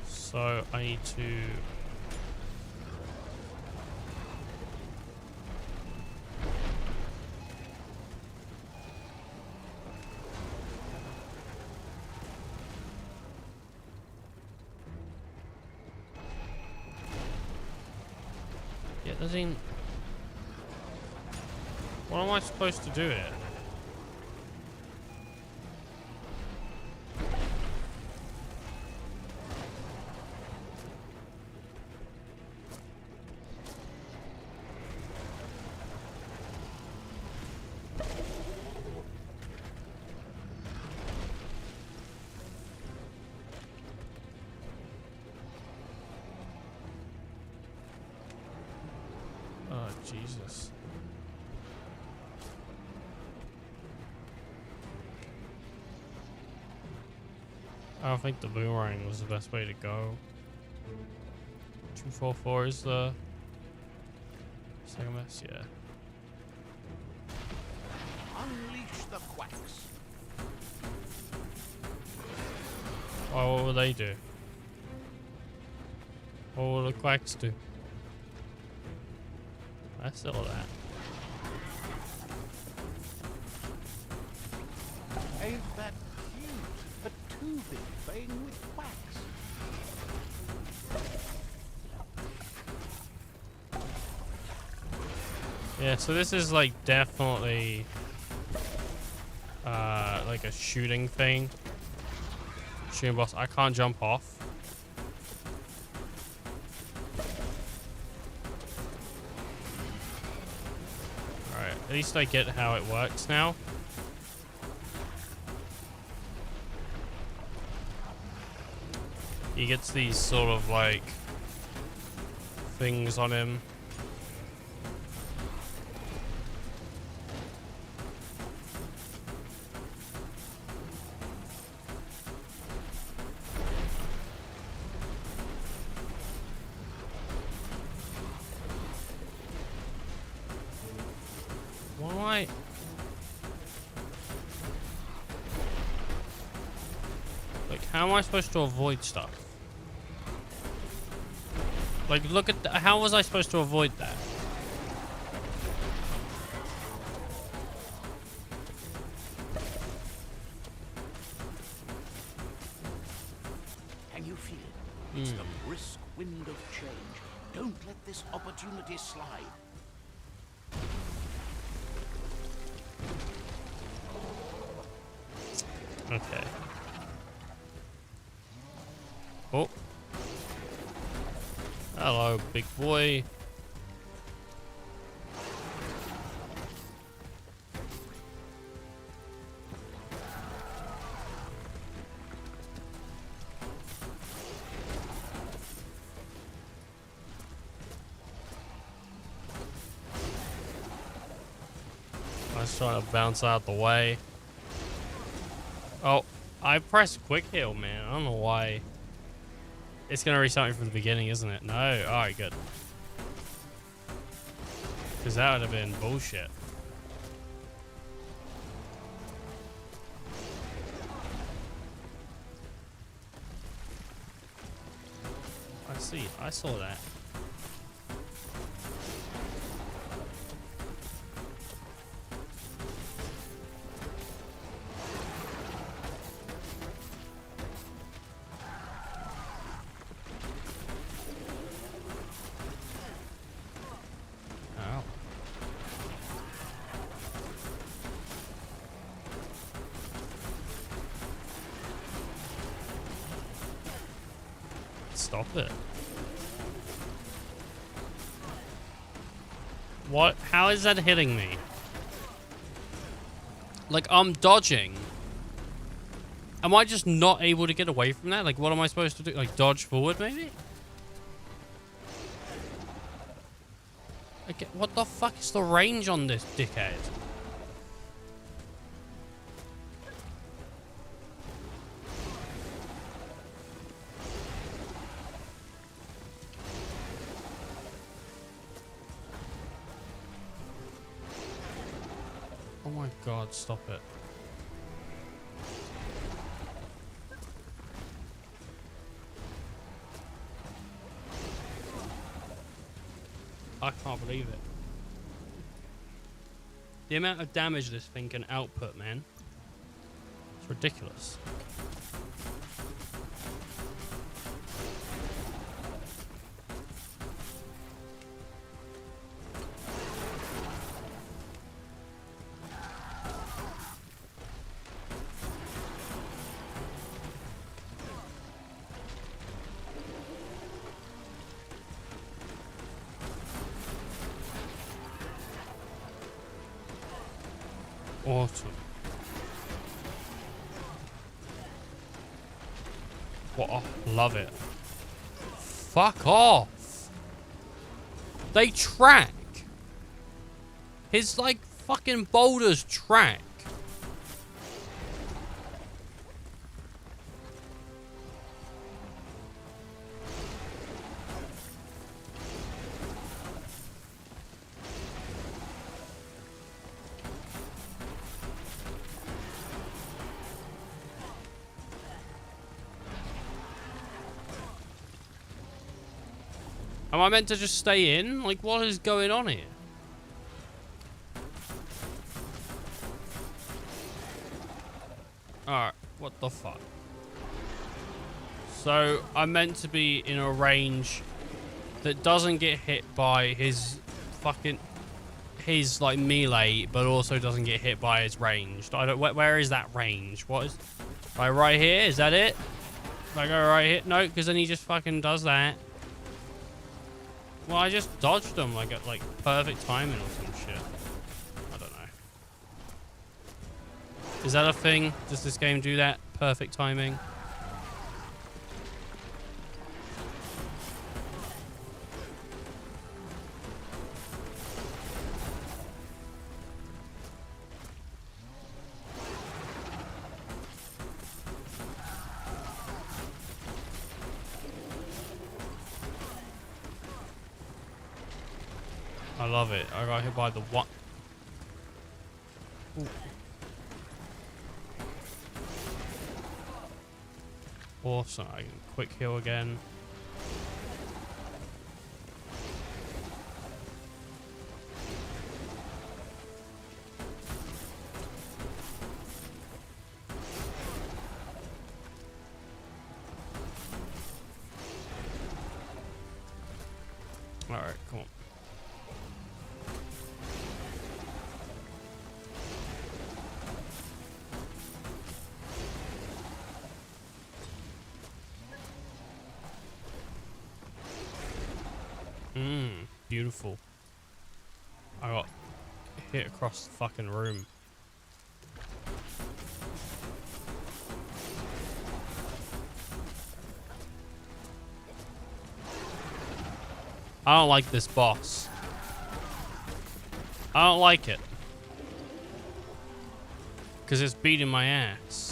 So I need to... Yeah, it doesn't even... What am I supposed to do here? Oh, Jesus. I don't think the boomerang was the best way to go. 244 is the second best, yeah. Unleash the quacks. Oh, what will they do? What will the quacks do? That's all that. Ain't that cute? A two-bit playing with quacks. Yeah, so this is like definitely like a shooting thing. Shooting boss. I can't jump off. Alright, at least I get how it works now. He gets these sort of like things on him. What am I? Like, how am I supposed to avoid stuff? Like, look at how was I supposed to avoid that? Can you feel it? It's the brisk wind of change. Don't let this opportunity slide. Okay. Oh. Hello, big boy. I was trying to bounce out the way. Oh, I pressed quick heal, man. I don't know why. It's going to restart me from the beginning, isn't it? No? Alright, good. Because that would have been bullshit. I see. I saw that. Stop it. What? How is that hitting me? Like, I'm dodging. Am I just not able to get away from that? Like, what am I supposed to do? Like, dodge forward, maybe? Okay, what the fuck is the range on this dickhead? Oh my god, stop it. I can't believe it. The amount of damage this thing can output, man. It's ridiculous. Awesome. What? Oh, love it. Fuck off. They track. His, like, fucking boulders track. Am I meant to just stay in? Like, what is going on here? Alright, what the fuck? So, I'm meant to be in a range that doesn't get hit by his fucking... his, like, melee, but also doesn't get hit by his ranged. I don't... Where is that range? What is... Like, right here? Is that it? If I go right here? No, because then he just fucking does that. Well, I just dodged them like at like perfect timing or some shit. I don't know. Is that a thing? Does this game do that? Perfect timing? I love it. I got hit by the what? Ooh. Awesome. I can quick heal again. Alright, come on. beautiful. I got hit across the fucking room. I don't like this boss. I don't like it. Because it's beating my ass.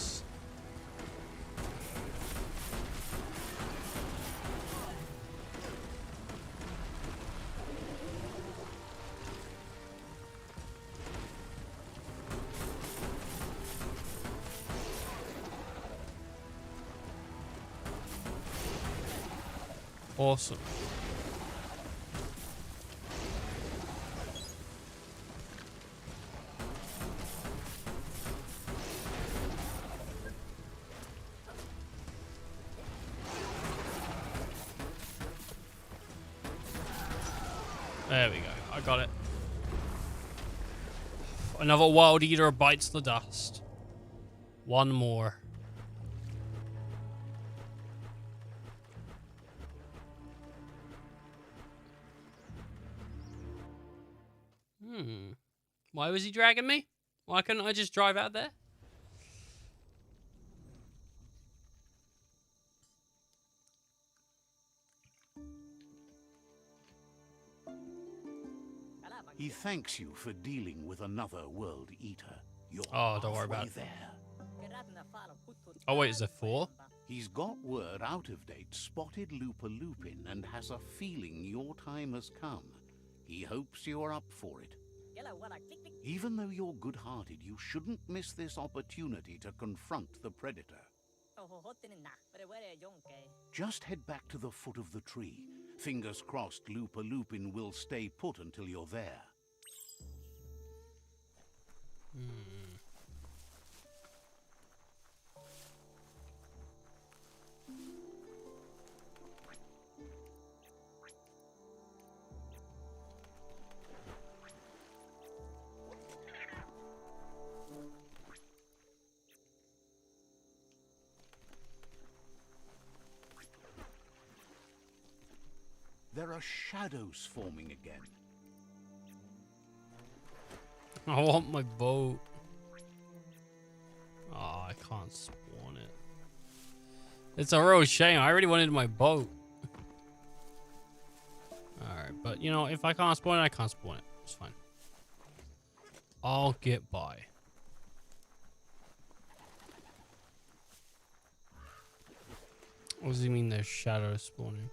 Awesome. There we go. I got it. Another wild eater bites the dust. One more. Why was he dragging me? Why couldn't I just drive out there? He thanks you for dealing with another world eater. You're Don't worry about it. there. Oh wait, is there 4? He's got word out of date spotted Lupin and has a feeling your time has come. He hopes you're up for it. Even though you're good-hearted, you shouldn't miss this opportunity to confront the predator. Just head back to the foot of the tree. Fingers crossed Lupin will stay put until you're there. There are shadows forming again. I want my boat. Oh, I can't spawn it. It's a real shame. I really wanted my boat. Alright, but you know, if I can't spawn it, I can't spawn it. It's fine. I'll get by. What does he mean there's shadows spawning?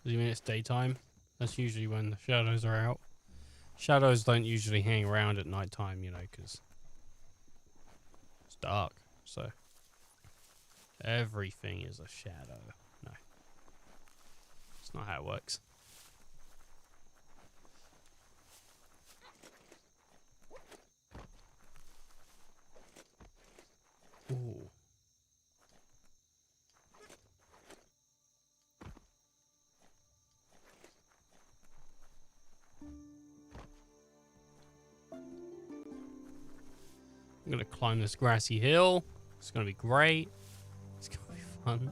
Does he mean it's daytime? That's usually when the shadows are out. Shadows don't usually hang around at nighttime, you know, because it's dark. So everything is a shadow. No, it's not how it works. Ooh. I'm gonna climb this grassy hill. It's gonna be great. It's gonna be fun.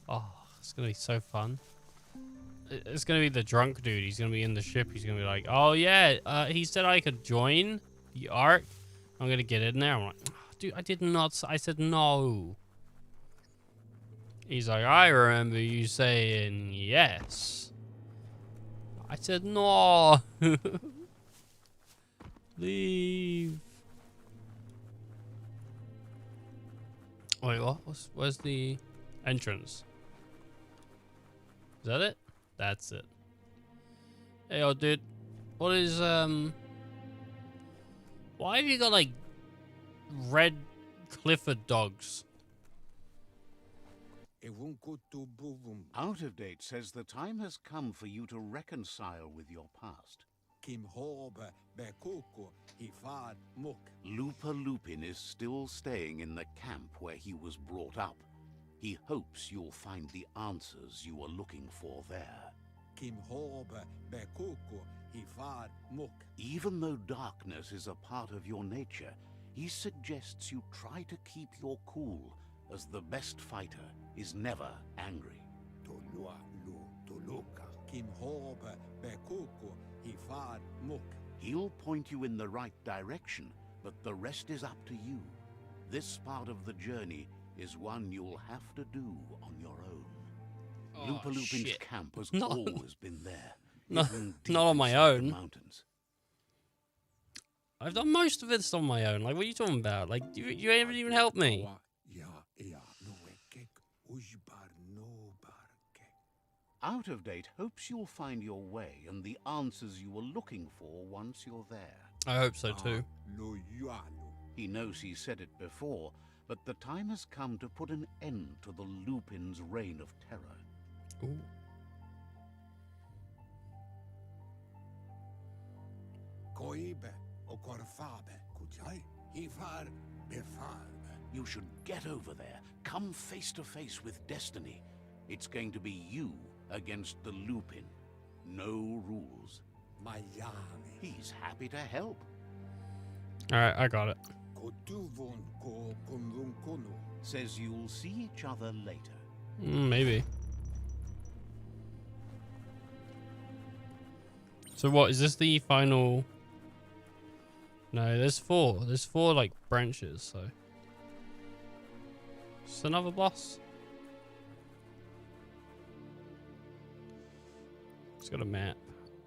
Oh, it's gonna be so fun. It's gonna be the drunk dude. He's gonna be in the ship. He's gonna be like, "Oh yeah, he said I could join the Ark. I'm gonna get in there." I'm like, oh, "Dude, I did not. I said no." He's like, "I remember you saying yes." I said no. Leave. Wait, what? Where's the entrance? Is that it? That's it. Hey, yo, dude. What is, why have you got, like, red Clifford dogs? Out of date says the time has come for you to reconcile with your past. Lupin is still staying in the camp where he was brought up. He hopes you'll find the answers you are looking for there. Even though darkness is a part of your nature, he suggests you try to keep your cool, as the best fighter is never angry. He'll point you in the right direction, but the rest is up to you. This part of the journey is one you'll have to do on your own. Lupulupin's shit. camp has Not- always been there. No, hidden deep not on my inside the own. mountains. I've done most of this on my own. Like, what are you talking about? Like, you haven't even helped me. Out of Date hopes you'll find your way and the answers you were looking for once you're there. I hope so too. He knows he said it before, but the time has come to put an end to the Lupin's reign of terror. Ooh. You should get over there. Come face to face with destiny. It's going to be you against the Lupin. No rules. He's happy to help. Alright, I got it. Says you'll see each other later. Maybe. So what, is this the final... No, there's four. There's four, like, branches, so... Just another boss. It's got a map.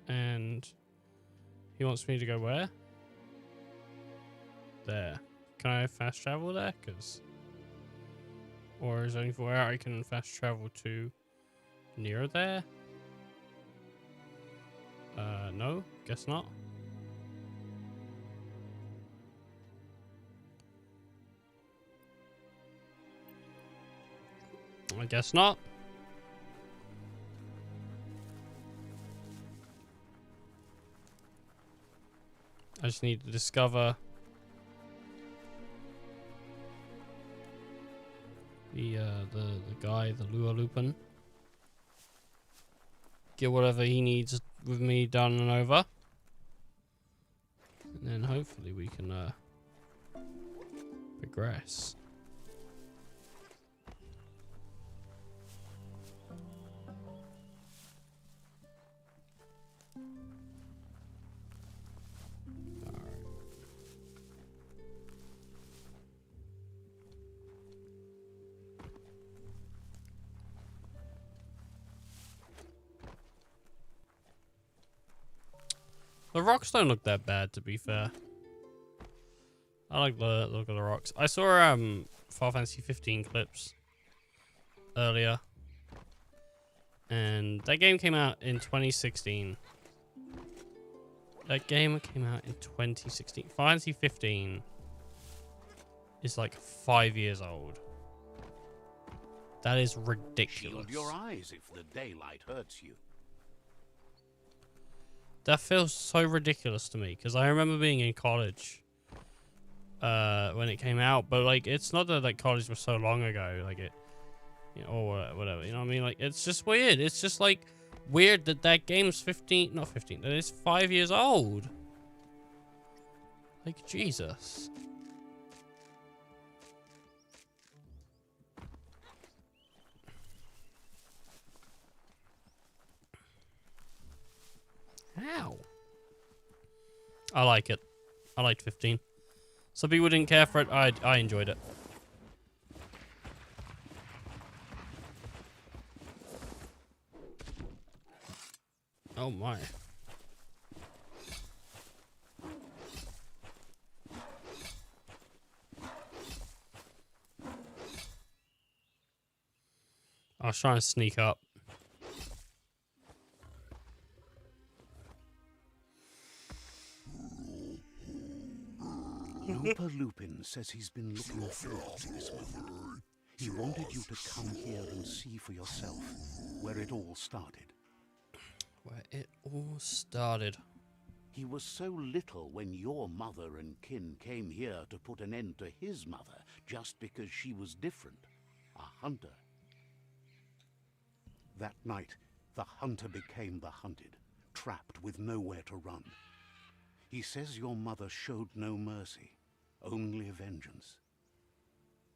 And... He wants me to go where? There. Can I fast travel there? Cause... Or is there anywhere I can fast travel to near there? No, guess not. I guess not. I just need to discover the guy, the Lupin. Get whatever he needs with me done and over. And then hopefully we can progress. The rocks don't look that bad, to be fair. I like the look of the rocks. I saw Final Fantasy 15 clips earlier, and that game came out in 2016. That game came out in 2016. Final Fantasy 15 is like 5 years old. That is ridiculous. Shield your eyes if the daylight hurts you. That feels so ridiculous to me, because I remember being in college when it came out, but like it's not that like college was so long ago, like it, you know, or whatever, you know what I mean? Like it's just weird. It's just like weird that that game's 15, not 15, that it's 5 years old. Like Jesus. Ow. I like it. I liked 15. Some people didn't care for it. I enjoyed it. Oh my. I was trying to sneak up. Lupin says he's been looking forward to this moment. He wanted you to come here and see for yourself where it all started. Where it all started. He was so little when your mother and kin came here to put an end to his mother just because she was different, a hunter. That night, the hunter became the hunted, trapped with nowhere to run. He says your mother showed no mercy, only vengeance.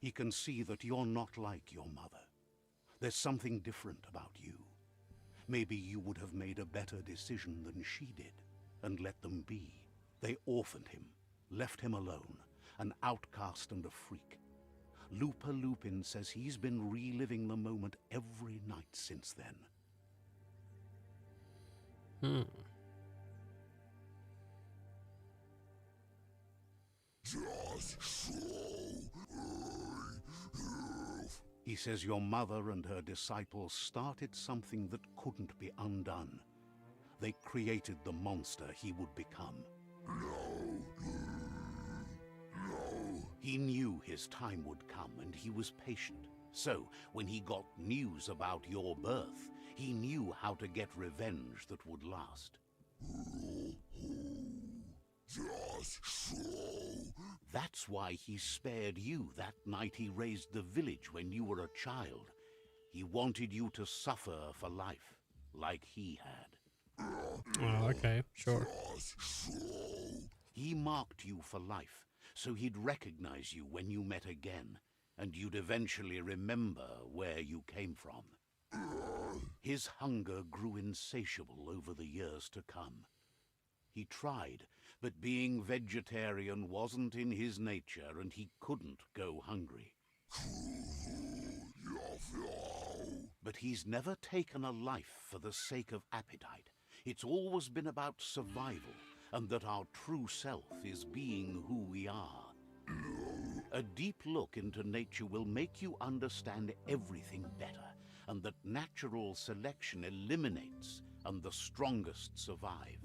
He can see that you're not like your mother. There's something different about you. Maybe you would have made a better decision than she did, and let them be. They orphaned him, left him alone, an outcast and a freak. Looper Lupin says he's been reliving the moment every night since then. He says your mother and her disciples started something that couldn't be undone. They created the monster he would become. He knew his time would come, and he was patient. So, when he got news about your birth, he knew how to get revenge that would last. That's why he spared you that night he raised the village when you were a child. He wanted you to suffer for life, like he had. Oh, okay, sure. He marked you for life, so he'd recognize you when you met again, and you'd eventually remember where you came from. His hunger grew insatiable over the years to come. He tried, but being vegetarian wasn't in his nature, and he couldn't go hungry. But he's never taken a life for the sake of appetite. It's always been about survival, and that our true self is being who we are. A deep look into nature will make you understand everything better, and that natural selection eliminates, and the strongest survive.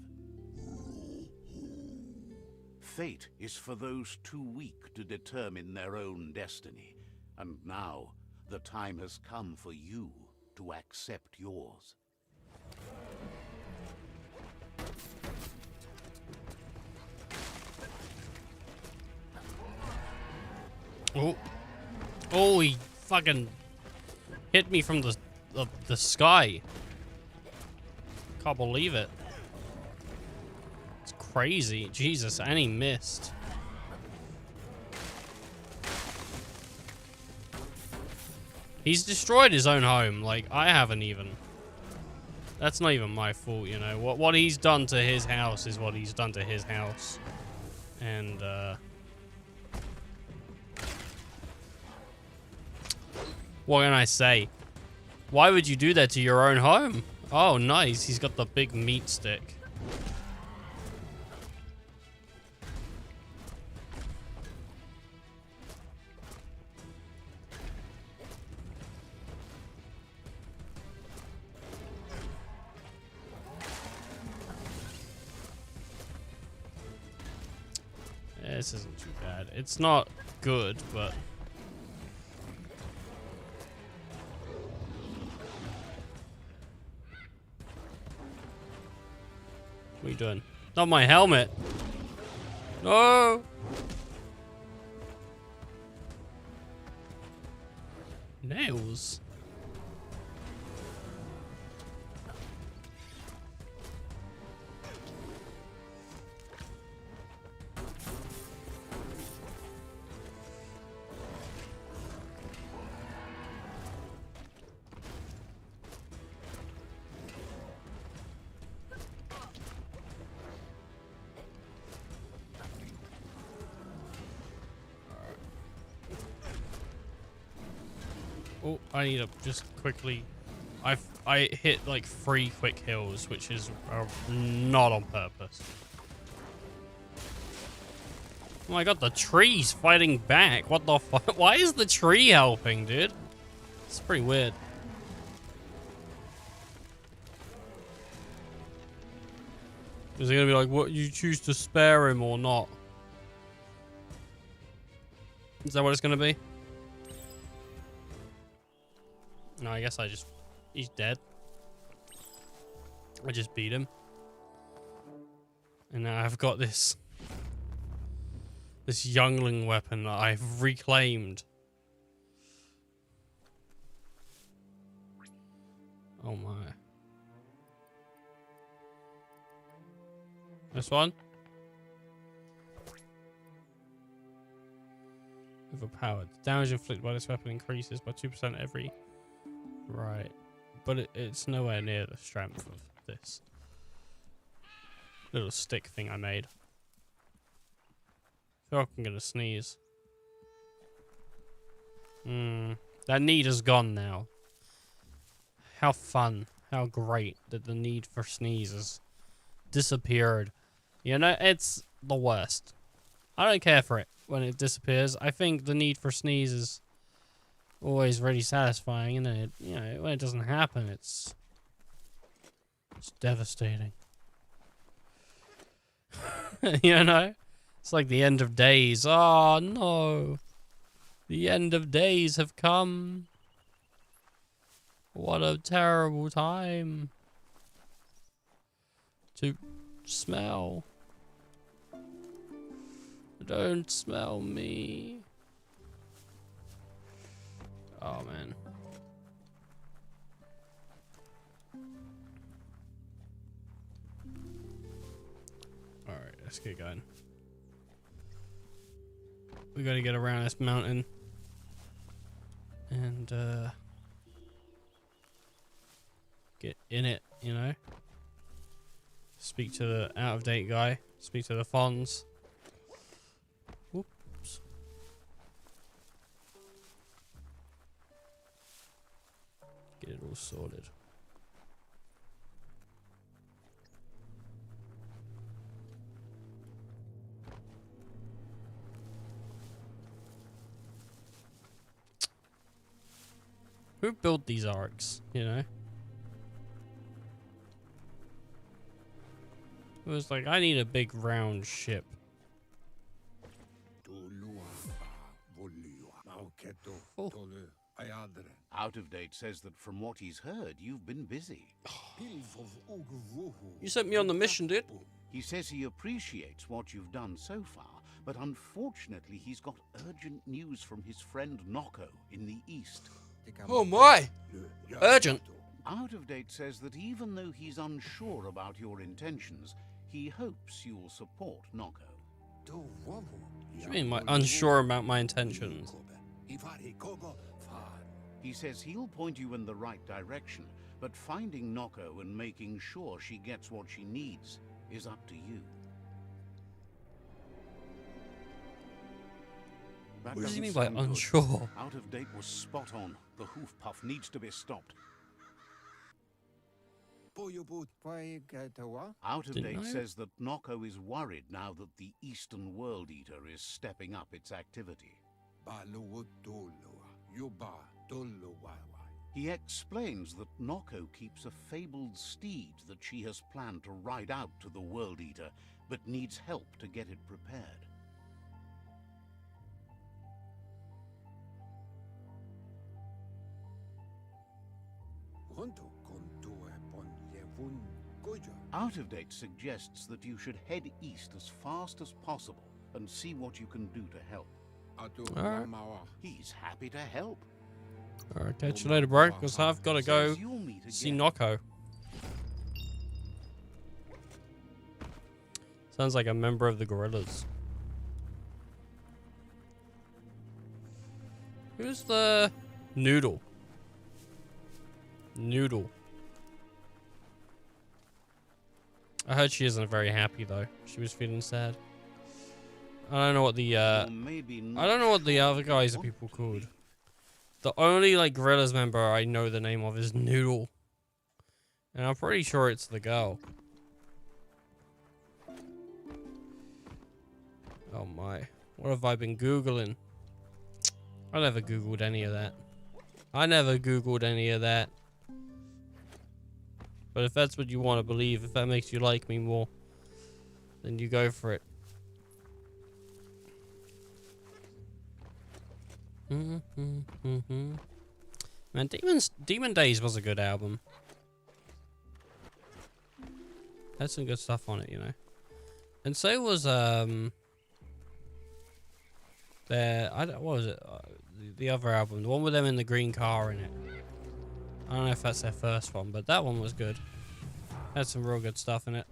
Fate is for those too weak to determine their own destiny, and now the time has come for you to accept yours. Oh. Oh, he fucking hit me from the sky. Can't believe it. It's crazy. Jesus, and he missed. He's destroyed his own home. Like, I haven't even. That's not even my fault, you know. What he's done to his house is what he's done to his house. And, what can I say? Why would you do that to your own home? Oh, nice. He's got the big meat stick. This isn't too bad. It's not good, but... What are you doing? Not my helmet. No. Nails. Oh, I need to just quickly... I hit like 3 quick hills, which is not on purpose. Oh my god, the tree's fighting back. What the fuck? Why is the tree helping, dude? It's pretty weird. Is it gonna be like, what, you choose to spare him or not? Is that what it's gonna be? No, I guess he's dead. I just beat him. And now I've got this youngling weapon that I've reclaimed. Oh my. This one? Overpowered. Damage inflicted by this weapon increases by 2% every... Right. but it's nowhere near the strength of this little stick thing I made. I feel like I'm gonna sneeze. That need is gone now. How fun, how great that the need for sneezes disappeared. You know, it's the worst. I don't care for it when it disappears. I think the need for sneeze is always really satisfying, and it, you know, when it doesn't happen, it's devastating. You know, it's like the end of days. Oh no, the end of days have come. What a terrible time to smell. Don't smell me. Oh man. Alright, let's get going. We gotta get around this mountain. And get in it, you know. Speak to the out-of-date guy. Speak to the Fonz. Whoops. Get it all sorted. Who built these arcs, you know? It was like, I need a big round ship. Oh. Out of Date says that from what he's heard, you've been busy. You sent me on the mission, dude. He says he appreciates what you've done so far, but unfortunately he's got urgent news from his friend Noko in the east. Oh my! Urgent. Out of Date says that even though he's unsure about your intentions, he hopes you'll support Noko. What do you mean, unsure about my intentions? He says he'll point you in the right direction, but finding Noko and making sure she gets what she needs is up to you. That What does he mean doesn't by sound good. unsure? Out of Date was spot on. The hoof puff needs to be stopped. Out of Date says that Noko is worried now that the Eastern World Eater is stepping up its activity. He explains that Noko keeps a fabled steed that she has planned to ride out to the World Eater, but needs help to get it prepared. Out of Date suggests that you should head east as fast as possible and see what you can do to help. Alright. He's happy to help. Alright, catch you later, bro, because I've got to go Says you'll meet see again. Noko. Sounds like a member of the gorillas. Who's the Noodle? Noodle. I heard she isn't very happy though. She was feeling sad. I don't know what the Or maybe I don't know what the not other guys are want people to called. be. The only like gorillas member I know the name of is Noodle. And I'm pretty sure it's the girl. Oh my. What have I been Googling? I never Googled any of that. I never Googled any of that. But if that's what you want to believe, if that makes you like me more, then you go for it. Man, Demon Days was a good album. Had some good stuff on it, you know. And so was what was it? The other album, the one with them in the green car in it. I don't know if that's their first one, but that one was good. Had some real good stuff in it.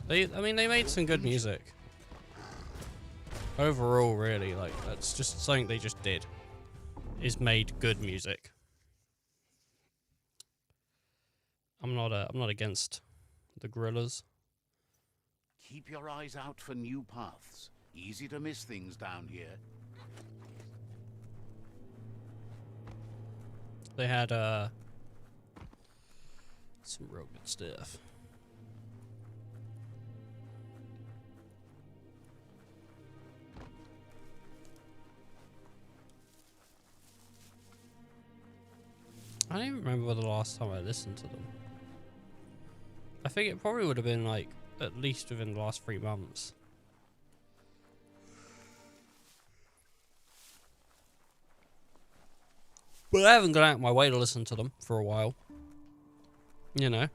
I mean, they made some good music. overall, really, like, that's just something they just did. Is made good music. I'm not against the Gorillas. Keep your eyes out for new paths. Easy to miss things down here. They had some real good stuff. I don't even remember the last time I listened to them. I think it probably would have been like at least within the last 3 months. But I haven't gone out of my way to listen to them for a while. You know.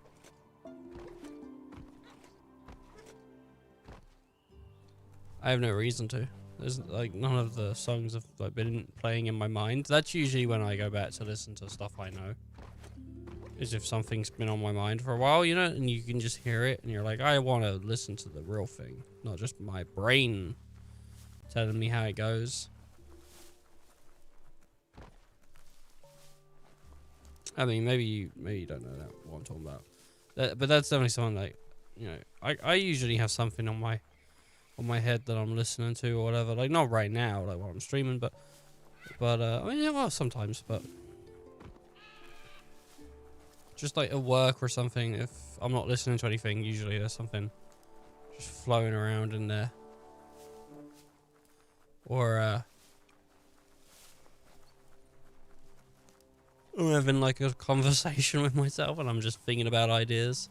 I have no reason to. There's like none of the songs have like been playing in my mind. That's usually when I go back to listen to stuff I know. Is if something's been on my mind for a while, you know, and you can just hear it and you're like, I want to listen to the real thing, not just my brain telling me how it goes. I mean, maybe you don't know that what I'm talking about. But that's definitely something like, you know, I usually have something on my head that I'm listening to or whatever. Like not right now, like while I'm streaming, but I mean, yeah, well, sometimes, but just like at work or something. If I'm not listening to anything, usually there's something just flowing around in there, or I'm having like a conversation with myself and I'm just thinking about ideas.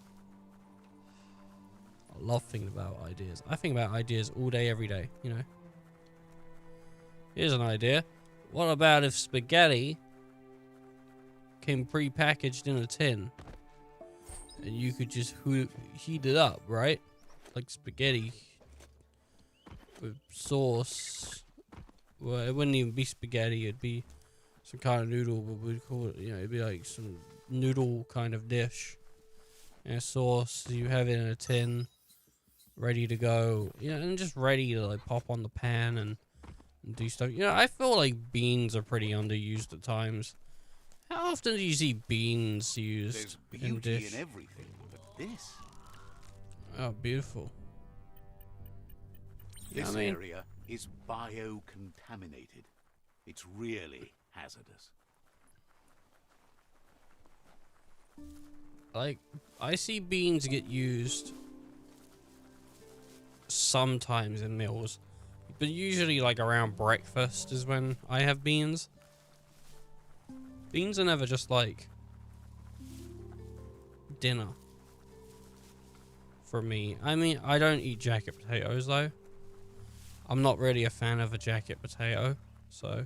I love thinking about ideas. I think about ideas all day, every day, you know. Here's an idea. What about if spaghetti came pre-packaged in a tin and you could just heat it up, right? Like spaghetti with sauce. Well, it wouldn't even be spaghetti. It'd be some kind of noodle, but we'd call it, you know, it'd be like some noodle kind of dish. And a sauce, you have it in a tin, ready to go, you know, and just ready to like pop on the pan and do stuff. You know, I feel like beans are pretty underused at times. How often do you see beans used There's in beauty dish? in everything, but this. Oh, beautiful. Yeah, This I mean, area is biocontaminated. It's really hazardous. like, I see beans get used sometimes in meals, but usually like around breakfast is when I have beans. Beans are never just like dinner for me. I mean, I don't eat jacket potatoes though. I'm not really a fan of a jacket potato, so I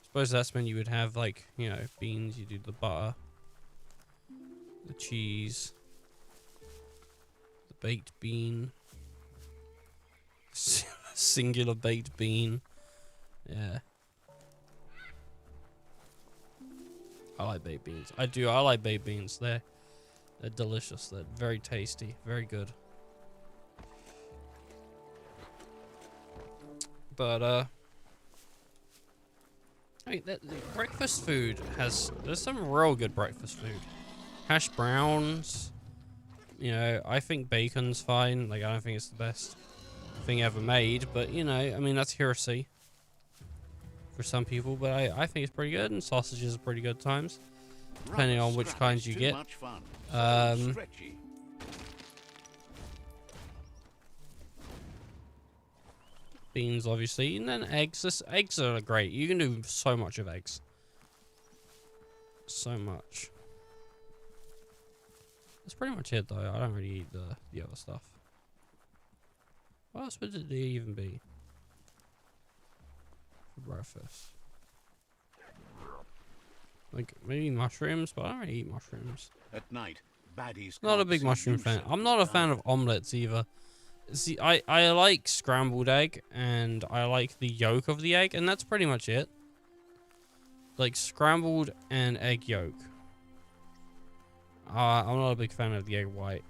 suppose that's when you would have like, you know, beans. You do the butter, the cheese, the baked bean, singular baked bean. Yeah. I like baked beans. I do. I like baked beans. They're delicious. They're very tasty. Very good. But I mean, the breakfast food there's some real good breakfast food. Hash browns. You know, I think bacon's fine. Like, I don't think it's the best thing ever made, but you know, I mean, that's heresy for some people, but I think it's pretty good, and sausages are pretty good at times, depending on which kinds you get. Beans, obviously, and then eggs. Eggs are great. You can do so much of eggs. So much. That's pretty much it, though. I don't really eat the other stuff. What else would it even be for breakfast? Like, maybe mushrooms, but I don't really eat mushrooms. At night, baddies Not a can't big see mushroom you fan. so I'm not a good fan either. of omelets either. See, I like scrambled egg, and I like the yolk of the egg, and that's pretty much it. Like, scrambled and egg yolk. I'm not a big fan of the egg white.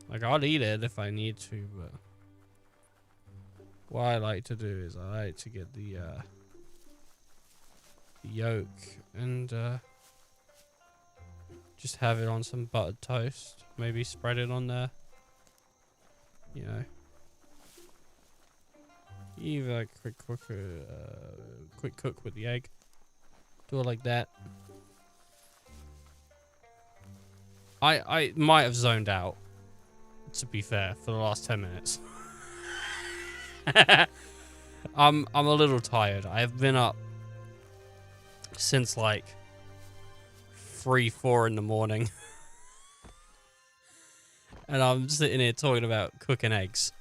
Like, I'll eat it if I need to, but what I like to do is I like to get the yolk and just have it on some buttered toast. Maybe spread it on there. You know. Either quick cook with the egg. Do it like that. I might have zoned out, to be fair, for the last 10 minutes. I'm a little tired. I've been up since like 3-4 in the morning. And I'm sitting here talking about cooking eggs.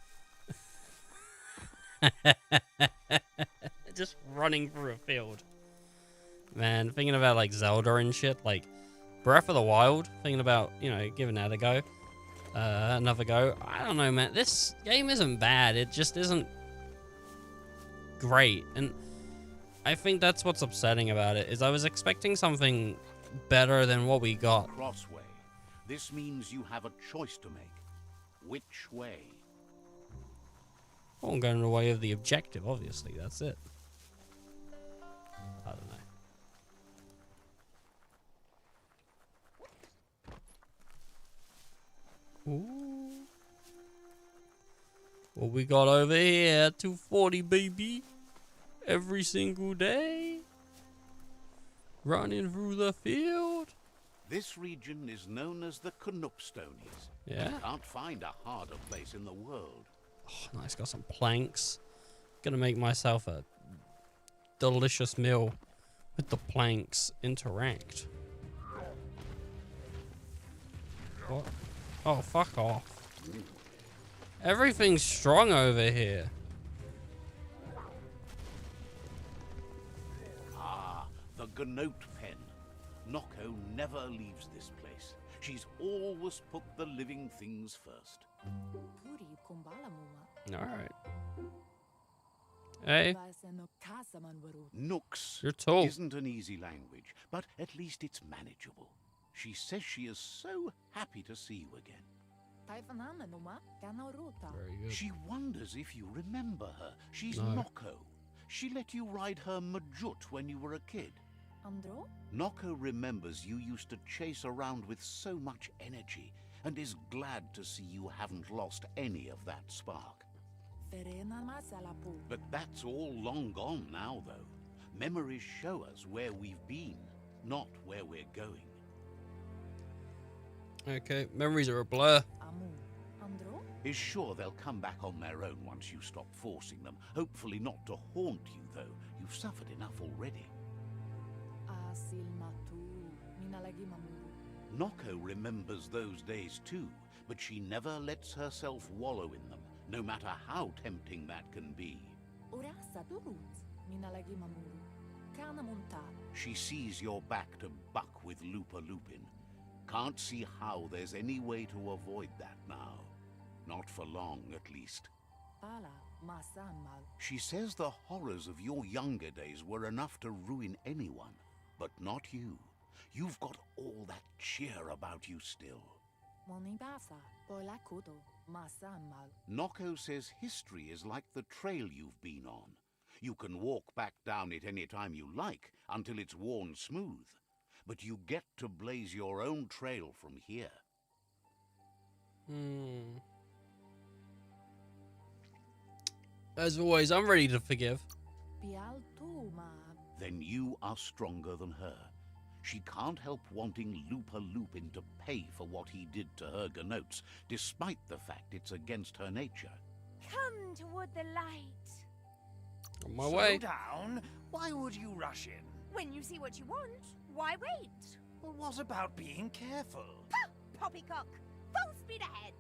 Just running through a field. Man, thinking about like Zelda and shit, like Breath of the Wild, thinking about, you know, giving that a go. Another go. I don't know, man. This game isn't bad. It just isn't great. And I think that's what's upsetting about it, is I was expecting something better than what we got. Crossway. This means you have a choice to make. Which way? I won't go in the way of the objective, obviously. That's it. I don't know. Ooh. What we got over here? 240, baby. Every single day. Running through the field. This region is known as the Canupstonies. Yeah. You can't find a harder place in the world. Oh, nice. Got some planks. Gonna make myself a delicious meal with the planks. Interact. What? Oh, fuck off. Everything's strong over here. Ah, the Gnote pen. Noko never leaves this place. She's always put the living things first. Alright. Hey, Nooks you're tall. isn't an easy language, but at least it's manageable. She says she is so happy to see you again. Very good. She wonders if you remember her. She's No. Noko. She let you ride her Majut when you were a kid. Noko remembers you used to chase around with so much energy and is glad to see you haven't lost any of that spark. But that's all long gone now, though. Memories show us where we've been, not where we're going. Okay, memories are a blur. Is sure they'll come back on their own once you stop forcing them. Hopefully not to haunt you, though. You've suffered enough already. Noko remembers those days too, but she never lets herself wallow in them, no matter how tempting that can be. She sees you're back to buck with Lupa Lupin. Can't see how there's any way to avoid that now. Not for long, at least. She says the horrors of your younger days were enough to ruin anyone, but not you. You've got all that cheer about you still. Noko says history is like the trail you've been on. You can walk back down it any time you like, until it's worn smooth. But you get to blaze your own trail from here. As always, I'm ready to forgive. Then you are stronger than her. She can't help wanting Lupa Lupin to pay for what he did to her Gnotes, despite the fact it's against her nature. Come toward the light. On my Slow way. down. Why would you rush in? When you see what you want, why wait? Well, what about being careful? Poppycock, full speed ahead.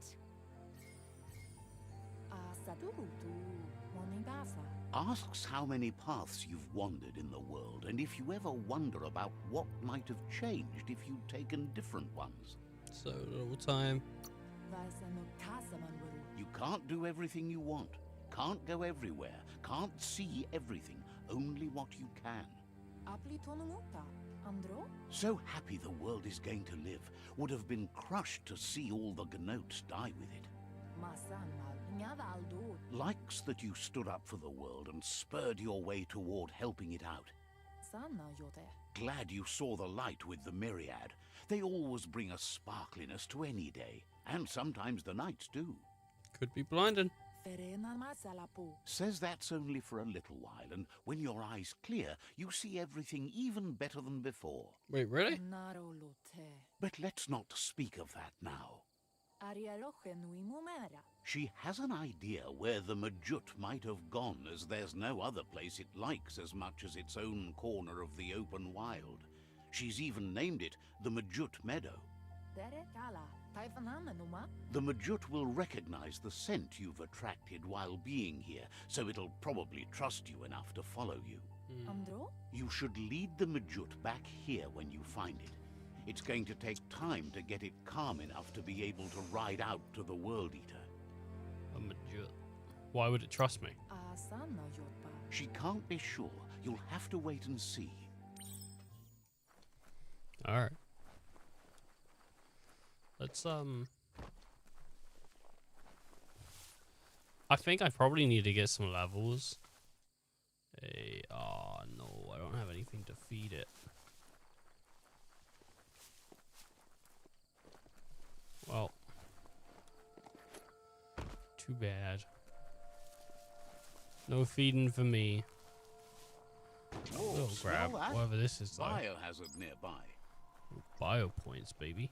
Asks how many paths you've wandered in the world, and if you ever wonder about what might have changed if you'd taken different ones. So little time. You can't do everything you want, can't go everywhere, can't see everything, only what you can. So happy the world is going to live, would have been crushed to see all the Gnotes die with it. Likes that you stood up for the world and spurred your way toward helping it out. Glad you saw the light with the myriad. They always bring a sparkliness to any day, and sometimes the nights too. Could be blinding. Says that's only for a little while, and when your eyes clear, you see everything even better than before. Wait, really? But let's not speak of that now. She has an idea where the Majut might have gone, as there's no other place it likes as much as its own corner of the open wild. She's even named it the Majut Meadow. The Majut will recognize the scent you've attracted while being here, so it'll probably trust you enough to follow you. You should lead the Majut back here when you find it. It's going to take time to get it calm enough to be able to ride out to the World Eater. A Majut. Why would it trust me? She can't be sure. You'll have to wait and see. Alright. Let's, I think I probably need to get some levels. Hey, oh no, I don't have anything to feed it. Well, too bad. No feeding for me. Whoa, Little grab, smell that? whatever this is though. Biohazard nearby. Bio points, baby.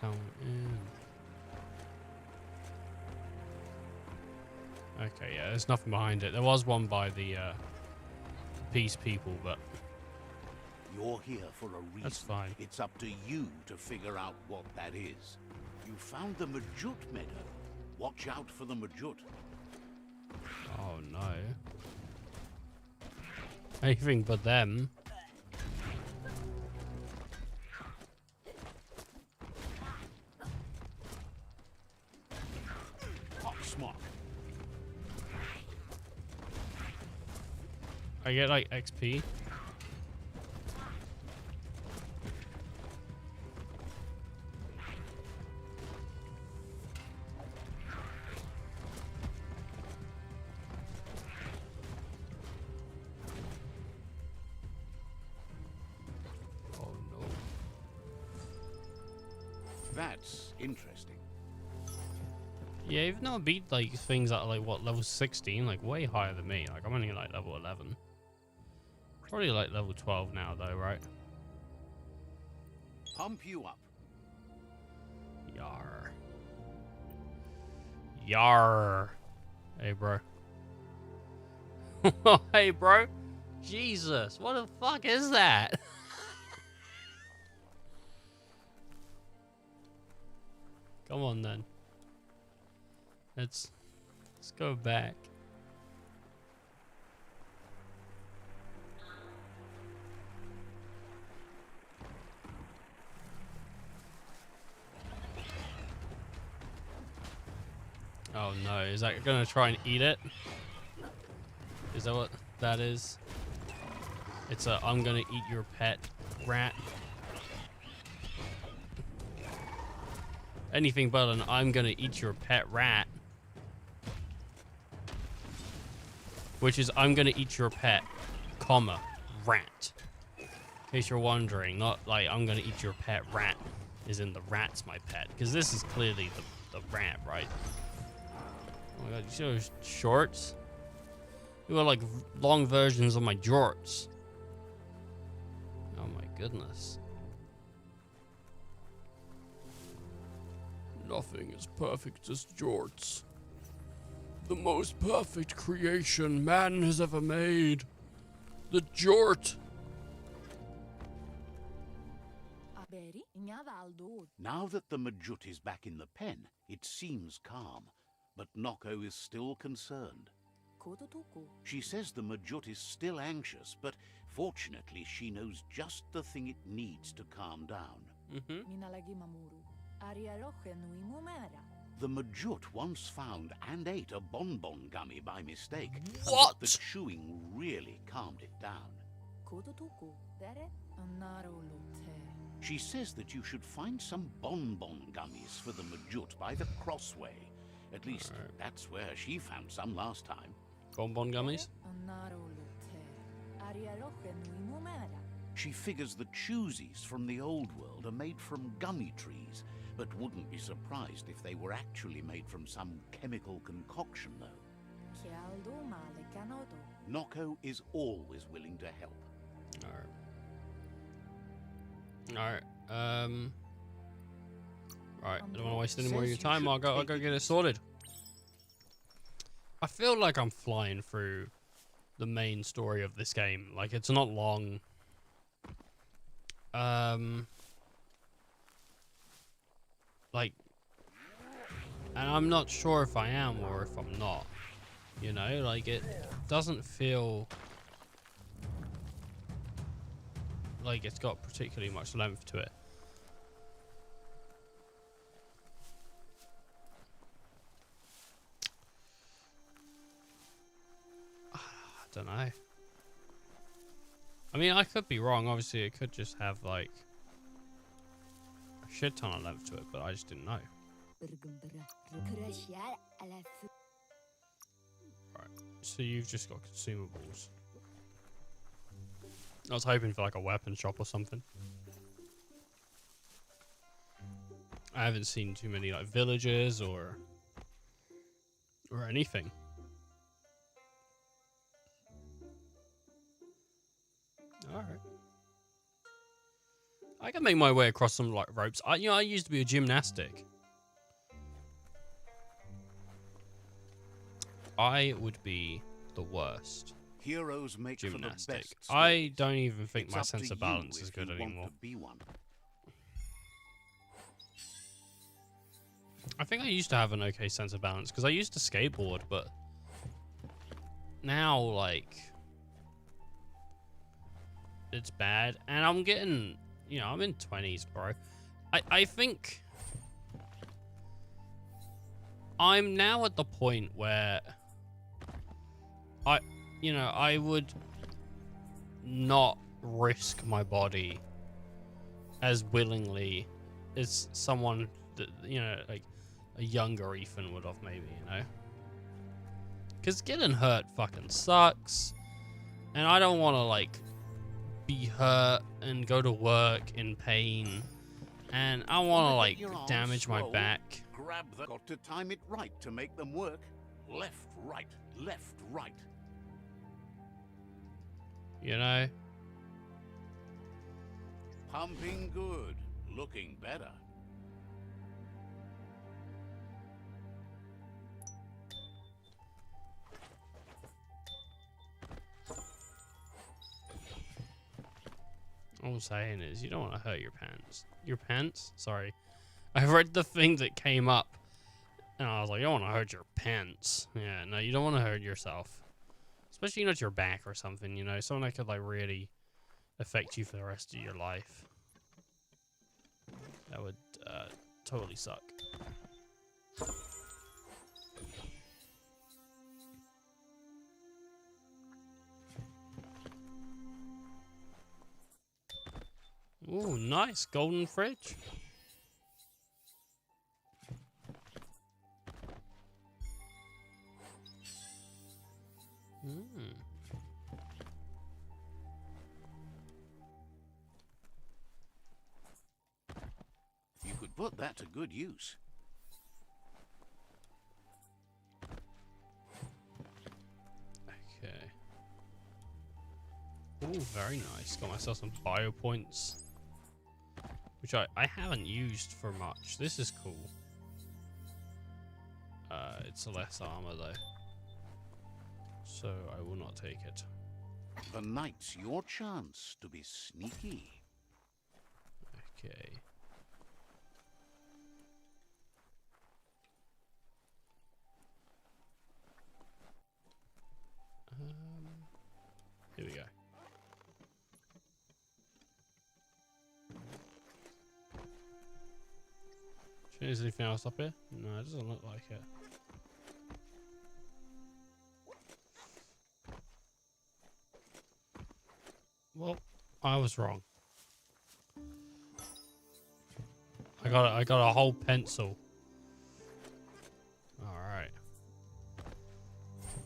Fountain. Okay, yeah, there's nothing behind it. There was one by the Peace People, but You're here for a reason. that's fine. It's up to you to figure out what that is. You found the Majut Meadow. Watch out for the Majut. Oh no. Anything but them. Hot smock. I get like XP. Oh no. That's interesting. Yeah, even though I beat like things at like what, level 16, like way higher than me. Like I'm only like level 11. Probably like level 12 now though, right? Pump you up. Yar. Yar. Hey, bro. Hey, bro. Jesus, what the fuck is that? Come on then. Let's go back. Oh no, is that gonna try and eat it? Is that what that is? It's a I'm gonna eat your pet rat. Anything but an I'm gonna eat your pet rat. Which is I'm gonna eat your pet, comma, rat. In case you're wondering, not like I'm gonna eat your pet rat, is in the rat's my pet. Because this is clearly the rat, right? Oh my god, you see those shorts? You got like long versions of my jorts. Oh my goodness. Nothing is perfect as jorts. The most perfect creation man has ever made. The jort. Now that the Majut is back in the pen, it seems calm, but Noko is still concerned. She says the Majut is still anxious, but fortunately she knows just the thing it needs to calm down. The Majut once found and ate a bonbon gummy by mistake. What? The chewing really calmed it down. She says that you should find some bonbon gummies for the Majut by the crossway. At least, that's where she found some last time. Bonbon gummies? She figures the choosies from the old world are made from gummy trees, but wouldn't be surprised if they were actually made from some chemical concoction, though. Noko is always willing to help. Alright. Right, I don't want to waste any more of your time. I'll go get it sorted. I feel like I'm flying through the main story of this game. Like, it's not long. Like, and I'm not sure if I am or if I'm not. You know, like, it doesn't feel like it's got particularly much length to it. I don't know. I mean, I could be wrong. Obviously, it could just have, like, a shit ton of length to it, but I just didn't know. Right, so you've just got consumables. I was hoping for, like, a weapon shop or something. I haven't seen too many, like, villages or anything. Alright. I can make my way across some, like, ropes. I used to be a gymnastic. I would be the worst Heroes make gymnastic. for the best I don't even think It's my up sense to of balance you is if good you want anymore. to be one. I think I used to have an okay sense of balance because I used to skateboard, but now, like, it's bad. And I'm getting, I'm in 20s, bro. I think I'm now at the point where I would not risk my body as willingly as someone that, like a younger Ethan would have maybe, Because getting hurt fucking sucks. And I don't want to, like, be hurt and go to work in pain. And I want to, like, damage my back. Grab the... Got to time it right to make them work. Left, right, left, right. Pumping good. Looking better. All I'm saying is you don't want to hurt your pants. Your pants? Sorry. I read the thing that came up and I was like, you don't want to hurt your pants. Yeah, no, you don't want to hurt yourself. Especially not your back or something, something that could, like, really affect you for the rest of your life. That would totally suck. Ooh, nice golden fridge. You could put that to good use. Okay. Ooh, very nice. Got myself some bio points, which I haven't used for much. This is cool. It's less armor though, so I will not take it. The night's your chance to be sneaky. Okay. Here we go. Is there anything else up here? No, it doesn't look like it. Well, I was wrong. I got a whole pencil. All right.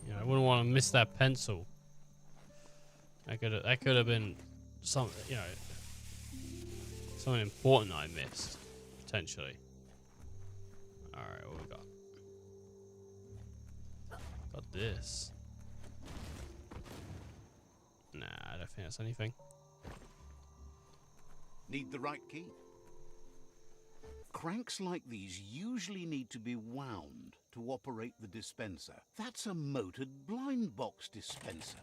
You know, I wouldn't want to miss that pencil. That could have been some, you know, something important I missed potentially. All right, what we got? Got this. Nah, I don't think that's anything. Need the right key? Cranks like these usually need to be wound to operate the dispenser. That's a motored blind box dispenser.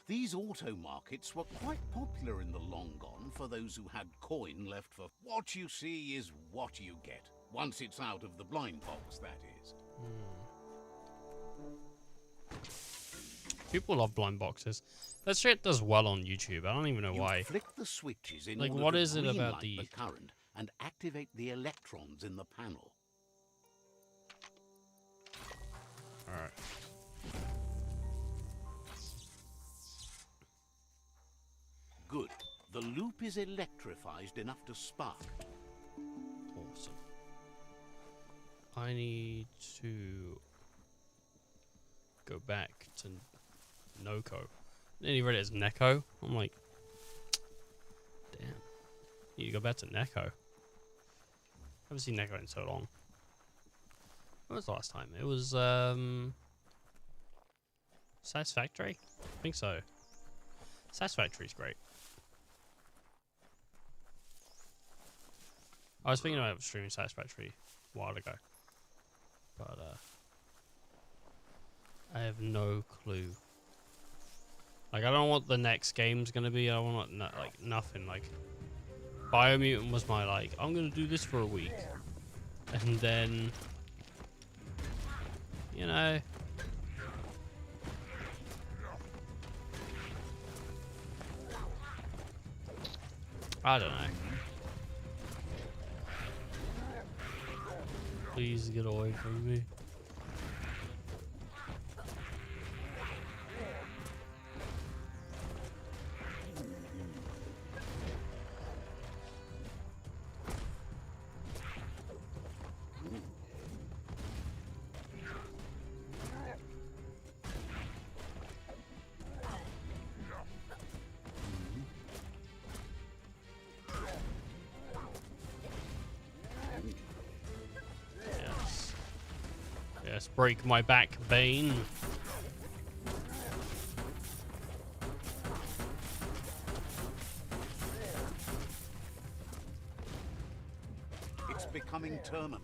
These auto markets were quite popular in the long gone for those who had coin left for what you see is what you get. Once it's out of the blind box, that is. People love blind boxes. That shit does well on YouTube. I don't even know why. Flick the switches in Like, order what to is it green about light the current and activate the electrons in the panel. All right. Good. The loop is electrified enough to spark. Awesome. I need to go back to Noko. Then he read it as Neko. I'm like, damn. Need to go back to Neko. Haven't seen Neko in so long. When was the last time? It was Satisfactory? I think so. Satisfactory's great. I was thinking about streaming Satisfactory a while ago, but I have no clue. Like, I don't know what the next game's gonna be. I want like nothing. Like, BIomutant was my like, I'm gonna do this for a week, and then, you know. I don't know. Please get away from me. Yes, break my back, Bane. It's becoming terminal.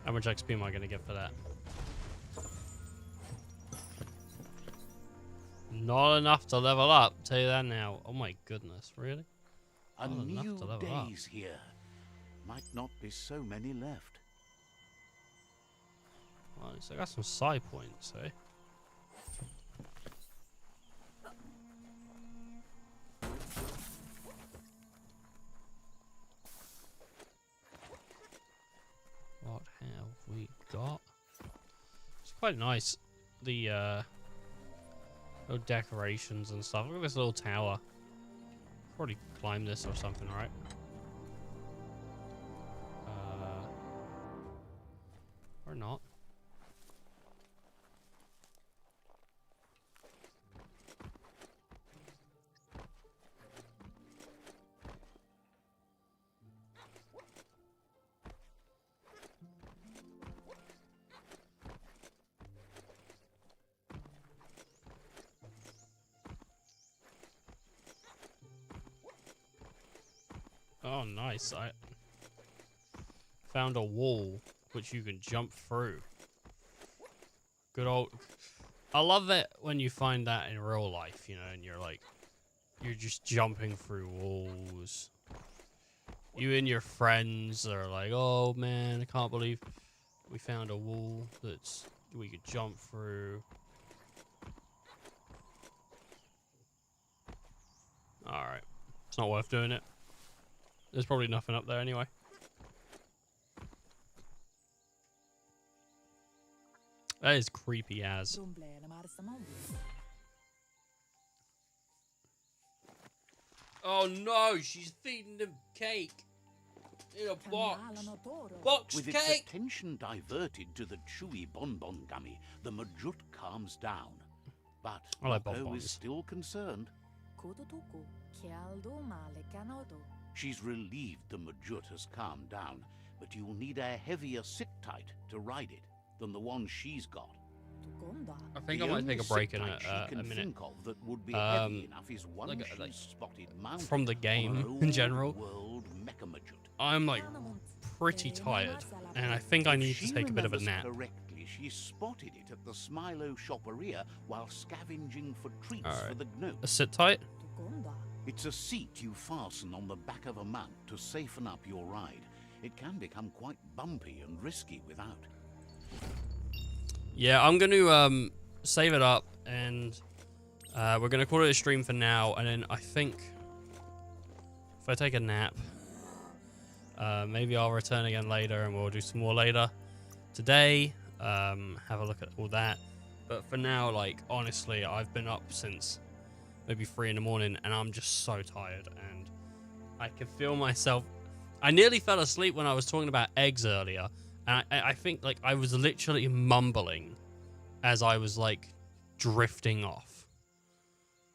How much XP am I going to get for that? Not enough to level up, tell you that now. Oh my goodness, really? A Not enough new to level up. day's here. Might not be so many left. Well, at least I got some side points, eh? What have we got? It's quite nice. The little decorations and stuff. Look at this little tower. Probably climb this or something, right? Or not. Oh, nice. I found a wall which you can jump through. Good old... I love it when you find that in real life, you know, and you're like... You're just jumping through walls. You and your friends are like, oh man, I can't believe we found a wall that's we could jump through. Alright. It's not worth doing it. There's probably nothing up there anyway. That is creepy as. Oh no, she's feeding them cake. In a box. Box With cake! its attention diverted to the chewy bonbon gummy, the Majut calms down. But I like Mako bonbons. is still concerned. She's relieved the Majut has calmed down, but you'll need a heavier sit-tight to ride it than the one she's got. I think The I might take a break in only sit-tight a she can minute. think of that would be heavy enough is one like she's spotted mounted from the on game an in general. old-world mecha Majut. I'm like pretty tired, and I think I need to take a bit of a nap. Correctly, she spotted it at the Smilo shopperia while scavenging for treats for the gnome. Sit tight. It's a seat you fasten on the back of a mount to safen up your ride. It can become quite bumpy and risky without. Yeah, I'm going to save it up, and we're going to call it a stream for now, and then I think if I take a nap, maybe I'll return again later, and we'll do some more later today, have a look at all that. But for now, like, honestly, I've been up since maybe 3 in the morning, and I'm just so tired, and I can feel myself. I nearly fell asleep when I was talking about eggs earlier, and I think, like, I was literally mumbling as I was, like, drifting off.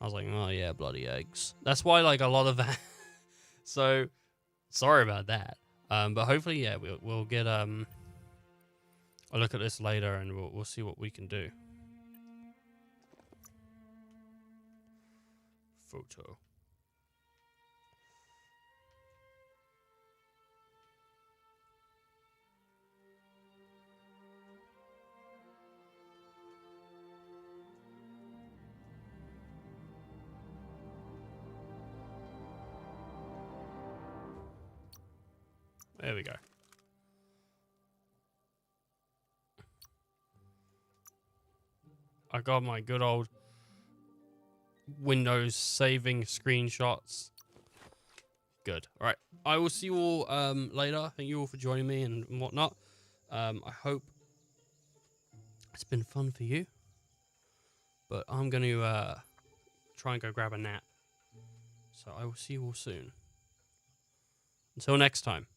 I was like, oh, yeah, bloody eggs. That's why, like, a lot of that. So, sorry about that. But hopefully, yeah, we'll get a look at this later, and we'll see what we can do. Photo. There we go. I got my good old Windows saving screenshots. Good. All right. I will see you all later. Thank you all for joining me and whatnot. I hope it's been fun for you. But I'm going to try and go grab a nap. So I will see you all soon. Until next time.